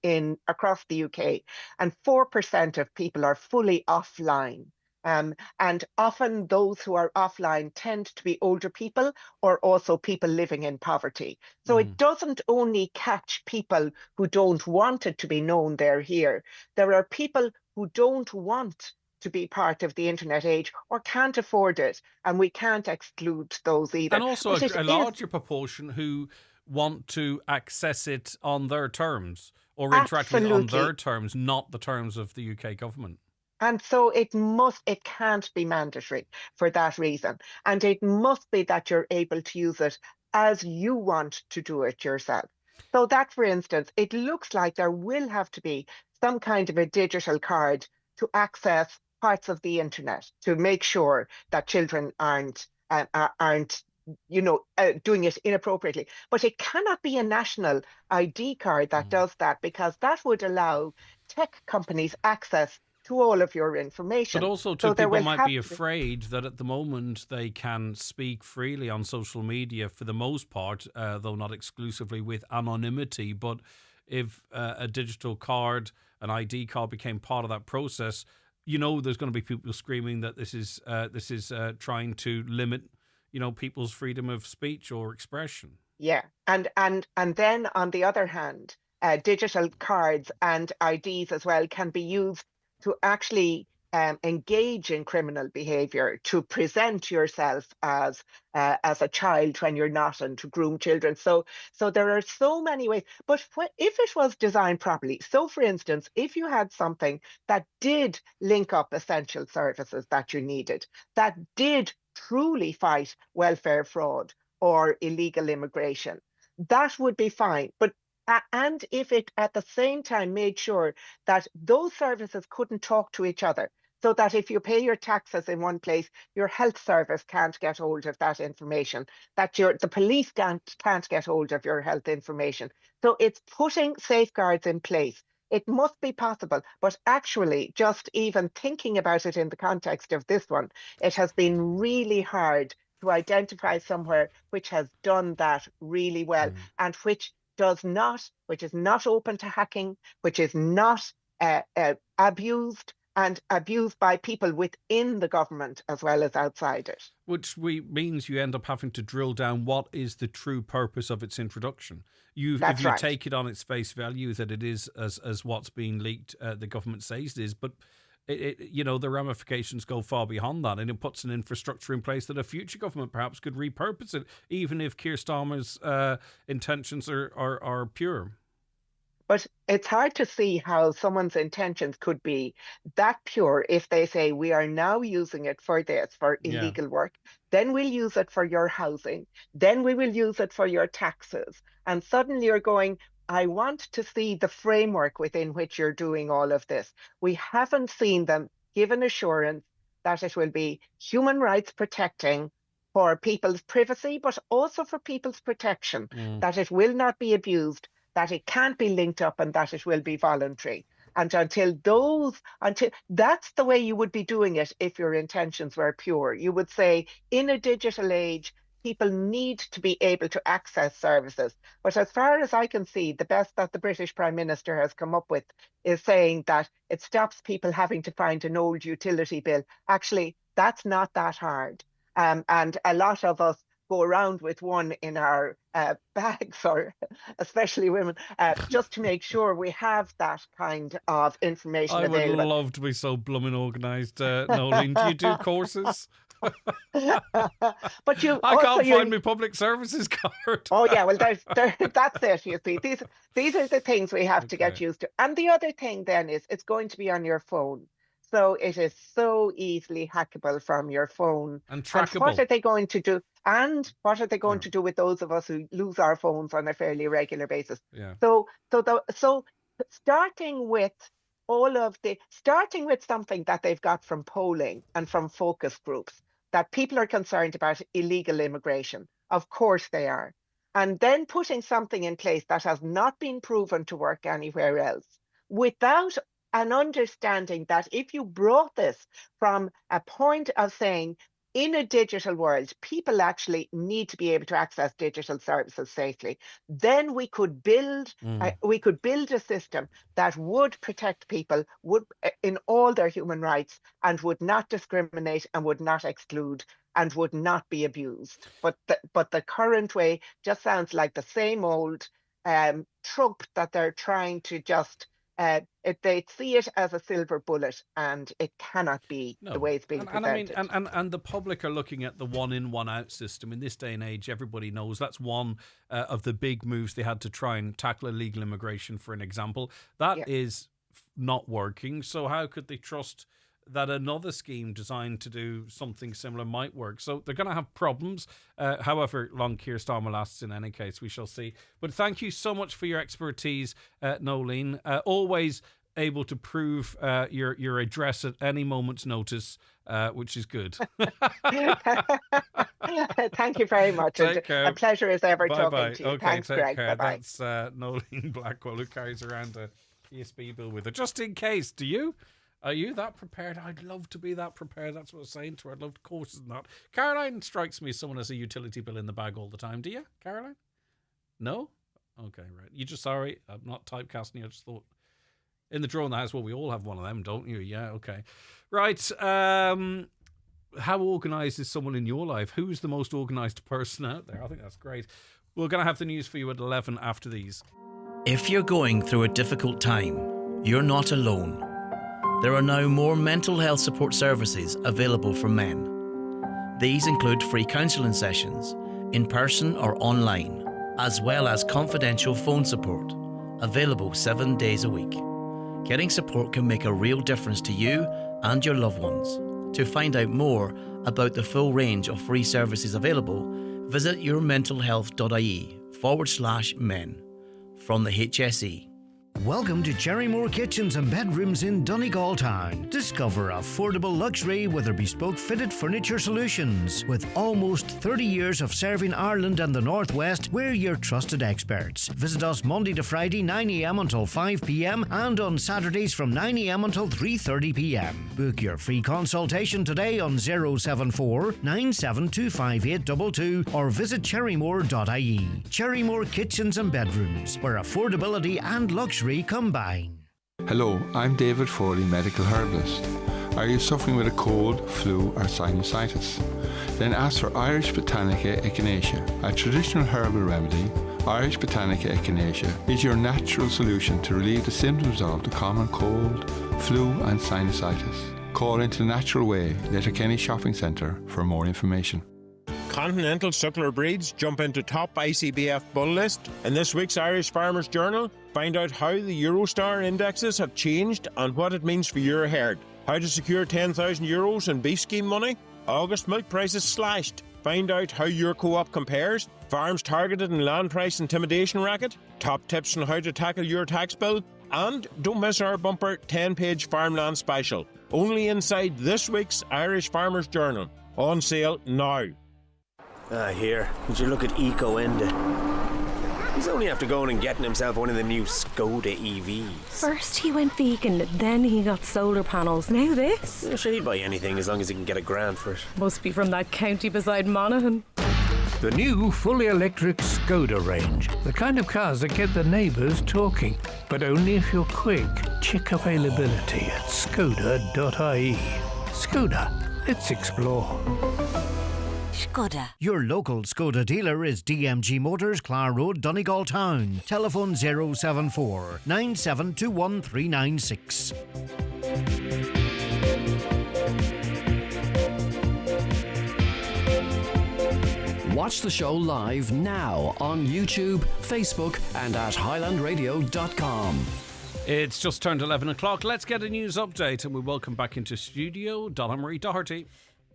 across the UK, and 4% of people are fully offline. And often those who are offline tend to be older people or also people living in poverty. So it doesn't only catch people who don't want it to be known they're here. There are people who don't want to be part of the internet age or can't afford it, and we can't exclude those either. And also a larger proportion who want to access it on their terms or interact with it on their terms, not the terms of the UK government. And so it can't be mandatory for that reason. And it must be that you're able to use it as you want to do it yourself. So that, for instance, it looks like there will have to be some kind of a digital card to access parts of the internet to make sure that children aren't doing it inappropriately. But it cannot be a national ID card that does that, because that would allow tech companies access to all of your information. But also, too, people might be afraid that at the moment they can speak freely on social media for the most part, though not exclusively, with anonymity. But if a digital card, an ID card, became part of that process, there's going to be people screaming that this is trying to limit, people's freedom of speech or expression. Yeah, and then on the other hand, digital cards and IDs as well can be used to actually engage in criminal behavior, to present yourself as a child when you're not, and to groom children. So there are so many ways. But if it was designed properly, so for instance, if you had something that did link up essential services that you needed, that did truly fight welfare fraud or illegal immigration, that would be fine. But and if it at the same time made sure that those services couldn't talk to each other, so that if you pay your taxes in one place, your health service can't get hold of that information, that the police can't get hold of your health information. So it's putting safeguards in place. It must be possible, but actually just even thinking about it in the context of this one, it has been really hard to identify somewhere which has done that really well, and which is not open to hacking, which is not abused by people within the government as well as outside it. Which means you end up having to drill down what is the true purpose of its introduction. If you take it on its face value that it is as what's being leaked, the government says it is, but the ramifications go far beyond that, and it puts an infrastructure in place that a future government perhaps could repurpose it, even if Keir Starmer's intentions are pure. But it's hard to see how someone's intentions could be that pure if they say, we are now using it for this, for illegal work, then we'll use it for your housing, then we will use it for your taxes. And suddenly you're going, I want to see the framework within which you're doing all of this. We haven't seen them give an assurance that it will be human rights protecting for people's privacy, but also for people's protection, that it will not be abused, that it can't be linked up, and that it will be voluntary. And until that's the way you would be doing it if your intentions were pure. You would say, in a digital age, people need to be able to access services. But as far as I can see, the best that the British Prime Minister has come up with is saying that it stops people having to find an old utility bill. Actually, that's not that hard. And a lot of us go around with one in our bags, or especially women, just to make sure we have that kind of information available. I would love to be so blooming organised, Noeline. Do you do courses? But I can't find my public services card. Oh yeah, well that's it. You see, these are the things we have to get used to. And the other thing then is it's going to be on your phone, so it is so easily hackable from your phone and trackable. And what are they going to do? And what are they going to do with those of us who lose our phones on a fairly regular basis? Yeah. So starting with something that they've got from polling and from focus groups, that people are concerned about illegal immigration. Of course they are. And then putting something in place that has not been proven to work anywhere else, without an understanding that if you brought this from a point of saying, in a digital world, people actually need to be able to access digital services safely, then we could build a system that would protect people in all their human rights, and would not discriminate, and would not exclude, and would not be abused. But the current way just sounds like the same old trope that they're trying to just they see it as a silver bullet, and it cannot be the way it's being presented. And the public are looking at the one in, one out system. In this day and age, everybody knows that's one of the big moves they had to try and tackle illegal immigration, for an example. That is not working. So how could they trust that another scheme designed to do something similar might work? So they're going to have problems, however long Keir Starmer lasts. In any case, we shall see. But thank you so much for your expertise, Noeline. Always able to prove your address at any moment's notice, which is good. Thank you very much. Take care. A pleasure as ever Bye-bye. talking to you. Okay, Thanks, take Greg. care. Bye-bye. That's Nolene Blackwell, who carries around a ESB bill with her. Just in case, do you? Are you that prepared? I'd love to be that prepared. That's what I was saying to her. I'd love courses and that. Caroline strikes me as someone who has a utility bill in the bag all the time. Do you, Caroline? No? Okay, right. You just, sorry, I'm not typecasting you. I just thought, in the drawer in the house, well, we all have one of them, don't you? Yeah, okay. Right. How organised is someone in your life? Who's the most organised person out there? I think that's great. We're going to have the news for you at 11 after these. If you're going through a difficult time, you're not alone. There are now more mental health support services available for men. These include free counselling sessions, in person or online, as well as confidential phone support, available 7 days a week. Getting support can make a real difference to you and your loved ones. To find out more about the full range of free services available, visit yourmentalhealth.ie/men. From the HSE. Welcome to Cherrymore Kitchens and Bedrooms in Donegal Town. Discover affordable luxury with our bespoke fitted furniture solutions. With almost 30 years of serving Ireland and the Northwest, we're your trusted experts. Visit us Monday to Friday 9 a.m. until 5 p.m. and on Saturdays from 9 a.m. until 3:30 p.m. Book your free consultation today on 074 9725 or visit cherrymore.ie. Cherrymore Kitchens and Bedrooms, where affordability and luxury combine. Hello, I'm David Foley, medical herbalist. Are you suffering with a cold, flu or sinusitis? Then ask for Irish Botanica Echinacea, a traditional herbal remedy. Irish Botanica Echinacea is your natural solution to relieve the symptoms of the common cold, flu and sinusitis. Call Into the Natural Way, Letterkenny Shopping Centre for more information. Continental suckler breeds jump into top ICBF bull list. In this week's Irish Farmers Journal, find out how the Eurostar indexes have changed and what it means for your herd. How to secure €10,000 in beef scheme money. August milk prices slashed. Find out how your co-op compares. Farms targeted in land price intimidation racket. Top tips on how to tackle your tax bill. And don't miss our bumper 10-page farmland special. Only inside this week's Irish Farmers Journal. On sale now. Here, would you look at Eco Enda? He's only after going and getting himself one of the new Skoda EVs. First he went vegan, then he got solar panels, now this. Yeah, sure, he'd buy anything as long as he can get a grand for it. Must be from that county beside Monaghan. The new fully electric Skoda range. The kind of cars that get the neighbours talking. But only if you're quick. Check availability at skoda.ie. Skoda, let's explore. Skoda. Your local Skoda dealer is DMG Motors, Clar Road, Donegal Town. Telephone 074 9721396. Watch the show live now on YouTube, Facebook, and at highlandradio.com. It's just turned 11 o'clock. Let's get a news update, and we welcome back into studio Donna Marie Doherty.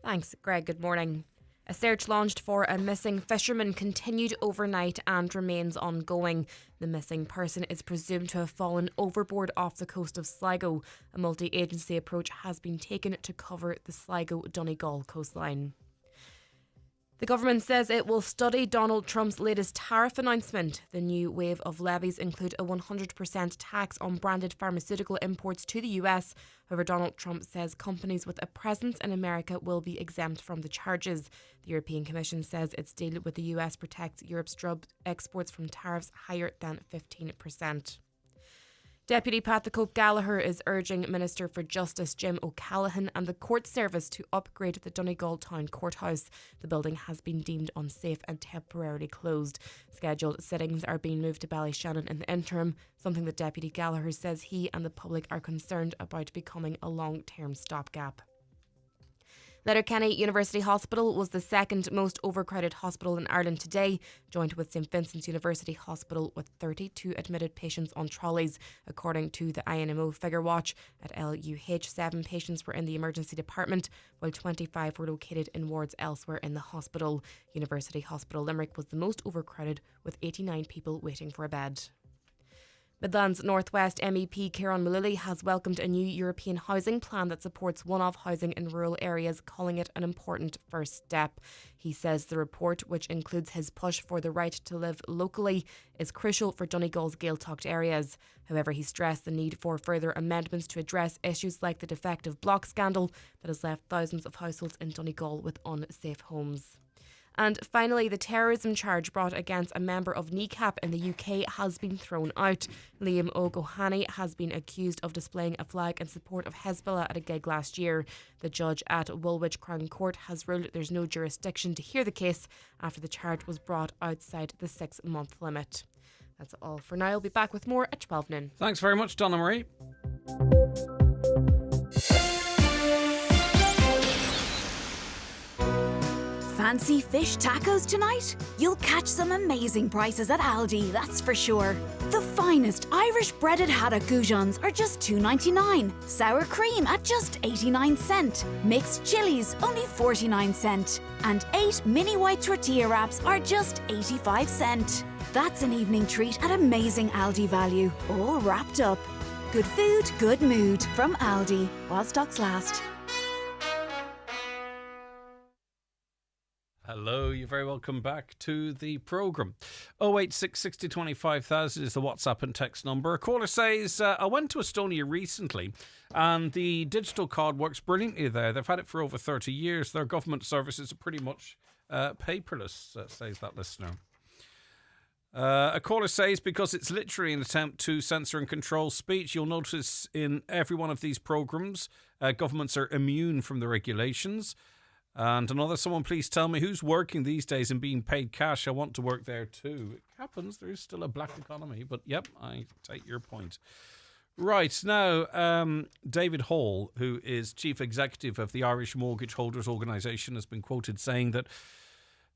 Thanks, Greg. Good morning. A search launched for a missing fisherman continued overnight and remains ongoing. The missing person is presumed to have fallen overboard off the coast of Sligo. A multi-agency approach has been taken to cover the Sligo-Donegal coastline. The government says it will study Donald Trump's latest tariff announcement. The new wave of levies include a 100% tax on branded pharmaceutical imports to the US. However, Donald Trump says companies with a presence in America will be exempt from the charges. The European Commission says its deal with the US protects Europe's drug exports from tariffs higher than 15%. Deputy Pat the Cope Gallagher is urging Minister for Justice Jim O'Callaghan and the court service to upgrade the Donegal Town Courthouse. The building has been deemed unsafe and temporarily closed. Scheduled sittings are being moved to Ballyshannon in the interim, something that Deputy Gallagher says he and the public are concerned about becoming a long-term stopgap. Letterkenny University Hospital was the second most overcrowded hospital in Ireland today, joined with St Vincent's University Hospital with 32 admitted patients on trolleys. According to the INMO Figure Watch, at LUH 7 patients were in the emergency department, while 25 were located in wards elsewhere in the hospital. University Hospital Limerick was the most overcrowded, with 89 people waiting for a bed. Midlands North West MEP Kieran Mullally has welcomed a new European housing plan that supports one-off housing in rural areas, calling it an important first step. He says the report, which includes his push for the right to live locally, is crucial for Donegal's Gaeltacht areas. However, he stressed the need for further amendments to address issues like the defective block scandal that has left thousands of households in Donegal with unsafe homes. And finally, the terrorism charge brought against a member of NECAP in the UK has been thrown out. Liam O'Gohany has been accused of displaying a flag in support of Hezbollah at a gig last year. The judge at Woolwich Crown Court has ruled there's no jurisdiction to hear the case after the charge was brought outside the 6-month limit. That's all for now. I'll be back with more at 12 noon. Thanks very much, Donna Marie. Fancy fish tacos tonight? You'll catch some amazing prices at Aldi, that's for sure. The finest Irish breaded haddock goujons are just $2.99. Sour cream at just 89¢. Mixed chilies only 49¢. And 8 mini white tortilla wraps are just 85¢. That's an evening treat at amazing Aldi value, all wrapped up. Good food, good mood from Aldi, while stocks last. Hello, you're very welcome back to the programme. 086 60 25 000 is the WhatsApp and text number. A caller says, I went to Estonia recently and the digital card works brilliantly there. They've had it for over 30 years. Their government services are pretty much paperless, says that listener. A caller says, because it's literally an attempt to censor and control speech, you'll notice in every one of these programmes, governments are immune from the regulations. And another, someone please tell me who's working these days and being paid cash. I want to work there too. It happens. There is still a black economy. But yep, I take your point. Right, now, David Hall, who is chief executive of the Irish Mortgage Holders Organisation, has been quoted saying that,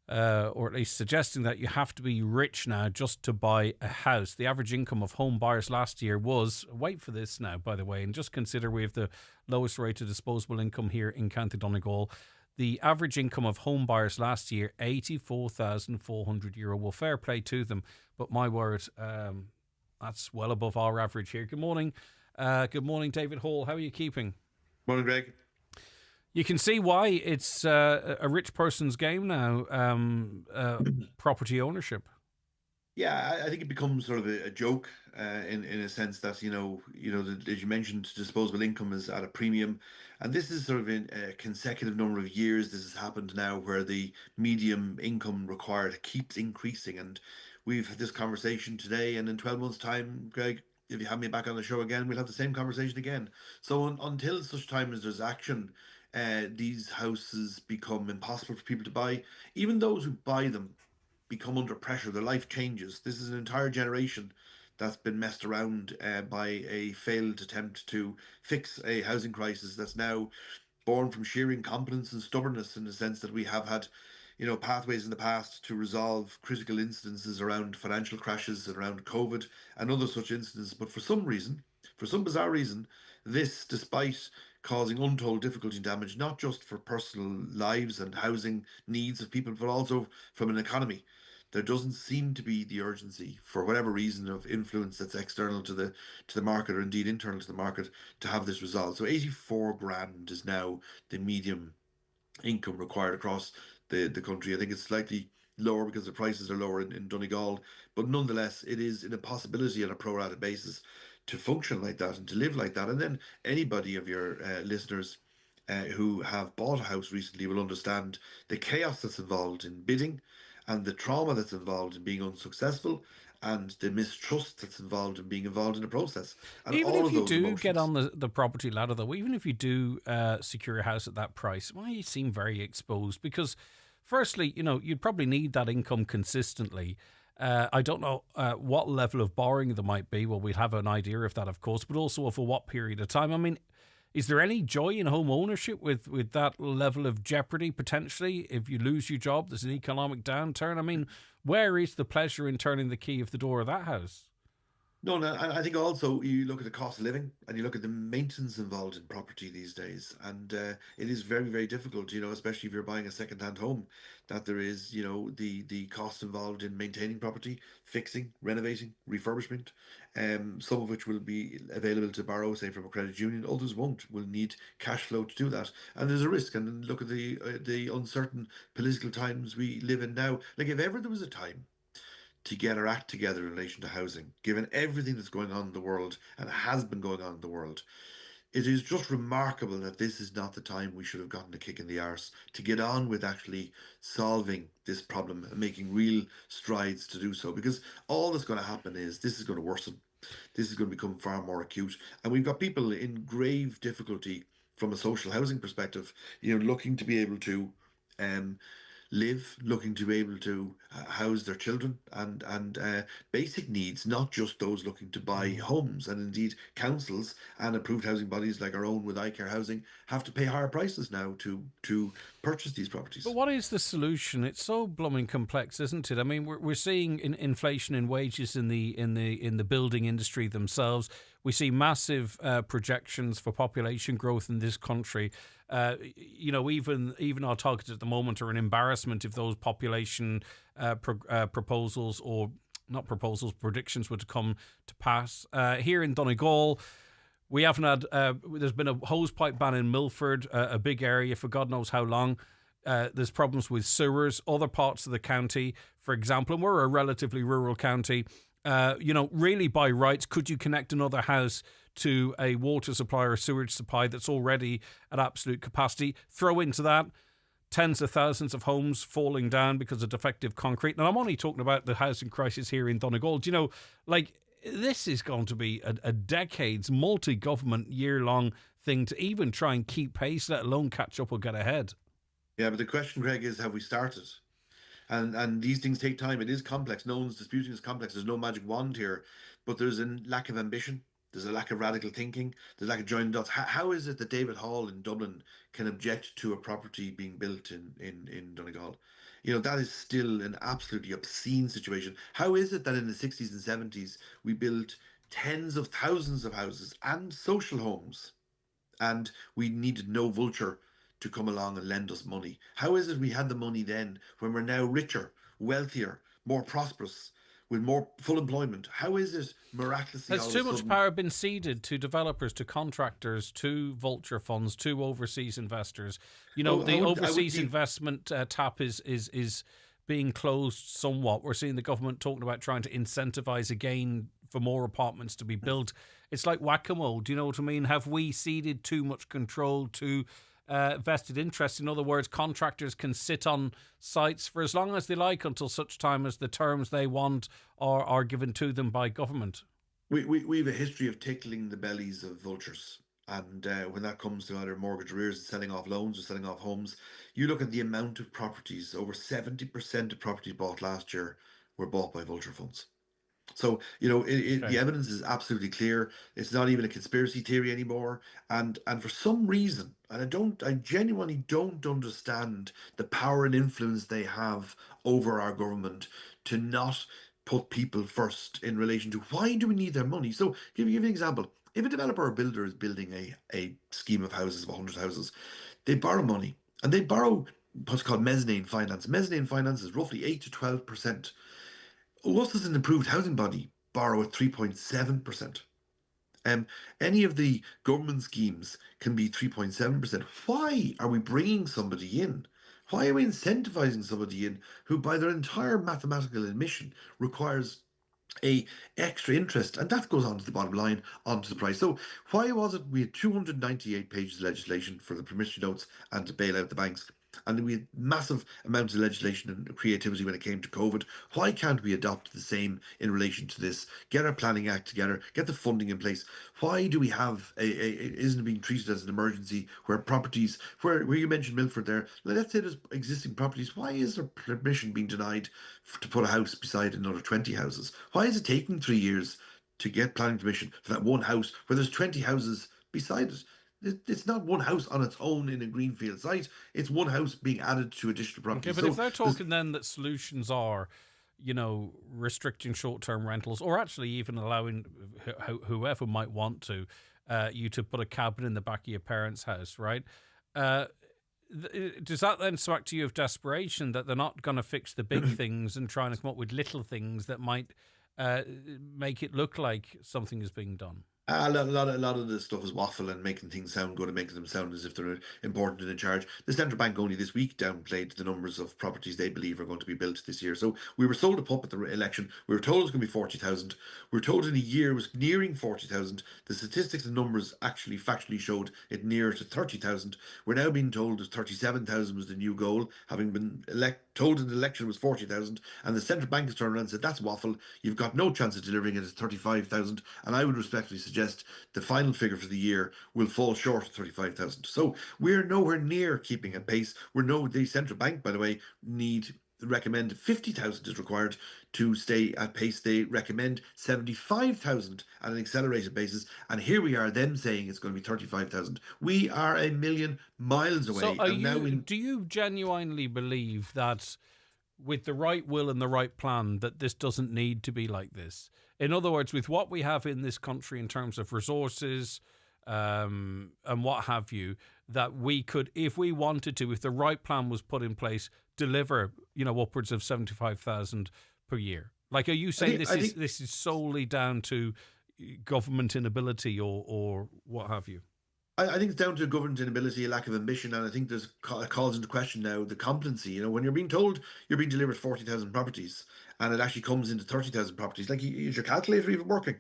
or at least suggesting that you have to be rich now just to buy a house. The average income of home buyers last year was, wait for this now, by the way, and just consider we have the lowest rate of disposable income here in County Donegal. The average income of home buyers last year, €84,400. Well, fair play to them. But my word, that's well above our average here. Good morning. Good morning, David Hall. How are you keeping? Morning, Greg. You can see why it's a rich person's game now, property ownership. Yeah, I think it becomes sort of a joke in a sense that, you know, as you mentioned, disposable income is at a premium. And this is sort of in a consecutive number of years this has happened now where the medium income required keeps increasing. And we've had this conversation today, and in 12 months' time, Greg, if you have me back on the show again, we'll have the same conversation again. So until such time as there's action, these houses become impossible for people to buy. Even those who buy them become under pressure. Their life changes. This is an entire generation that's been messed around by a failed attempt to fix a housing crisis that's now born from sheer incompetence and stubbornness, in the sense that we have had, you know, pathways in the past to resolve critical incidences around financial crashes and around COVID and other such incidents. But for some reason, for some bizarre reason, this, despite causing untold difficulty and damage, not just for personal lives and housing needs of people, but also from an economy, there doesn't seem to be the urgency, for whatever reason of influence that's external to the market, or indeed internal to the market, to have this resolved. So 84 grand is now the medium income required across the country. I think it's slightly lower because the prices are lower in Donegal, but nonetheless it is an impossibility on a pro rata basis to function like that and to live like that. And then anybody of your listeners who have bought a house recently will understand the chaos that's involved in bidding, and the trauma that's involved in being unsuccessful, and the mistrust that's involved in being involved in the process. And even all if of you those do emotions. get on the property ladder, though, even if you do secure a house at that price, well, you seem very exposed because, firstly, you know, you'd probably need that income consistently. I don't know what level of borrowing there might be. Well, we'll have an idea of that, of course, but also for what period of time. I mean, is there any joy in home ownership with that level of jeopardy potentially? If you lose your job, there's an economic downturn. I mean, where is the pleasure in turning the key of the door of that house? No, no, I think also you look at the cost of living and you look at the maintenance involved in property these days, and it is very, very difficult, especially if you're buying a second-hand home, that there is, the cost involved in maintaining property, fixing, renovating, refurbishment, some of which will be available to borrow, say, from a credit union, others won't, will need cash flow to do that, and there's a risk. And look at the uncertain political times we live in now. Like, if ever there was a time to get our act together in relation to housing, given everything that's going on in the world and has been going on in the world. It is just remarkable that this is not the time we should have gotten a kick in the arse to get on with actually solving this problem and making real strides to do so. Because all that's going to happen is this is going to worsen. This is going to become far more acute. And we've got people in grave difficulty from a social housing perspective, looking to be able to live, looking to be able to house their children, and basic needs, not just those looking to buy homes. And indeed, councils and approved housing bodies like our own with iCare Housing have to pay higher prices now to purchase these properties. But what is the solution? It's so blooming complex, isn't it? I mean, we're seeing inflation in wages in the building industry themselves. We see massive projections for population growth in this country. Even our targets at the moment are an embarrassment if those population proposals, or not proposals, predictions were to come to pass. Here in Donegal, we haven't had, there's been a hosepipe ban in Milford, a big area for God knows how long. There's problems with sewers. Other parts of the county, for example, and we're a relatively rural county, really by rights, could you connect another house to a water supply or sewage supply that's already at absolute capacity? Throw into that tens of thousands of homes falling down because of defective concrete. And I'm only talking about the housing crisis here in Donegal. This is going to be a decades, multi-government, year-long thing to even try and keep pace, let alone catch up or get ahead. Yeah, but the question, Greg, is have we started? And these things take time. It is complex. No one's disputing it's complex. There's no magic wand here. But there's a lack of ambition. There's a lack of radical thinking. There's a lack of joining dots. How is it that David Hall in Dublin can object to a property being built in Donegal? That is still an absolutely obscene situation. How is it that in the 60s and 70s we built tens of thousands of houses and social homes, and we needed no vulture to come along and lend us money? How is it we had the money then when we're now richer, wealthier, more prosperous, with more full employment? How is it miraculously? Has too much power been ceded to developers, to contractors, to vulture funds, to overseas investors? The overseas investment tap is being closed somewhat. We're seeing the government talking about trying to incentivise again for more apartments to be built. It's like whack-a-mole. Do you know what I mean? Have we ceded too much control to vested interest? In other words, contractors can sit on sites for as long as they like until such time as the terms they want are given to them by government. We have a history of tickling the bellies of vultures. And when that comes to either mortgage arrears and selling off loans or selling off homes, you look at the amount of properties, over 70% of properties bought last year were bought by vulture funds. So, the evidence is absolutely clear. It's not even a conspiracy theory anymore. And for some reason, and I genuinely don't understand the power and influence they have over our government to not put people first in relation to why do we need their money. So, give you an example. If a developer or builder is building a scheme of houses, of 100 houses, they borrow money, and they borrow what's called mezzanine finance. Mezzanine finance is roughly 8 to 12%. Us as an improved housing body borrow at 3.7%. Any of the government schemes can be 3.7%. Why are we bringing somebody in? Why are we incentivizing somebody in who, by their entire mathematical admission, requires a extra interest? And that goes on to the bottom line, onto the price. So why was it we had 298 pages of legislation for the promissory notes and to bail out the banks? And we had massive amounts of legislation and creativity when it came to COVID. Why can't we adopt the same in relation to this? Get our planning act together, get the funding in place. Why do we have isn't it being treated as an emergency where properties, where you mentioned Milford there, let's say there's existing properties, why is there permission being denied to put a house beside another 20 houses? Why is it taking 3 years to get planning permission for that one house where there's 20 houses beside it? It's not one house on its own in a greenfield site. It's one house being added to additional properties. Okay, but if they're talking then that solutions are, restricting short-term rentals, or actually even allowing whoever might want to, you to put a cabin in the back of your parents' house, right? Does that then smack to you of desperation that they're not going to fix the big things and trying to come up with little things that might make it look like something is being done? A lot of this stuff is waffle and making things sound good and making them sound as if they're important and in charge. The central bank only this week downplayed the numbers of properties they believe are going to be built this year. So we were sold a pup at the election. We were told it was going to be 40,000. We were told in a year it was nearing 40,000. The statistics and numbers actually factually showed it nearer to 30,000. We're now being told that 37,000 was the new goal, having been told in the election was 40,000, and the central bank has turned around and said that's waffle. You've got no chance of delivering it at 35,000, and I would respectfully suggest the final figure for the year will fall short of 35,000. So we're nowhere near keeping at pace. The central bank, by the way, recommend 50,000 is required to stay at pace. They recommend 75,000 at an accelerated basis, and here we are them saying it's going to be 35,000. We are a million miles away. So do you genuinely believe that with the right will and the right plan that this doesn't need to be like this? In other words, with what we have in this country in terms of resources and what have you, that we could, if we wanted to, if the right plan was put in place, deliver, upwards of 75,000 per year. Like, are you saying this is solely down to government inability or what have you? I think it's down to government inability, a lack of ambition, and I think there's calls into question now the competency. When you're being told you're being delivered 40,000 properties and it actually comes into 30,000 properties, like, is your calculator even working?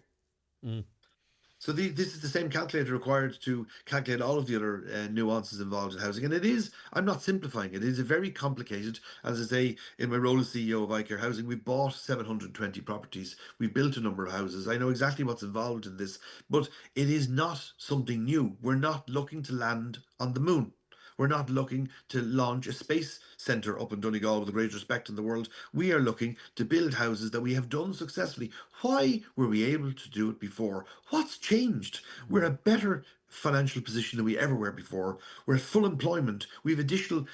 So this is the same calculator required to calculate all of the other nuances involved in housing. And it is, I'm not simplifying it, it is a very complicated, as I say, in my role as CEO of iCare Housing, we've bought 720 properties. We've built a number of houses. I know exactly what's involved in this, but it is not something new. We're not looking to land on the moon. We're not looking to launch a space centre up in Donegal with the greatest respect in the world. We are looking to build houses that we have done successfully. Why were we able to do it before? What's changed? We're in a better financial position than we ever were before. We're at full employment. We have additional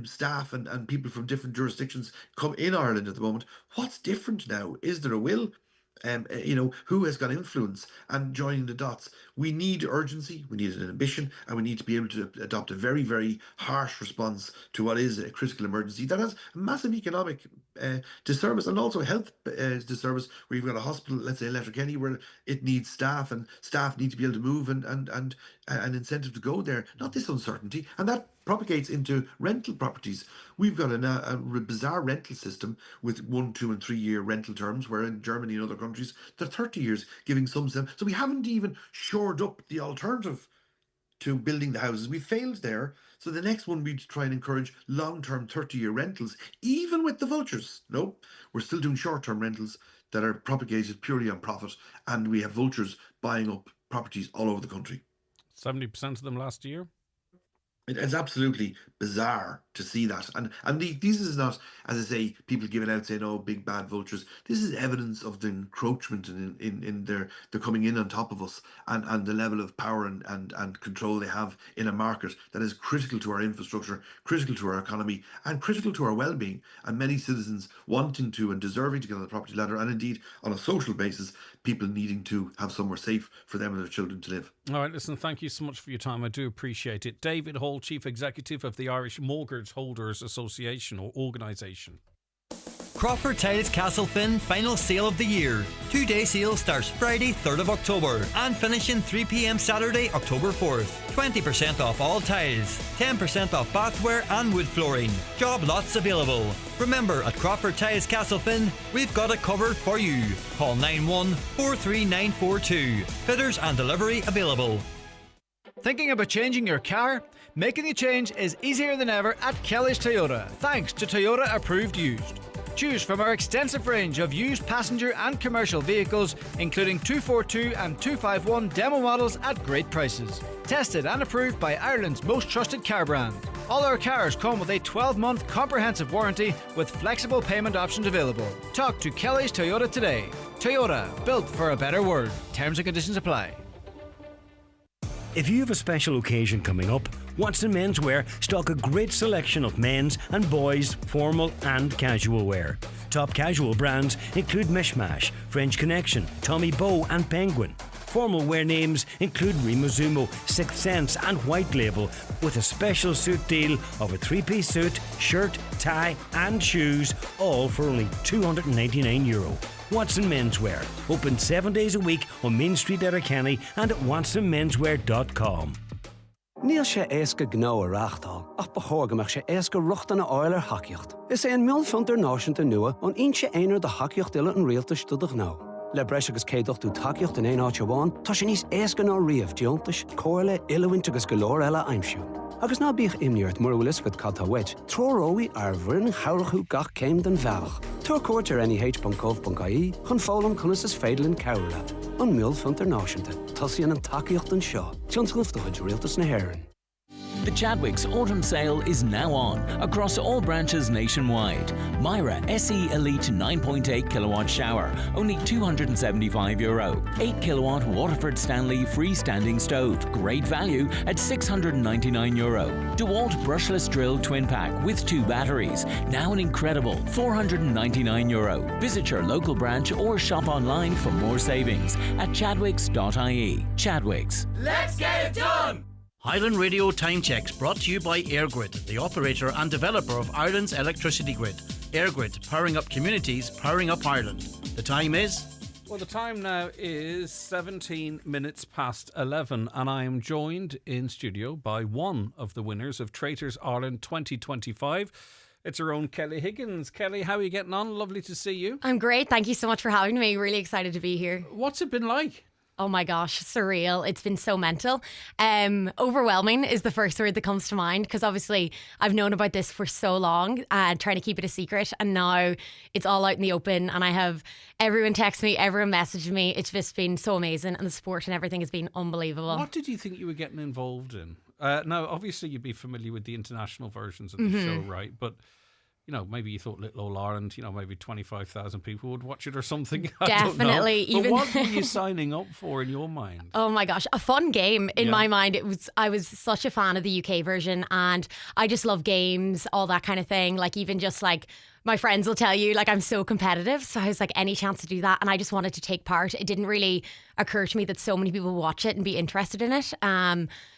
staff and people from different jurisdictions come in Ireland at the moment. What's different now? Is there a will? Who has got influence and joining the dots? We need urgency, we need an ambition, and we need to be able to adopt a very, very harsh response to what is a critical emergency that has a massive economic disservice and also health disservice, where you've got a hospital, let's say Letterkenny, where it needs staff and staff need to be able to move and an incentive to go there, not this uncertainty. And that propagates into rental properties. We've got a bizarre rental system with 1, 2 and 3 year rental terms, where in Germany and other countries they're 30 years, giving some sense. So we haven't even shored up the alternative to building the houses. We failed there. So the next one, we try and encourage long-term 30-year rentals, even with the vultures. No, we're still doing short-term rentals that are propagated purely on profit, and we have vultures buying up properties all over the country. 70% of them last year? It's absolutely bizarre to see that. And this is not, as I say, people giving out saying, oh, big bad vultures. This is evidence of the encroachment in they're coming in on top of us and the level of power and control they have in a market that is critical to our infrastructure, critical to our economy, and critical to our well-being. And many citizens wanting to and deserving to get on the property ladder, and indeed on a social basis, people needing to have somewhere safe for them and their children to live. All right, listen, thank you so much for your time. I do appreciate it. David Hall, Chief Executive of the Irish Mortgage Holders Association or Organisation. Crawford Tiles Castlefin final sale of the year. 2-day sale starts Friday 3rd of October and finishes 3 p.m. Saturday October 4th. 20% off all tiles, 10% off bathware and wood flooring. Job lots available. Remember, at Crawford Tiles Castlefin, we've got it covered for you. Call 9143942. Fitters and delivery available. Thinking about changing your car? Making the change is easier than ever at Kelly's Toyota, thanks to Toyota Approved Used. Choose from our extensive range of used passenger and commercial vehicles, including 242 and 251 demo models at great prices. Tested and approved by Ireland's most trusted car brand. All our cars come with a 12-month comprehensive warranty with flexible payment options available. Talk to Kelly's Toyota today. Toyota, built for a better world. Terms and conditions apply. If you have a special occasion coming up, Watson Menswear stock a great selection of men's and boys' formal and casual wear. Top casual brands include Mishmash, French Connection, Tommy Bow and Penguin. Formal wear names include Rimozumo, Sixth Sense and White Label, with a special suit deal of a 3-piece suit, shirt, tie and shoes, all for only €299. Watson Menswear, open 7 days a week on Main Street, Letterkenny and at watsonmenswear.com. Níl sé éasca gnó a reachtáil, ach bethógamach sé éasca ruchtana áil ar haceocht. Is é an millfuntar náisiúnta nua ón inse éonar de haceocht ile an rialtas do gnó. Le breis agus céadach tú taceocht in éon áit amháin, tá sé níos éasca ná riamh diontas, cóirle, ilehaint agus go leor eile aimsiú. Agus ná bíoh imniart mar bhfuil iscad cattá weit, tróróí ar bhrin chorachú gach céim den bhealach. Tuair cuairt ar nih.gov.ie chun fólam chunas is féidirlinn cabhra. An millfuntar náisiúnta, tosaí an taceocht an seo, tionsclúftachuid rialtas na hÉireann. The Chadwicks Autumn Sale is now on across all branches nationwide. Myra SE Elite 9.8 kilowatt shower, only €275. 8 kilowatt Waterford Stanley freestanding stove, great value at €699. DeWalt brushless drill twin pack with 2 batteries, now an incredible €499. Visit your local branch or shop online for more savings at chadwicks.ie. Chadwicks. Let's get it done! Highland Radio Time Checks brought to you by EirGrid, the operator and developer of Ireland's electricity grid. EirGrid, powering up communities, powering up Ireland. The time is... Well, the time now is 17 minutes past 11, and I am joined in studio by one of the winners of Traitors Ireland 2025. It's our own Kelly Higgins. Kelly, how are you getting on? Lovely to see you. I'm great. Thank you so much for having me. Really excited to be here. What's it been like? Oh my gosh, surreal. It's been so mental. Overwhelming is the first word that comes to mind, because obviously I've known about this for so long and trying to keep it a secret, and now it's all out in the open and I have everyone text me, everyone message me. It's just been so amazing, and the support and everything has been unbelievable. What did you think you were getting involved in? Now, obviously you'd be familiar with the international versions of the show, right? But you know, maybe you thought Little Old Ireland, you know, maybe 25,000 people would watch it or something. Definitely. But what were you signing up for in your mind? Oh my gosh, a fun game in my mind. I was such a fan of the UK version, and I just love games, all that kind of thing. Like even just like my friends will tell you, like I'm so competitive. So I was like, any chance to do that, and I just wanted to take part. It didn't really occur to me that so many people watch it and be interested in it.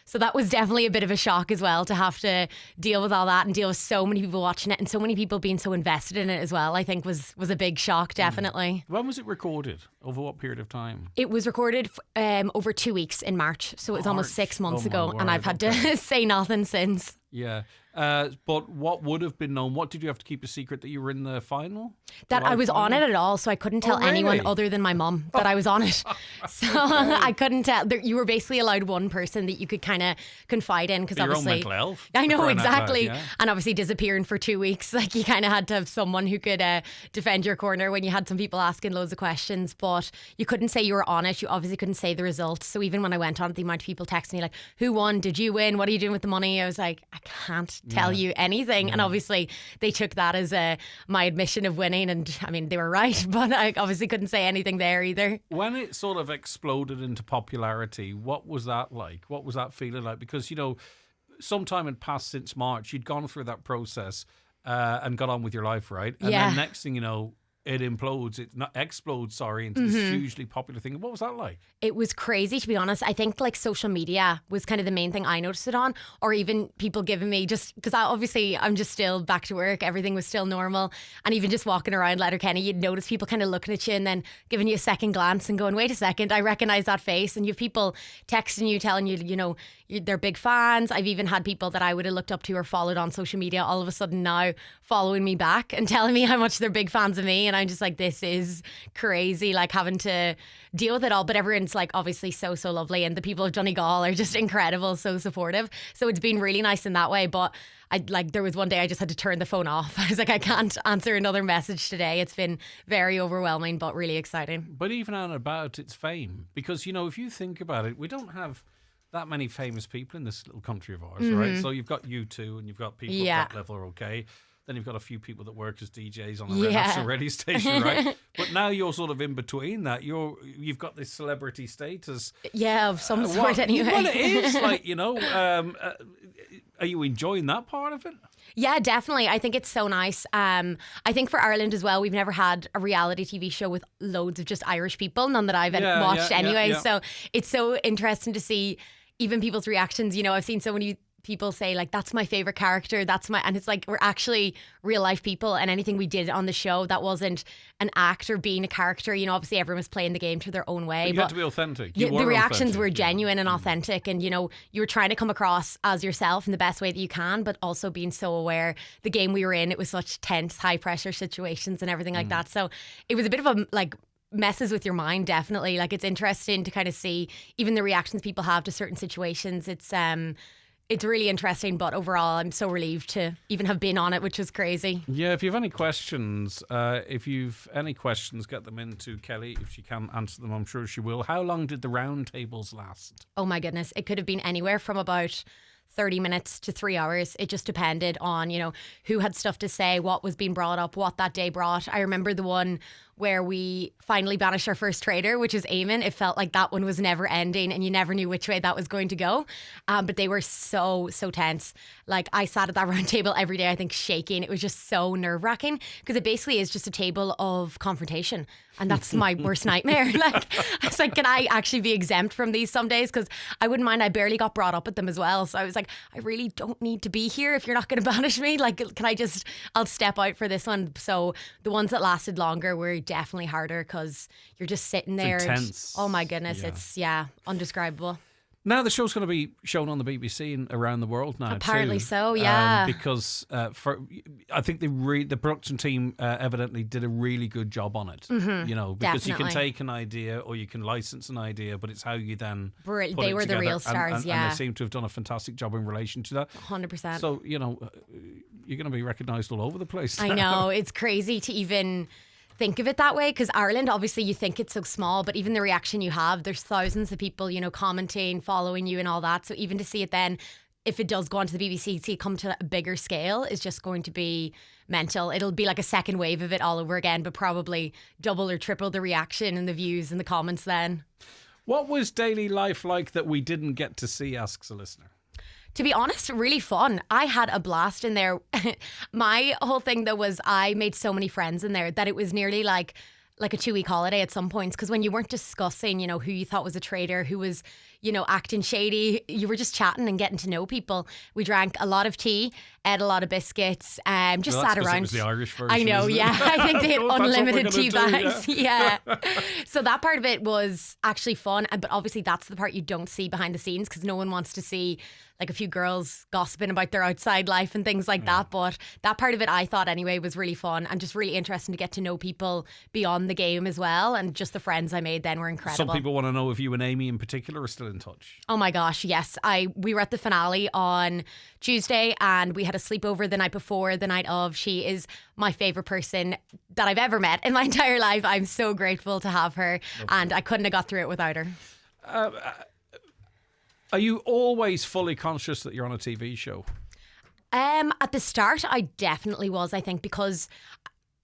So that was definitely a bit of a shock as well, to have to deal with all that and deal with so many people watching it and so many people being so invested in it as well. I think was a big shock, definitely. When was it recorded? Over what period of time? It was recorded over 2 weeks in March. So it was almost 6 months ago, and I've had to say nothing since. Yeah. But what would have been known? What did you have to keep a secret, that you were in the final? That I was on it at all, so I couldn't tell anyone other than my mum that I was on it. So I couldn't tell. You were basically allowed one person that you could kind of confide in, because obviously your own mental health. I know, exactly. And obviously disappearing for 2 weeks, like you kind of had to have someone who could defend your corner when you had some people asking loads of questions. But you couldn't say you were on it. You obviously couldn't say the results. So even when I went on it, the amount of people texting me like, "Who won? Did you win? What are you doing with the money?" I was like, I can't tell you anything. And obviously they took that as my admission of winning, and I mean they were right, but I obviously couldn't say anything there either. When it sort of exploded into popularity, what was that like? What was that feeling like? Because, you know, sometime had passed since March, you'd gone through that process and got on with your life, right? And then next thing you know, it explodes into this hugely popular thing. What was that like? It was crazy, to be honest. I think like social media was kind of the main thing I noticed it on, or even people giving me, just because obviously I'm just still back to work, everything was still normal, and even just walking around Letterkenny, you'd notice people kind of looking at you and then giving you a second glance and going, wait a second, I recognise that face. And you have people texting you, telling you, you know, they're big fans. I've even had people that I would have looked up to or followed on social media all of a sudden now following me back and telling me how much they're big fans of me. And I'm just like, this is crazy, like having to deal with it all. But everyone's like obviously so lovely, and the people of Donegal are just incredible, so supportive. So it's been really nice in that way. But there was one day I just had to turn the phone off. I was like, I can't answer another message today. It's been very overwhelming, but really exciting. But even on about its fame, because, you know, if you think about it, we don't have that many famous people in this little country of ours, right? So you've got U2 and you've got people at that level are okay. Then you've got a few people that work as DJs on a national radio station, right? But now you're sort of in between that. You've got this celebrity status. Yeah, of some sort anyway. Well, it is like, you know, are you enjoying that part of it? Yeah, definitely. I think it's so nice. I think for Ireland as well, we've never had a reality TV show with loads of just Irish people, none that I've watched anyway. So it's so interesting to see even people's reactions. You know, I've seen so many people say like, that's my favorite character, and it's like, we're actually real life people, and anything we did on the show that wasn't an act or being a character, you know, obviously everyone was playing the game to their own way, but you had to be authentic. The reactions were genuine and authentic, and you know, you were trying to come across as yourself in the best way that you can, but also being so aware the game we were in, it was such tense, high pressure situations and everything like that. So it was a bit of a like messes with your mind, definitely. Like, it's interesting to kind of see even the reactions people have to certain situations. It's really interesting, but overall, I'm so relieved to even have been on it, which is crazy. Yeah, if you have any questions, get them into Kelly. If she can answer them, I'm sure she will. How long did the round tables last? Oh my goodness, it could have been anywhere from about 30 minutes to 3 hours. It just depended on, you know, who had stuff to say, what was being brought up, what that day brought. I remember the one where we finally banished our first traitor, which is Eamon. It felt like that one was never ending and you never knew which way that was going to go. But they were so tense. Like, I sat at that round table every day, I think, shaking. It was just so nerve wracking because it basically is just a table of confrontation. And that's my worst nightmare. Like, I was like, can I actually be exempt from these some days? Because I wouldn't mind. I barely got brought up at them as well. So I was like, I really don't need to be here if you're not going to banish me. Like, I'll step out for this one. So the ones that lasted longer were definitely harder because you're just sitting there. It's intense. Oh my goodness. Yeah. It's, undescribable. Now the show's going to be shown on the BBC and around the world now. Apparently too. so, yeah. Because I think the production team evidently did a really good job on it. Mm-hmm. You know, because Definitely. you can take an idea or you can license an idea, but it's how you then They put it were the together. real stars, and yeah. they seem to have done a fantastic job in relation to that. 100%. So, you know, you're going to be recognised all over the place. I know. It's crazy to even think of it that way because Ireland, obviously you think it's so small, but even the reaction you have, there's thousands of people, you know, commenting, following you and all that. So even to see it then, if it does go onto the BBC, see it come to a bigger scale is just going to be mental. It'll be like a second wave of it all over again, but probably double or triple the reaction and the views and the comments then. What was daily life like that we didn't get to see, asks a listener? To be honest, really fun. I had a blast in there. My whole thing though was I made so many friends in there that it was nearly like a 2-week holiday at some points, because when you weren't discussing, you know, who you thought was a traitor, who was, you know, acting shady, you were just chatting and getting to know people. We drank a lot of tea, ate a lot of biscuits, just sat around. It was the Irish version. I know, yeah. I think they had unlimited tea bags. Yeah. So that part of it was actually fun, but obviously that's the part you don't see behind the scenes because no one wants to see like a few girls gossiping about their outside life and things like that. But that part of it, I thought anyway, was really fun and just really interesting to get to know people beyond the game as well. And just the friends I made then were incredible. Some people want to know if you and Amy in particular are still in touch. Oh my gosh, yes. We were at the finale on Tuesday and we had a sleepover the night before, the night of. She is my favourite person that I've ever met in my entire life. I'm so grateful to have her and I couldn't have got through it without her. Are you always fully conscious that you're on a TV show? At the start, I definitely was, I think, because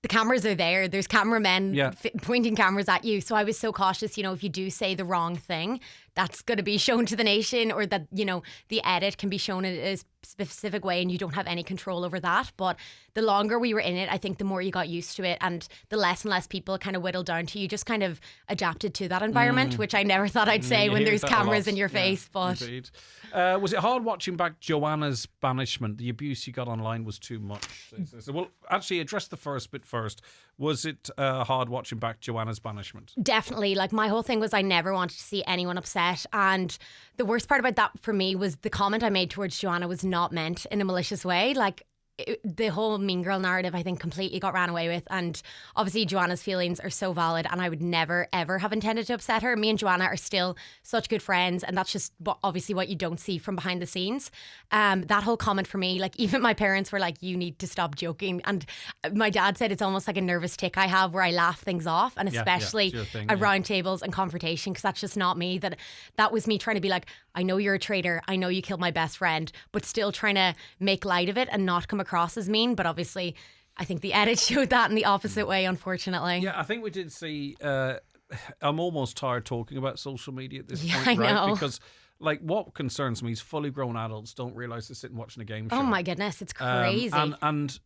the cameras are there. There's cameramen pointing cameras at you. So I was so cautious, you know, if you do say the wrong thing, that's going to be shown to the nation, or that, you know, the edit can be shown in a specific way and you don't have any control over that. But the longer we were in it, I think the more you got used to it and the less and less people kind of whittled down to you, just kind of adapted to that environment, which I never thought I'd say when there's cameras in your face. But indeed. Was it hard watching back Joanna's banishment? The abuse you got online was too much. Well, actually, address the first bit first. Was it hard watching back Joanna's banishment? Definitely. Like, my whole thing was I never wanted to see anyone upset. And the worst part about that for me was the comment I made towards Joanna was not meant in a malicious way. Like, the whole Mean Girl narrative, I think, completely got ran away with. And obviously Joanna's feelings are so valid and I would never, ever have intended to upset her. Me and Joanna are still such good friends and that's just obviously what you don't see from behind the scenes. That whole comment for me, like, even my parents were like, you need to stop joking. And my dad said it's almost like a nervous tick I have where I laugh things off, and especially at round tables and confrontation, because that's just not me. That was me trying to be like, I know you're a traitor, I know you killed my best friend, but still trying to make light of it and not come across as mean. But obviously I think the edit showed that in the opposite way, unfortunately. Yeah, I think we did see I'm almost tired talking about social media at this point, I right? know. Because Like, what concerns me is fully grown adults don't realise they're sitting watching a game show. Oh my goodness, it's crazy. And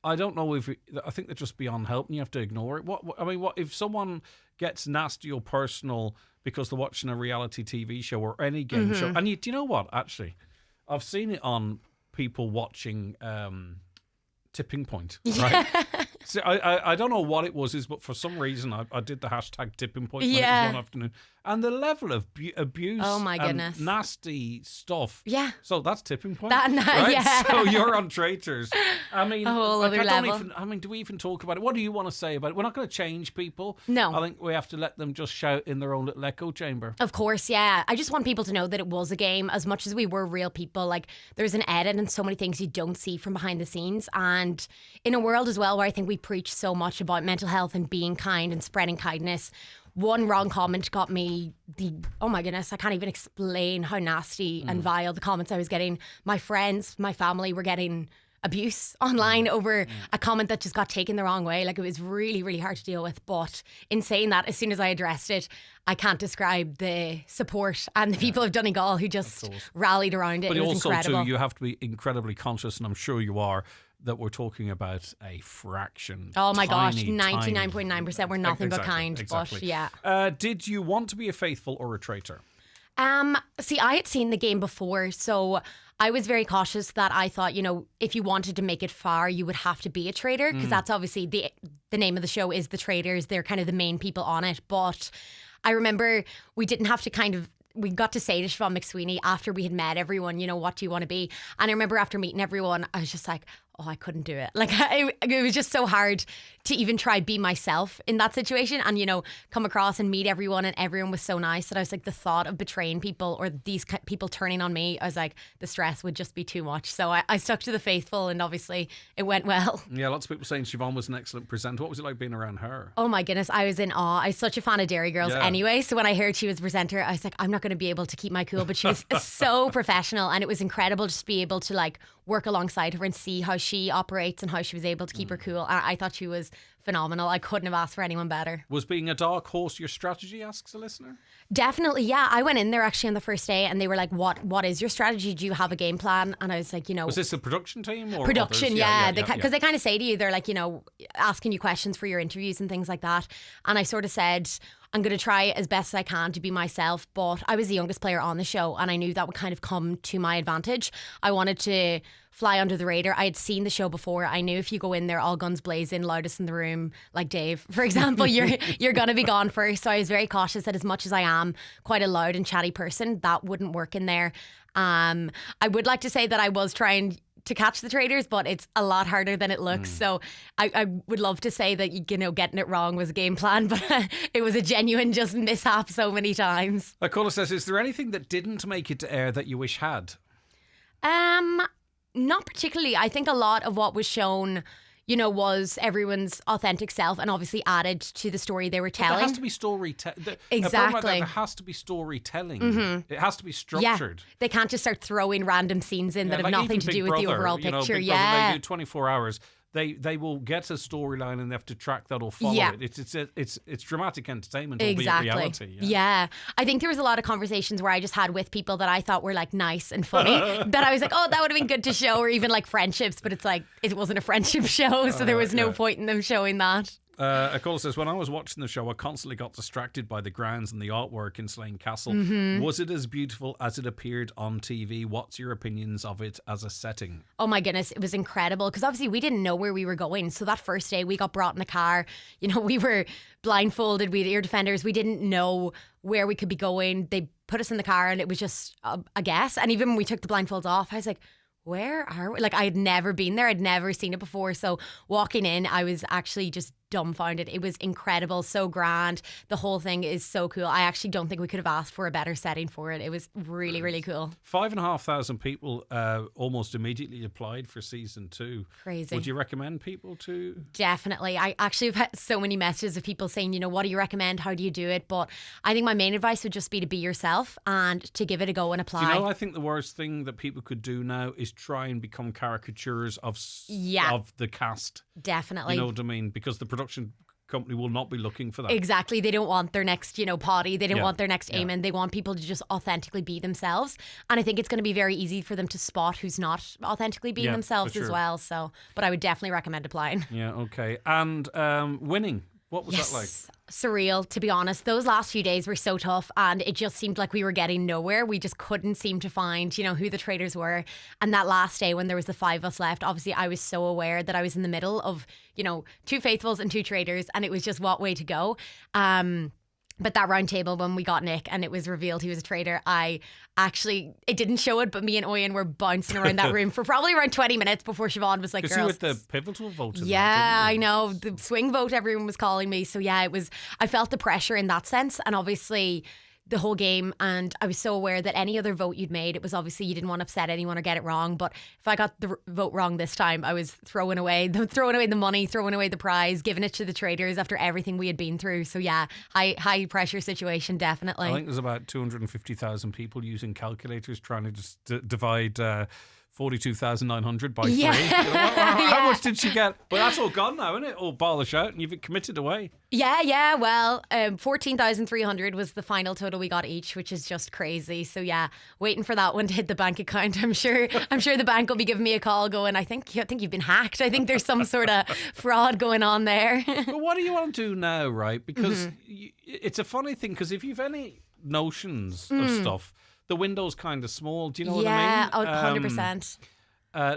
I don't know if I think they're just beyond help, and you have to ignore it. What if someone gets nasty or personal because they're watching a reality TV show or any game show? And do you know what? Actually, I've seen it on people watching Tipping Point. Right? So I don't know what it was, but for some reason I did the hashtag Tipping Point when it was one afternoon, and the level of abuse, oh my goodness, and nasty stuff. Yeah. So that's Tipping Point. Right? Yeah. So you're on Traitors. I mean, a whole other level. Do we even talk about it? What do you want to say about it? We're not going to change people. No. I think we have to let them just shout in their own little echo chamber. Of course, yeah. I just want people to know that it was a game as much as we were real people. Like, there's an edit and so many things you don't see from behind the scenes. And in a world as well where I think we preach so much about mental health and being kind and spreading kindness, one wrong comment got me oh my goodness, I can't even explain how nasty and vile the comments I was getting. My friends, my family were getting abuse online over a comment that just got taken the wrong way. Like, it was really, really hard to deal with. But in saying that, as soon as I addressed it, I can't describe the support and the people of Donegal who just rallied around it. But it was also, incredible. too, you have to be incredibly conscious, and I'm sure you are, that we're talking about a fraction. Oh my gosh, tiny, 99.9% were nothing but kind. Exactly. But yeah. Did you want to be a faithful or a traitor? See, I had seen the game before, so I was very cautious that I thought, if you wanted to make it far, you would have to be a traitor, because that's obviously the name of the show is The Traitors. They're kind of the main people on it. But I remember we didn't have to we got to say to Siobhan McSweeney after we had met everyone, what do you want to be? And I remember after meeting everyone, I was just like, oh, I couldn't do it. Like, it was just so hard to even try be myself in that situation and, come across and meet everyone, and everyone was so nice that I was like, the thought of betraying people or these people turning on me, I was like, the stress would just be too much. So I stuck to the faithful, and obviously it went well. Yeah, lots of people saying Siobhan was an excellent presenter. What was it like being around her? Oh my goodness, I was in awe. I was such a fan of Dairy Girls anyway. So when I heard she was a presenter, I was like, I'm not going to be able to keep my cool, but she was so professional, and it was incredible just to be able to work alongside her and see how she operates and how she was able to keep her cool. I thought she was phenomenal. I couldn't have asked for anyone better. Was being a dark horse your strategy, asks a listener? Definitely, yeah. I went in there actually on the first day and they were like, what is your strategy? Do you have a game plan? And I was like, Was this the production team? Or production, others? yeah. Because they kind of say to you, they're like, asking you questions for your interviews and things like that. And I sort of said, I'm going to try as best as I can to be myself, but I was the youngest player on the show and I knew that would kind of come to my advantage. I wanted to fly under the radar. I had seen the show before. I knew if you go in there all guns blazing, loudest in the room, like Dave, for example, you're going to be gone first. So I was very cautious that as much as I am quite a loud and chatty person, that wouldn't work in there. I would like to say that I was trying to catch the traitors, but it's a lot harder than it looks. So I would love to say that, getting it wrong was a game plan, but it was a genuine just mishap so many times. Caller says, is there anything that didn't make it to air that you wish had? Not particularly. I think a lot of what was shown, was everyone's authentic self and obviously added to the story they were telling. There has to be storytelling. Exactly. There has to be storytelling. It has to be structured. Yeah. They can't just start throwing random scenes in that have nothing to do with the overall picture. Big Brother, they do 24 hours. They will get a storyline and they have to track that or follow it. It's dramatic entertainment, albeit reality. Yeah. I think there was a lot of conversations where I just had with people that I thought were nice and funny that I was like, oh, that would have been good to show, or even friendships, but it's it wasn't a friendship show, so there was no point in them showing that. A caller says, when I was watching the show, I constantly got distracted by the grounds and the artwork in Slane Castle. Was it as beautiful as it appeared on TV? What's your opinions of it as a setting? Oh my goodness, it was incredible, because obviously we didn't know where we were going. So that first day we got brought in the car, we were blindfolded, we had ear defenders, we didn't know where we could be going. They put us in the car and it was just a guess. And even when we took the blindfolds off, I was like, where are we? I had never been there. I'd never seen it before. So walking in, I was actually just dumbfounded. It was incredible, so grand. The whole thing is so cool. I actually don't think we could have asked for a better setting for it. It was really, really cool. 5,500 people almost immediately applied for season 2. Crazy. Would you recommend people to? Definitely. I actually have had so many messages of people saying, what do you recommend? How do you do it? But I think my main advice would just be to be yourself and to give it a go and apply. Do I think the worst thing that people could do now is try and become caricatures of the cast. Definitely. You know what I mean? Because the production company will not be looking for that. Exactly. They don't want their next, potty. They don't Yeah. want their next Yeah. Eamon. They want people to just authentically be themselves. And I think it's going to be very easy for them to spot who's not authentically being Yeah, themselves for as sure. well. So, but I would definitely recommend applying. Yeah, okay. And winning, what was that like? Surreal, to be honest. Those last few days were so tough, and it just seemed like we were getting nowhere. We just couldn't seem to find, who the traders were. And that last day when there was the 5 of us left, obviously I was so aware that I was in the middle of, 2 faithfuls and 2 traders, and it was just what way to go. But that round table when we got Nick and it was revealed he was a trader, it didn't show it, but me and Owen were bouncing around that room for probably around 20 minutes before Siobhan was like, Because you girls. had the pivotal vote. in Yeah, that, I didn't you? know. The swing vote, everyone was calling me. So yeah, I felt the pressure in that sense. And obviously the whole game, and I was so aware that any other vote you'd made, it was obviously you didn't want to upset anyone or get it wrong. But if I got the vote wrong this time, I was throwing away the money, throwing away the prize, giving it to the traders after everything we had been through. So yeah, high pressure situation, definitely. I think there's about 250,000 people using calculators trying to just divide 42,900 by 3. Yeah. How much did she get? But that's all gone now, isn't it? All bolish out, and you've committed away. Yeah. Well, 14,300 was the final total we got each, which is just crazy. So yeah, waiting for that one to hit the bank account. I'm sure the bank will be giving me a call going, I think you've been hacked. I think there's some sort of fraud going on there. But what do you want to do now, right? Because it's a funny thing, because if you've any notions of stuff, the window's kind of small. Do you know what I mean? 100%.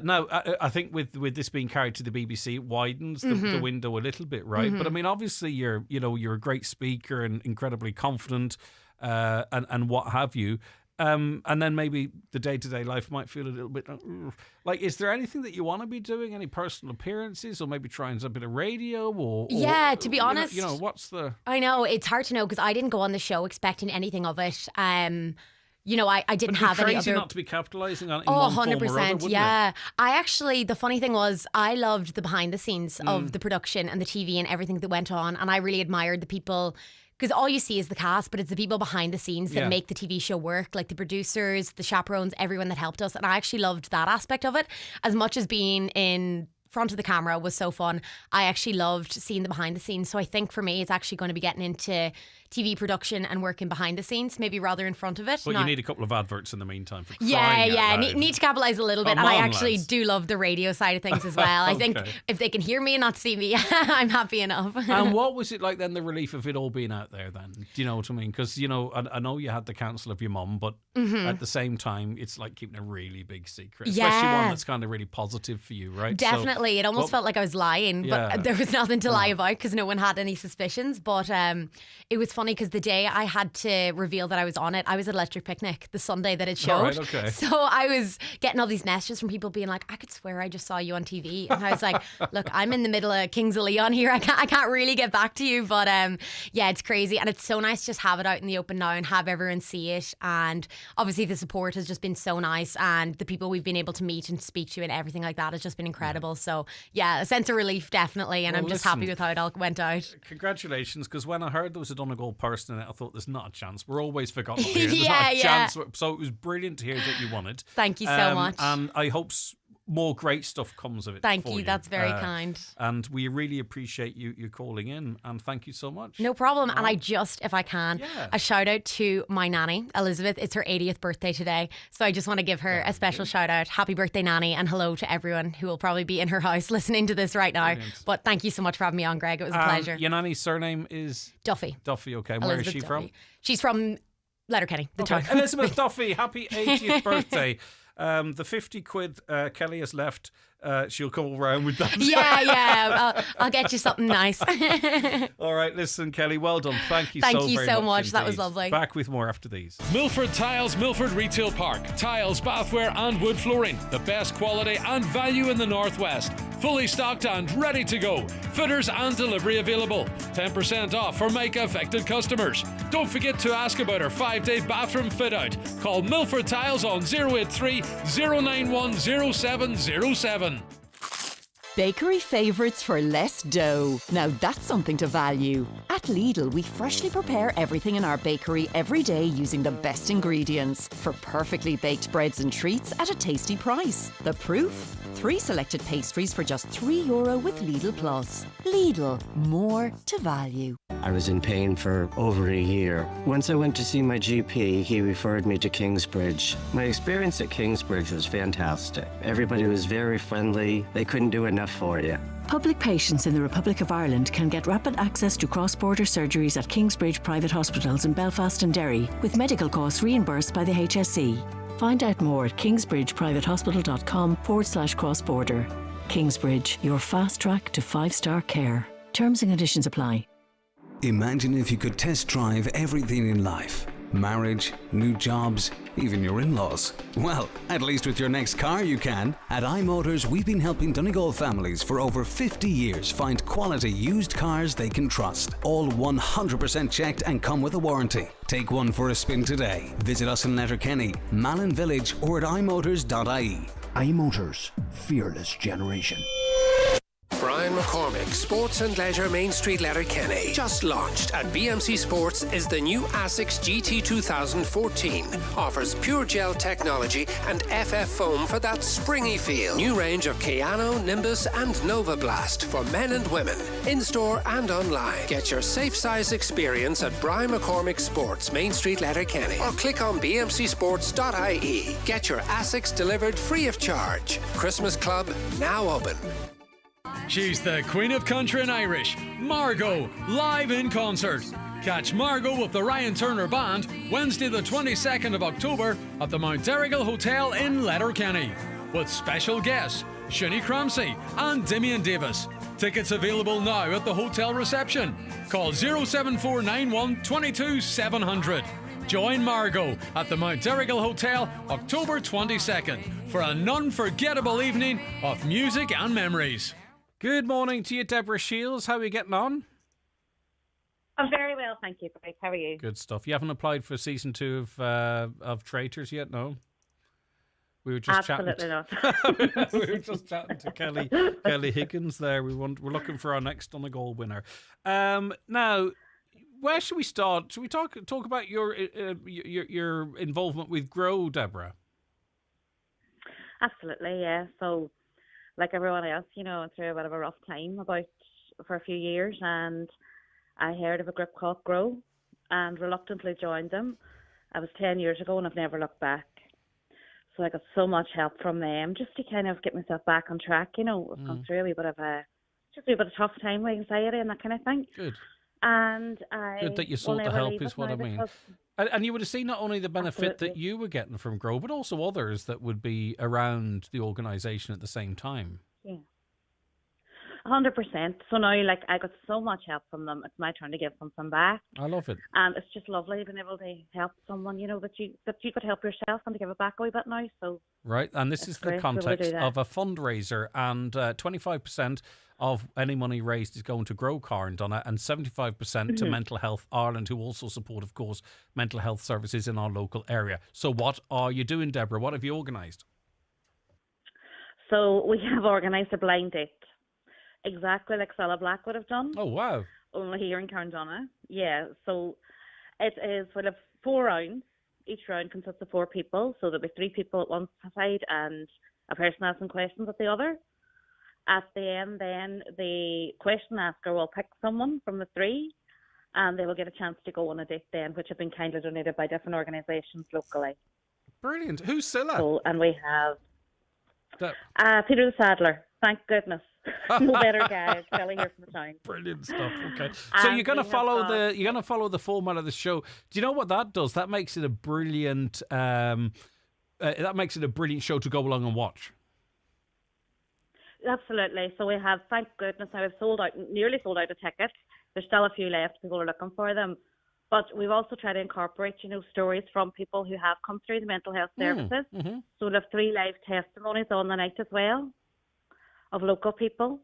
No, I think with this being carried to the BBC, it widens the window a little bit, right? But I mean, obviously, you're a great speaker and incredibly confident, and what have you. And then maybe the day-to-day life might feel a little bit like, is there anything that you want to be doing? Any personal appearances, or maybe trying a bit of radio? Or Yeah, to be honest, what's the? I know it's hard to know because I didn't go on the show expecting anything of it. I didn't have any crazy other. not to be capitalising on it in Oh, one form or other, 100%. wouldn't Yeah. I actually, the funny thing was, I loved the behind the scenes of the production and the TV and everything that went on. And I really admired the people, because all you see is the cast, but it's the people behind the scenes that Yeah. make the TV show work, like the producers, the chaperones, everyone that helped us. And I actually loved that aspect of it. As much as being in front of the camera was so fun, I actually loved seeing the behind the scenes. So I think for me, it's actually going to be getting into TV production and working behind the scenes, maybe rather in front of it. But Not- you need a couple of adverts in the meantime. For yeah, crying out yeah. loud. Need to capitalise a little bit. Come And I on, actually lads. do love the radio side of things as well. I think Okay. if they can hear me and not see me, I'm happy enough. And what was it like then, the relief of it all being out there then? Do you know what I mean? Because, I know you had the counsel of your mum, but at the same time, it's like keeping a really big secret. Especially Yeah. one that's kind of really positive for you, right? Definitely. It almost felt like I was lying, Yeah. but there was nothing to lie about because no one had any suspicions. But it was funny because the day I had to reveal that I was on it, I was at Electric Picnic the Sunday that it showed. All right, okay. So I was getting all these messages from people being like, I could swear I just saw you on TV. And I was like, look, I'm in the middle of Kings of Leon here. I can't really get back to you. But yeah, it's crazy. And it's so nice to just have it out in the open now and have everyone see it. And obviously the support has just been so nice. And the people we've been able to meet and speak to and everything like that has just been incredible. So yeah, a sense of relief, definitely. And Well, I'm just listen, happy with how it all went out. Congratulations, because when I heard there was a Donegal person in it, I thought there's not a chance. We're always forgotten up here. There's Yeah, not a yeah. chance. So it was brilliant to hear that you won it. Thank you so much. And I hope more great stuff comes of it. Thank for you. That's very kind. And we really appreciate you calling in, and thank you so much. No problem. And I just, if I can, Yeah. a shout out to my nanny, Elizabeth. It's her 80th birthday today. So I just want to give her a special shout out. Happy birthday, Nanny. And hello to everyone who will probably be in her house listening to this right now. Brilliant. But thank you so much for having me on, Greg. It was a pleasure. Your nanny's surname is Duffy. Duffy, okay. And where is Elizabeth she from? Duffy. She's from Letterkenny, the Okay. town. Elizabeth Duffy, happy 80th birthday. The 50 quid Kelly has left, she'll come around with that. Yeah. I'll get you something nice. All right, listen, Kelly, well done. Thank you Thank so you very so much. much. That was indeed. lovely. Back with more after these. Milford Tiles, Milford Retail Park. Tiles, bathware and wood flooring. The best quality and value in the Northwest. Fully stocked and ready to go. Fitters and delivery available. 10% off for Mica affected customers. Don't forget to ask about our 5-day bathroom fit out. Call Milford Tiles on 083 091 0707. Bakery favourites for less dough. Now that's something to value. At Lidl, we freshly prepare everything in our bakery every day using the best ingredients for perfectly baked breads and treats at a tasty price. The proof? 3 selected pastries for just €3 with Lidl Plus. Lidl, more to value. I was in pain for over a year. Once I went to see my GP, he referred me to Kingsbridge. My experience at Kingsbridge was fantastic. Everybody was very friendly. They couldn't do enough for you. Public patients in the Republic of Ireland can get rapid access to cross-border surgeries at Kingsbridge private hospitals in Belfast and Derry, with medical costs reimbursed by the HSE. Find out more at kingsbridgeprivatehospital.com/cross-border. Kingsbridge, your fast track to 5-star care. Terms and conditions apply. Imagine if you could test drive everything in life. Marriage, new jobs, even your in-laws. Well, at least with your next car you can. At iMotors, we've been helping Donegal families for over 50 years find quality used cars they can trust. All 100% checked and come with a warranty. Take one for a spin today. Visit us in Letterkenny, Malin Village or at imotors.ie. iMotors, fearless generation. Brian McCormick, Sports and Leisure Main Street Letterkenny. Just launched at BMC Sports is the new ASICS GT 2014. Offers pure gel technology and FF foam for that springy feel. New range of Kayano, Nimbus and Nova Blast for men and women. In-store and online. Get your safe size experience at Brian McCormick Sports, Main Street Letterkenny. Or click on bmcsports.ie. Get your ASICS delivered free of charge. Christmas Club now open. She's the Queen of Country and Irish, Margot, live in concert. Catch Margot with the Ryan Turner Band Wednesday the 22nd of October at the Mount Errigal Hotel in Letterkenny, with special guests Shani Cramsey and Damian Davis. Tickets available now at the hotel reception. Call 07491 22 700. Join Margot at the Mount Errigal Hotel October 22nd for an unforgettable evening of music and memories. Good morning to you, Deborah Shields. How are you getting on? I'm very well, thank you, Greg. How are you? Good stuff. You haven't applied for season 2 of Traitors yet, no? We were just Absolutely not. We were just chatting to Kelly Higgins there. We're looking for our next Donegal winner. Now, where should we start? Should we talk about your involvement with Grow, Deborah? Absolutely, yeah. So, like everyone else, went through a bit of a rough time for a few years, and I heard of a group called Grow and reluctantly joined them. I was 10 years ago and I've never looked back. So I got so much help from them just to kind of get myself back on track. I've gone through a wee bit of a tough time with anxiety and that kind of thing. Good. And I Good that you sought the help is what I mean. And you would have seen not only the benefit Absolutely. that you were getting from Grow, but also others that would be around the organisation at the same time. Yeah. 100%. So now, I got so much help from them. It's my turn to give something back. I love it. And it's just lovely being able to help someone, that you could help yourself and to give it back a wee bit now. So Right, and this is the great to be able to context do that. of a fundraiser, and 25% of any money raised is going to Grow Carndonagh and 75% to Mhm. Mental Health Ireland, who also support, of course, mental health services in our local area. So what are you doing, Deborah? What have you organised? So we have organised a blind date, exactly like Stella Black would have done. Oh, wow. Only here in Carndonagh. Yeah, so it is, we'll have 4 rounds. Each round consists of 4 people, so there'll be 3 people at one side and a person asking questions at the other. At the end, then, the question asker will pick someone from the 3, and they will get a chance to go on a date then, which have been kindly donated by different organisations locally. Brilliant. Who's Scylla? So, and we have That- Peter the Saddler. Thank goodness. No better guy. Kelly here from the town. Brilliant stuff. Okay, so And you're going to we have follow got- you're going to follow the format of the show. Do you know what that does? That makes it a brilliant show to go along and watch. Absolutely. So we have, thank goodness, now we've nearly sold out a ticket. There's still a few left. People are looking for them. But we've also tried to incorporate, stories from people who have come through the mental health services. Mm-hmm. So we'll have 3 live testimonies on the night as well of local people.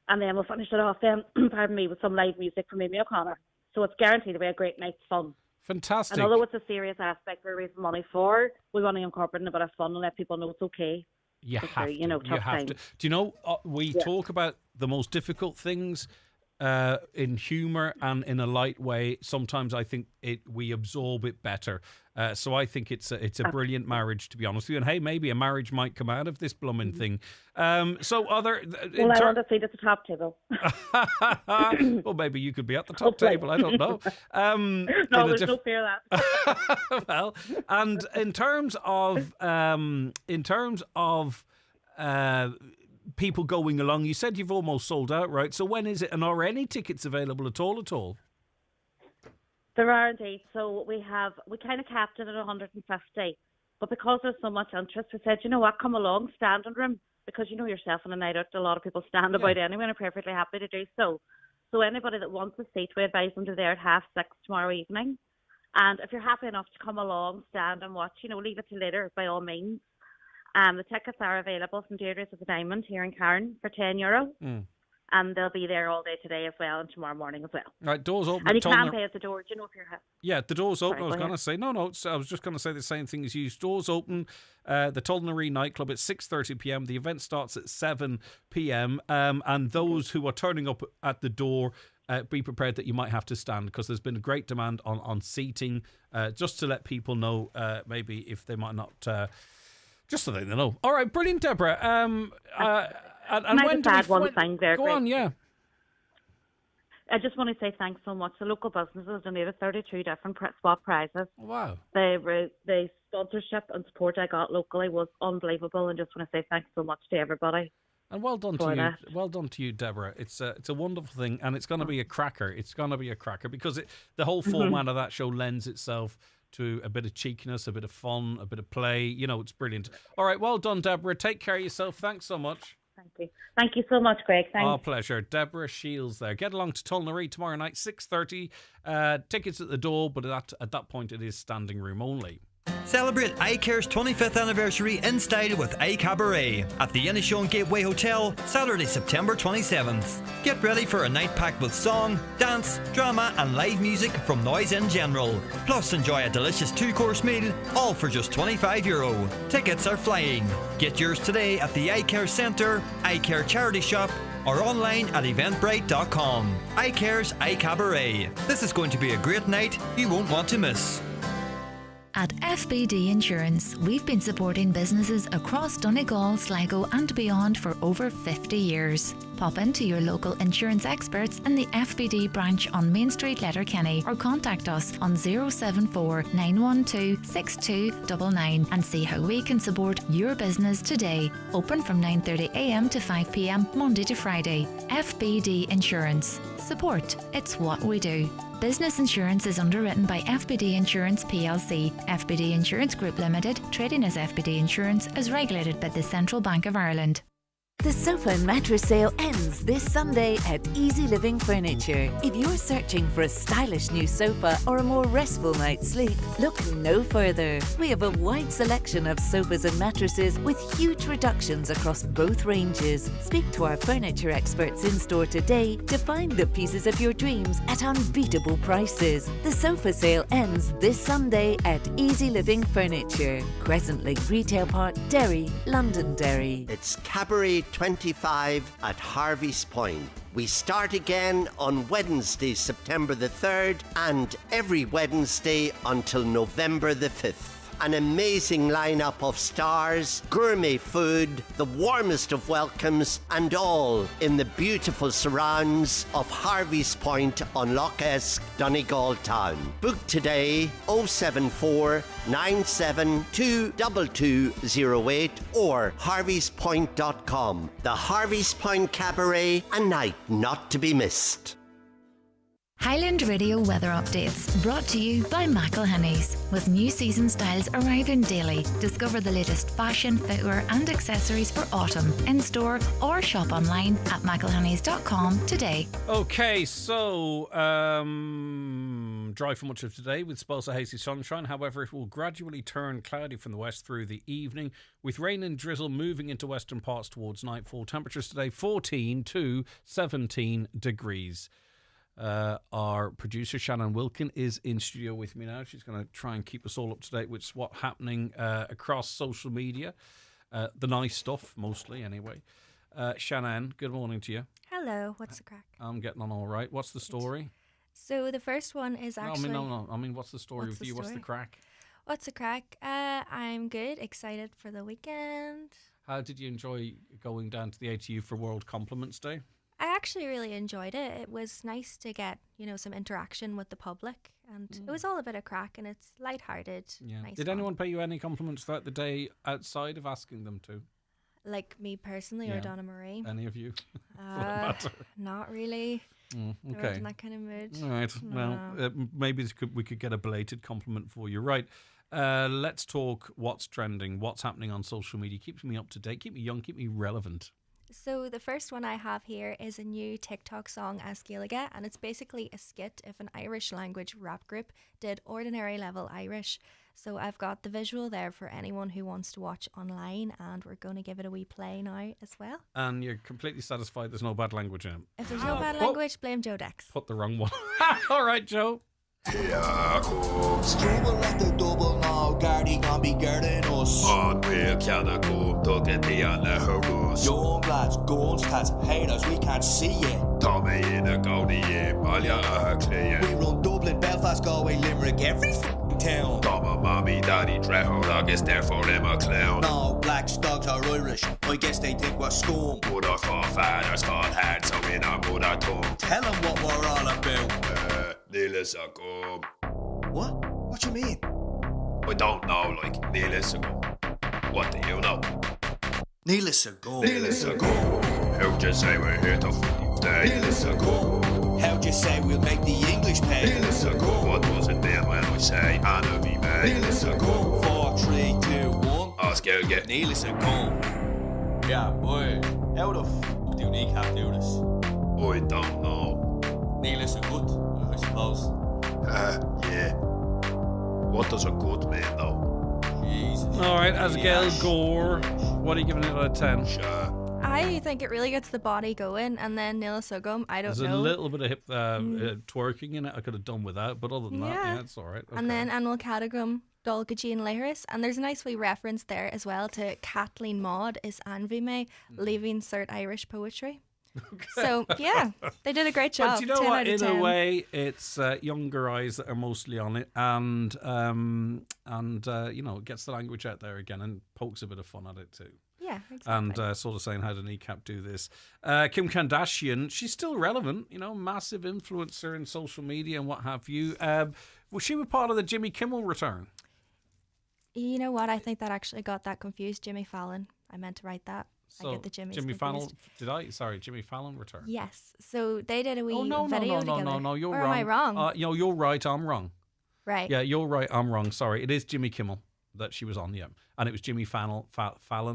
And then we'll finish it off then, with some live music from Amy O'Connor. So it's guaranteed to be a great night's fun. Fantastic. And although it's a serious aspect we're raising money for, we want to incorporate a bit of fun and let people know it's okay. You go have through, to. you know, tough times. Do you know, we talk about the most difficult things in humour and in a light way. Sometimes I think we absorb it better. So I think it's a brilliant marriage, to be honest with you. And hey, maybe a marriage might come out of this blooming thing. So other... Well, I want to see at the top table. Well, maybe you could be at the top table. I don't know. No, there's no fear of that. Well, and in terms of people going along, you said you've almost sold out, right? So when is it? And are any tickets available at all? There are indeed. So we kind of capped it at 150, but because there's so much interest, we said, you know what, come along, standing room, because you know yourself on a night out, a lot of people stand about anyway and are perfectly happy to do so. So anybody that wants a seat, we advise them to be there at 6:30 tomorrow evening. And if you're happy enough to come along, stand and watch, leave it to later by all means. The tickets are available from Deirdre's at the Diamond here in Cairn for €10. And they'll be there all day today as well and tomorrow morning as well. Right, doors open. And you can pay at the door. Do you know if you're happy? Yeah, the doors open. Sorry, I was go going to ahead. say, I was just going to say the same thing as you. Doors open, the Tullinaree nightclub at 6:30 p.m. The event starts at 7 p.m. And those who are turning up at the door, be prepared that you might have to stand, because there's been a great demand on seating, just to let people know maybe if they might not... just so they know. All right, brilliant, Deborah. And when do we... one thing there, Go Greg? on, yeah. I just want to say thanks so much. The local businesses donated 32 different swap prizes. Wow. The sponsorship and support I got locally was unbelievable, and just want to say thanks so much to everybody. And well done for to you. that. Well done to you, Deborah. It's a wonderful thing, and it's going to be a cracker. It's going to be a cracker because the whole format of that show lends itself to a bit of cheekiness, a bit of fun, a bit of play. It's brilliant. All right, well done, Deborah. Take care of yourself. Thanks so much. Thank you. Thank you so much, Greg. Thanks. Our pleasure. Deborah Shields there. Get along to Tullinaree tomorrow night, 6:30. Tickets at the door, but at that point it is standing room only. Celebrate iCare's 25th anniversary in style with iCabaret at the Inishowen Gateway Hotel, Saturday, September 27th. Get ready for a night packed with song, dance, drama and live music from Noise in General. Plus enjoy a delicious 2-course meal, all for just €25. Tickets are flying. Get yours today at the iCare Centre, iCare Charity Shop, or online at eventbrite.com. iCare's iCabaret. This is going to be a great night you won't want to miss. At FBD Insurance, we've been supporting businesses across Donegal, Sligo and beyond for over 50 years. Pop into your local insurance experts in the FBD branch on Main Street, Letterkenny, or contact us on 074 912 6299 and see how we can support your business today. Open from 9:30am to 5pm Monday to Friday. FBD Insurance. Support. It's what we do. Business insurance is underwritten by FBD Insurance plc. FBD Insurance Group Limited, trading as FBD Insurance, is regulated by the Central Bank of Ireland. The sofa and mattress sale ends this Sunday at Easy Living Furniture. If you're searching for a stylish new sofa or a more restful night's sleep, look no further. We have a wide selection of sofas and mattresses with huge reductions across both ranges. Speak to our furniture experts in store today to find the pieces of your dreams at unbeatable prices. The sofa sale ends this Sunday at Easy Living Furniture, Crescent Lake Retail Park, Derry, Londonderry. It's Cabaret 25 at Harvey's Point. We start again on Wednesday, September the 3rd, and every Wednesday until November the 5th. An amazing lineup of stars, gourmet food, the warmest of welcomes, and all in the beautiful surrounds of Harvey's Point on Lough Esk, Donegal Town. Book today 074 972 2208 or harveyspoint.com. The Harvey's Point Cabaret, a night not to be missed. Highland Radio weather updates brought to you by McElhinney's. With new season styles arriving daily, discover the latest fashion, footwear and accessories for autumn in store or shop online at mcelhinney's.com today. Okay, so dry for much of today with spells of hazy sunshine. However, it will gradually turn cloudy from the west through the evening, with rain and drizzle moving into western parts towards nightfall. Temperatures today 14 to 17 degrees. Our producer Shannon Wilkin is in studio with me now. She's going to try and keep us all up to date with what's happening across social media. The nice stuff, mostly, anyway. Shannon, good morning to you. Hello, what's the crack? I'm getting on all right. What's the story? So the first one is actually... No. I mean, what's the story with you? What's the crack? What's the crack? I'm good, excited for the weekend. How did you enjoy going down to the ATU for World Compliments Day? I actually really enjoyed it. It was nice to get, some interaction with the public, and it was all a bit of crack, and it's lighthearted. Yeah. Nice Did anyone pay you any compliments throughout the day outside of asking them to? Like me personally or Donna Marie? Any of you? Not really. Okay. I wasn't in that kind of mood. All right. No. Well, maybe we could get a belated compliment for you. Right. Let's talk what's trending, what's happening on social media. Keeps me up to date, keep me young, keep me relevant. So the first one I have here is a new TikTok song, Askealaga, and it's basically a skit if an Irish language rap group did ordinary level Irish. So I've got the visual there for anyone who wants to watch online, and we're going to give it a wee play now as well. And you're completely satisfied there's no bad language in it? If there's no bad language, blame Joe Dex. Put the wrong one. All right, Joe. Struble at the double now, Gardy gon' be girding us. On real canna go, dug at the Anna young lads, guns, tats, haters, we can't see it. Tommy in a Gaudi, Balya a clear. We run Dublin, Belfast, Galway, Limerick, every f***ing town. Toma, mommy, daddy, Trejo, I guess therefore them a clown. No, blacks, dogs are Irish, I guess they think we're scum. But our forefathers fought hard, so in our mother tongue. Tell them what we're all about. Neil is a gum. What? What you mean? I don't know, like, Neil is a gum. What do you know? Neil is a gum. Neil is a gum. How'd you say we're here to f***ing stay? Neil is a gum. How'd you say we'll make the English pay? Neil is a gum. What does it mean when I say Anna be made? Neil is a gum. 4, 3, 2, 1. Oscar, get Neil is a gum. Yeah, boy. How the f*** do kneecap do this? I don't know. Neil is a good, I suppose. Yeah. What does a good mean, though? Jesus. All right, as Gail Gore, what are you giving it out of 10? Sure. I think it really gets the body going, and then Nila Sugum, I don't There's know. a little bit of hip twerking in it. I could have done without, but other than that, yeah, it's all right. Okay. And then Anil Cadagum, Dolgaji and Lahiris, and there's a nice wee reference there as well to Kathleen Maud is Anvi May leaving cert Irish poetry. Okay. So yeah, they did a great job. But you know what? In a way, it's younger eyes that are mostly on it, and it gets the language out there again and pokes a bit of fun at it too. Yeah, exactly. And sort of saying, how did kneecap do this? Kim Kardashian, she's still relevant, massive influencer in social media and what have you. Was she part of the Jimmy Kimmel return? You know what? I think that actually got that confused. Jimmy Fallon. I meant to write that. So I get the Jimmy's Jimmy confused. Fallon, did I? Sorry, Jimmy Fallon return. Yes. So they did a wee no, video together. No, you're or wrong. Am I wrong? You're right, I'm wrong. Right. Yeah, you're right, I'm wrong. Sorry, it is Jimmy Kimmel that she was on, yeah. And it was Jimmy Fallon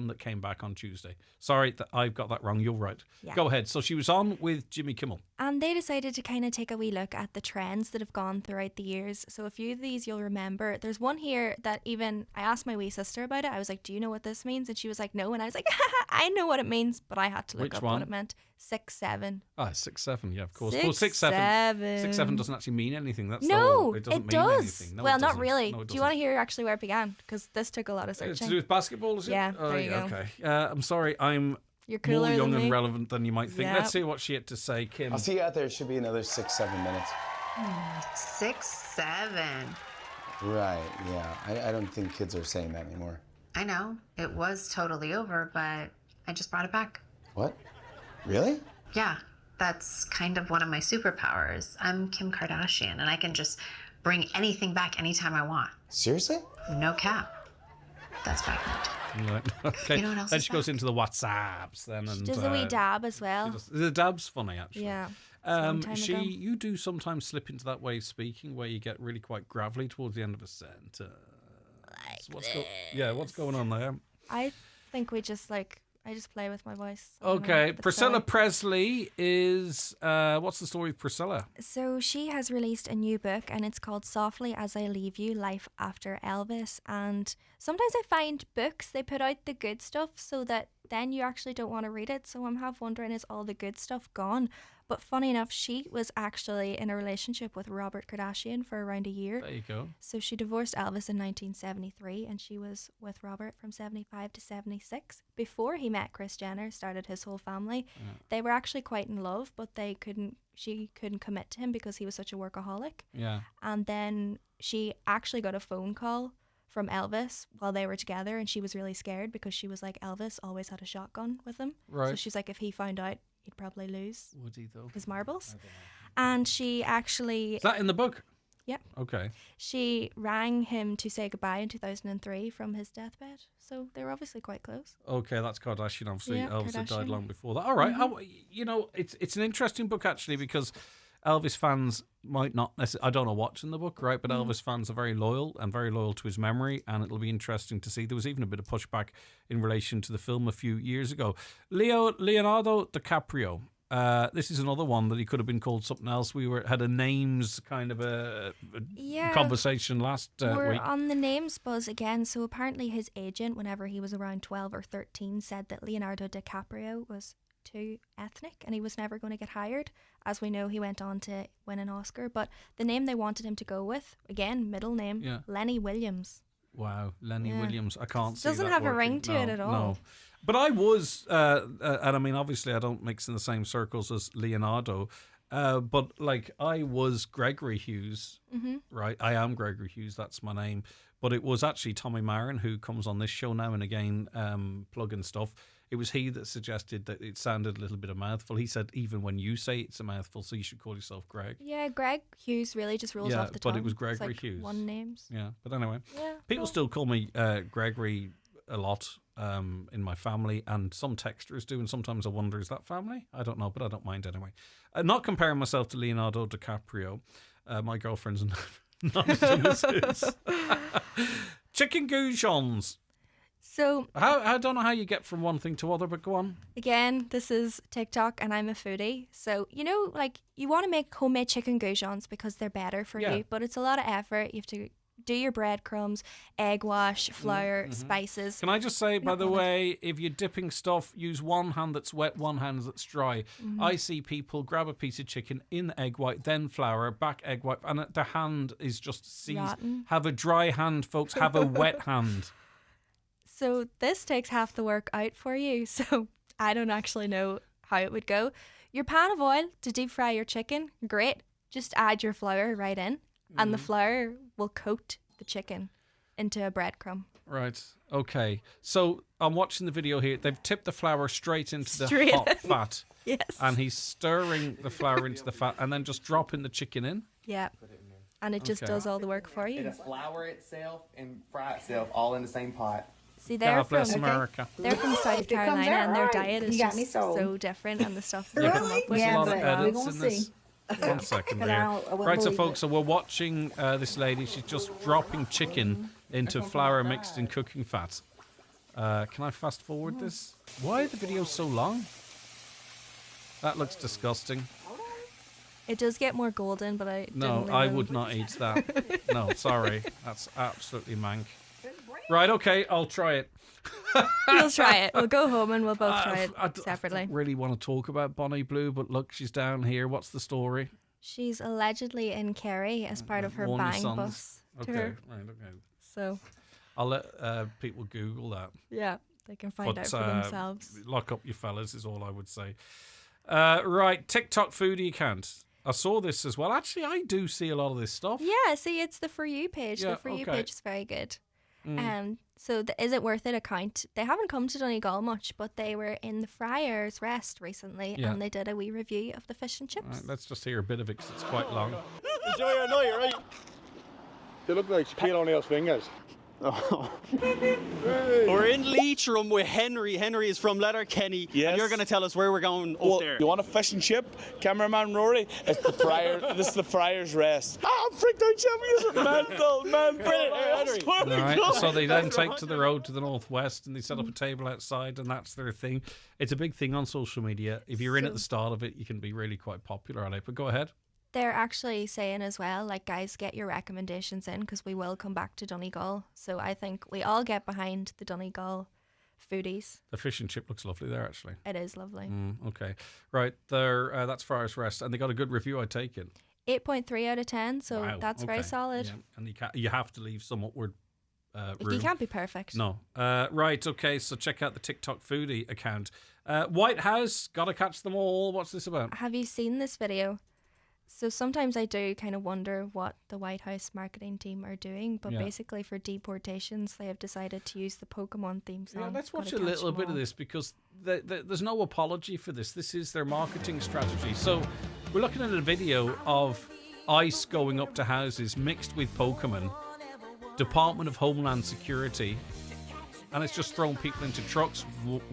that came back on Tuesday. Sorry, I've got that wrong. You're right. Yeah. Go ahead. So she was on with Jimmy Kimmel. And they decided to kind of take a wee look at the trends that have gone throughout the years. So a few of these you'll remember. There's one here that even I asked my wee sister about it. I was like, do you know what this means? And she was like, no. And I was like, I know what it means, but I had to look up what it meant. 6-7. Ah, 6-7, yeah, of course. 6-7. Well, 6-7. 6-7 doesn't actually mean anything. That's no, it doesn't it mean does. anything. No, well, it not doesn't. really. No, do you want to hear actually where it began? Because this took a lot of searching. It's to do with basketball, is it? Yeah, there you go. Okay. I'm sorry, I'm You're cooler more young than and me. relevant than you might think. Yeah. Let's see what she had to say, Kim. I'll see you out there. It should be another 6-7 minutes. 6-7. Right, yeah. I don't think kids are saying that anymore. I know. It was totally over, but I just brought it back. What? Really? Yeah, that's kind of one of my superpowers. I'm Kim Kardashian, and I can just bring anything back anytime I want. Seriously? No cap. That's back. Right. Okay. You know what else then is she goes into the WhatsApps then, and She does a wee dab as well. the dab's funny actually. Yeah. Some time ago. You do sometimes slip into that way of speaking where you get really quite gravelly towards the end of a sentence. What's going on there? I think we just I just play with my voice. Okay, Priscilla Presley is what's the story with Priscilla? So she has released a new book and it's called Softly As I Leave You, Life After Elvis. And sometimes I find books, they put out the good stuff so that then you actually don't want to read it. So I'm half wondering, is all the good stuff gone? But funny enough, she was actually in a relationship with Robert Kardashian for around a year. There you go. So she divorced Elvis in 1973, and she was with Robert from 75 to 76. Before he met Kris Jenner, started his whole family. Yeah. They were actually quite in love, but she couldn't commit to him because he was such a workaholic. Yeah. And then she actually got a phone call from Elvis while they were together, and she was really scared because she was like, Elvis always had a shotgun with him. Right. So she's like, if he found out, he'd probably lose Would he though? his marbles. And she actually... Is that in the book? Yeah. Okay. She rang him to say goodbye in 2003 from his deathbed. So they were obviously quite close. Okay, that's Kardashian. Obviously, Yeah, Elvis had died Kardashian. long before that. All right. Mhm. It's an interesting book actually because Elvis fans might not necessarily, I don't know what's in the book, right? But Mhm. Elvis fans are very loyal to his memory, and it'll be interesting to see. There was even a bit of pushback in relation to the film a few years ago. Leonardo DiCaprio. This is another one that he could have been called something else. We had a names kind of a conversation last We're week. on the names buzz again. So apparently his agent, whenever he was around 12 or 13, said that Leonardo DiCaprio was too ethnic and he was never going to get hired. As we know, he went on to win an Oscar. But the name they wanted him to go with, again, middle name, Yeah. Lenny Williams. Wow, Lenny Yeah. Williams. I can't see Doesn't that have a working. ring to it No, at all. No. But I was, and I mean, obviously I don't mix in the same circles as Leonardo, but like I was Gregory Hughes, Mhm. right? I am Gregory Hughes, that's my name. But it was actually Tommy Marin, who comes on this show now and again, plugging stuff. It was he that suggested that it sounded a little bit of mouthful. He said, even when you say it's a mouthful, so you should call yourself Greg. Yeah, Greg Hughes really just rolls Yeah, off the tongue. but it was It's Gregory like Hughes. one names. Yeah, but anyway, Yeah, people still call me Gregory a lot in my family, and some texters do, and sometimes I wonder, is that family? I don't know, but I don't mind anyway. Not comparing myself to Leonardo DiCaprio. My girlfriend's not as young as his. Chicken goujons. So I don't know how you get from one thing to other, but go on. again, this is TikTok and I'm a foodie. So, like you want to make homemade chicken goujons because they're better for Yeah. you, but it's a lot of effort. You have to do your breadcrumbs, egg wash, flour, Mhm. spices. Can I just say, by not the bothered. way, if you're dipping stuff, use one hand that's wet, one hand that's dry. Mhm. I see people grab a piece of chicken in the egg white, then flour, back egg white, and their hand is just seized. Rotten. Have a dry hand, folks. Have a wet hand. So this takes half the work out for you. So I don't actually know how it would go. Your pan of oil to deep fry your chicken, great. Just add your flour right in, and the Mhm. flour will coat the chicken into a breadcrumb. Right. Okay. So I'm watching the video here. They've tipped the flour straight into the Straight hot in. fat. Yes. And he's stirring the flour into the fat and then just dropping the chicken in. Yeah. And it just Okay. does all the work for you. It'll flour itself and fry itself all in the same pot. See, they're God bless from America. They're from South If it comes Carolina, out and their right, diet is you got me just sold. so different, and the stuff that Yeah, they but come up with. there's a lot of but we're edits gonna in this. see. 1 second But there. I won't Right, so believe folks, it. so we're watching this lady. She's just dropping chicken into flour mixed in cooking fat. Can I fast forward this? Why are the videos so long? That looks disgusting. It does get more golden, but I No, didn't I really- would not eat that. No, sorry. That's absolutely mank. Right, okay, I'll try it. We'll try it. We'll go home and we'll both try I it separately. really want to talk about Bonnie Blue, but look, she's down here. What's the story? She's allegedly in Kerry as part of her Warn your bang sons. bus to Okay, her. right, okay. So, I'll let people Google that. yeah, they can find out for uh, themselves. Lock up your fellas is all I would say. Right, TikTok foodie account. I saw this as well. Actually, I do see a lot of this stuff. Yeah, see, it's the For You page. Yeah, The For You okay. page is very good. Mm. So the Is It Worth It account, they haven't come to Donegal much, but they were in the Friars Rest recently, Yeah. and they did a wee review of the fish and chips. Right, let's just hear a bit of it 'cause it's quite long. Enjoy your night, right? They look like Shaquille O'Neal's fingers. We're in Leitrim with Henry. Henry is from Letterkenny. Yes. And you're going to tell us where we're going up Well, there. you want a fish and chip? Cameraman Rory? It's the Friar. This is the Friars Rest. I'm freaked out, Jimmy. Mental. Henry. All right, so they then take to the road to the northwest and they set up a table outside, and that's their thing. It's a big thing on social media. If you're in at the start of it, you can be really quite popular on it. But go ahead. They're actually saying as well, like, guys, get your recommendations in because we will come back to Donegal. So I think we all get behind the Donegal foodies. The fish and chip looks lovely there, actually. It is lovely. Okay. Right. There. That's Friar's Rest. And they got a good review, I take it. 8.3 out of 10, so Wow, that's very okay. solid. Yeah. And you have to leave some upward room. You can't be perfect. No. Right, okay, so check out the TikTok foodie account. White House, gotta catch them all. What's this about? Have you seen this video? So sometimes I do kind of wonder what the White House marketing team are doing, but Yeah. basically for deportations, they have decided to use the Pokemon theme song. Yeah, let's watch Gotta a catch little 'em bit of all. this because there's no apology for this. This is their marketing strategy. So we're looking at a video of ice going up to houses mixed with Pokemon, Department of Homeland Security, and it's just throwing people into trucks,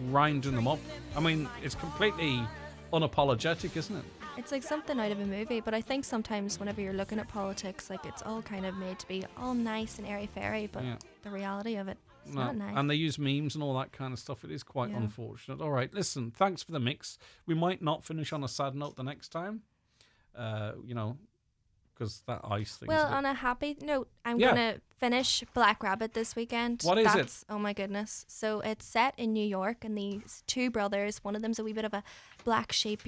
winding them up. I mean, it's completely unapologetic, isn't it? It's like something out of a movie, but I think sometimes whenever you're looking at politics, like it's all kind of made to be all nice and airy-fairy, but Yeah. the reality of it, it's No, not nice. and they use memes and all that kind of stuff. It is quite Yeah. unfortunate. All right, listen, thanks for the mix. We might not finish on a sad note the next time, because that ice thing. Well, on a happy note, I'm Yeah. going to finish Black Rabbit this weekend. What is it? That's, oh my goodness. So it's set in New York, and these two brothers, one of them's a wee bit of a black sheep,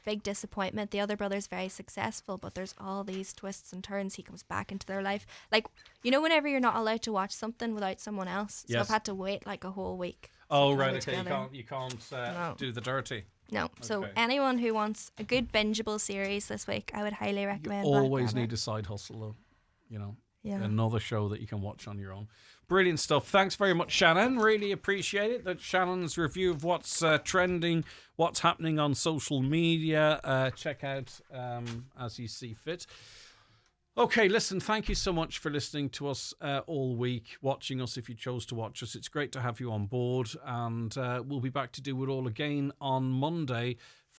big disappointment. The other brother's very successful, but there's all these twists and turns. He comes back into their life. Like, whenever you're not allowed to watch something without someone else. So Yes. I've had to wait like a whole week. Oh, to right, get it okay. together. You can't No. do the dirty. No. So Okay. anyone who wants a good bingeable series this week, I would highly recommend Black Always Rabbit. need a side hustle, though. Yeah. Another show that you can watch on your own. Brilliant stuff. Thanks very much, Shannon. Really appreciate it. That's Shannon's review of what's trending, what's happening on social media. Check out as you see fit. Okay, listen, thank you so much for listening to us all week, watching us if you chose to watch us. It's great to have you on board, and we'll be back to do it all again on Monday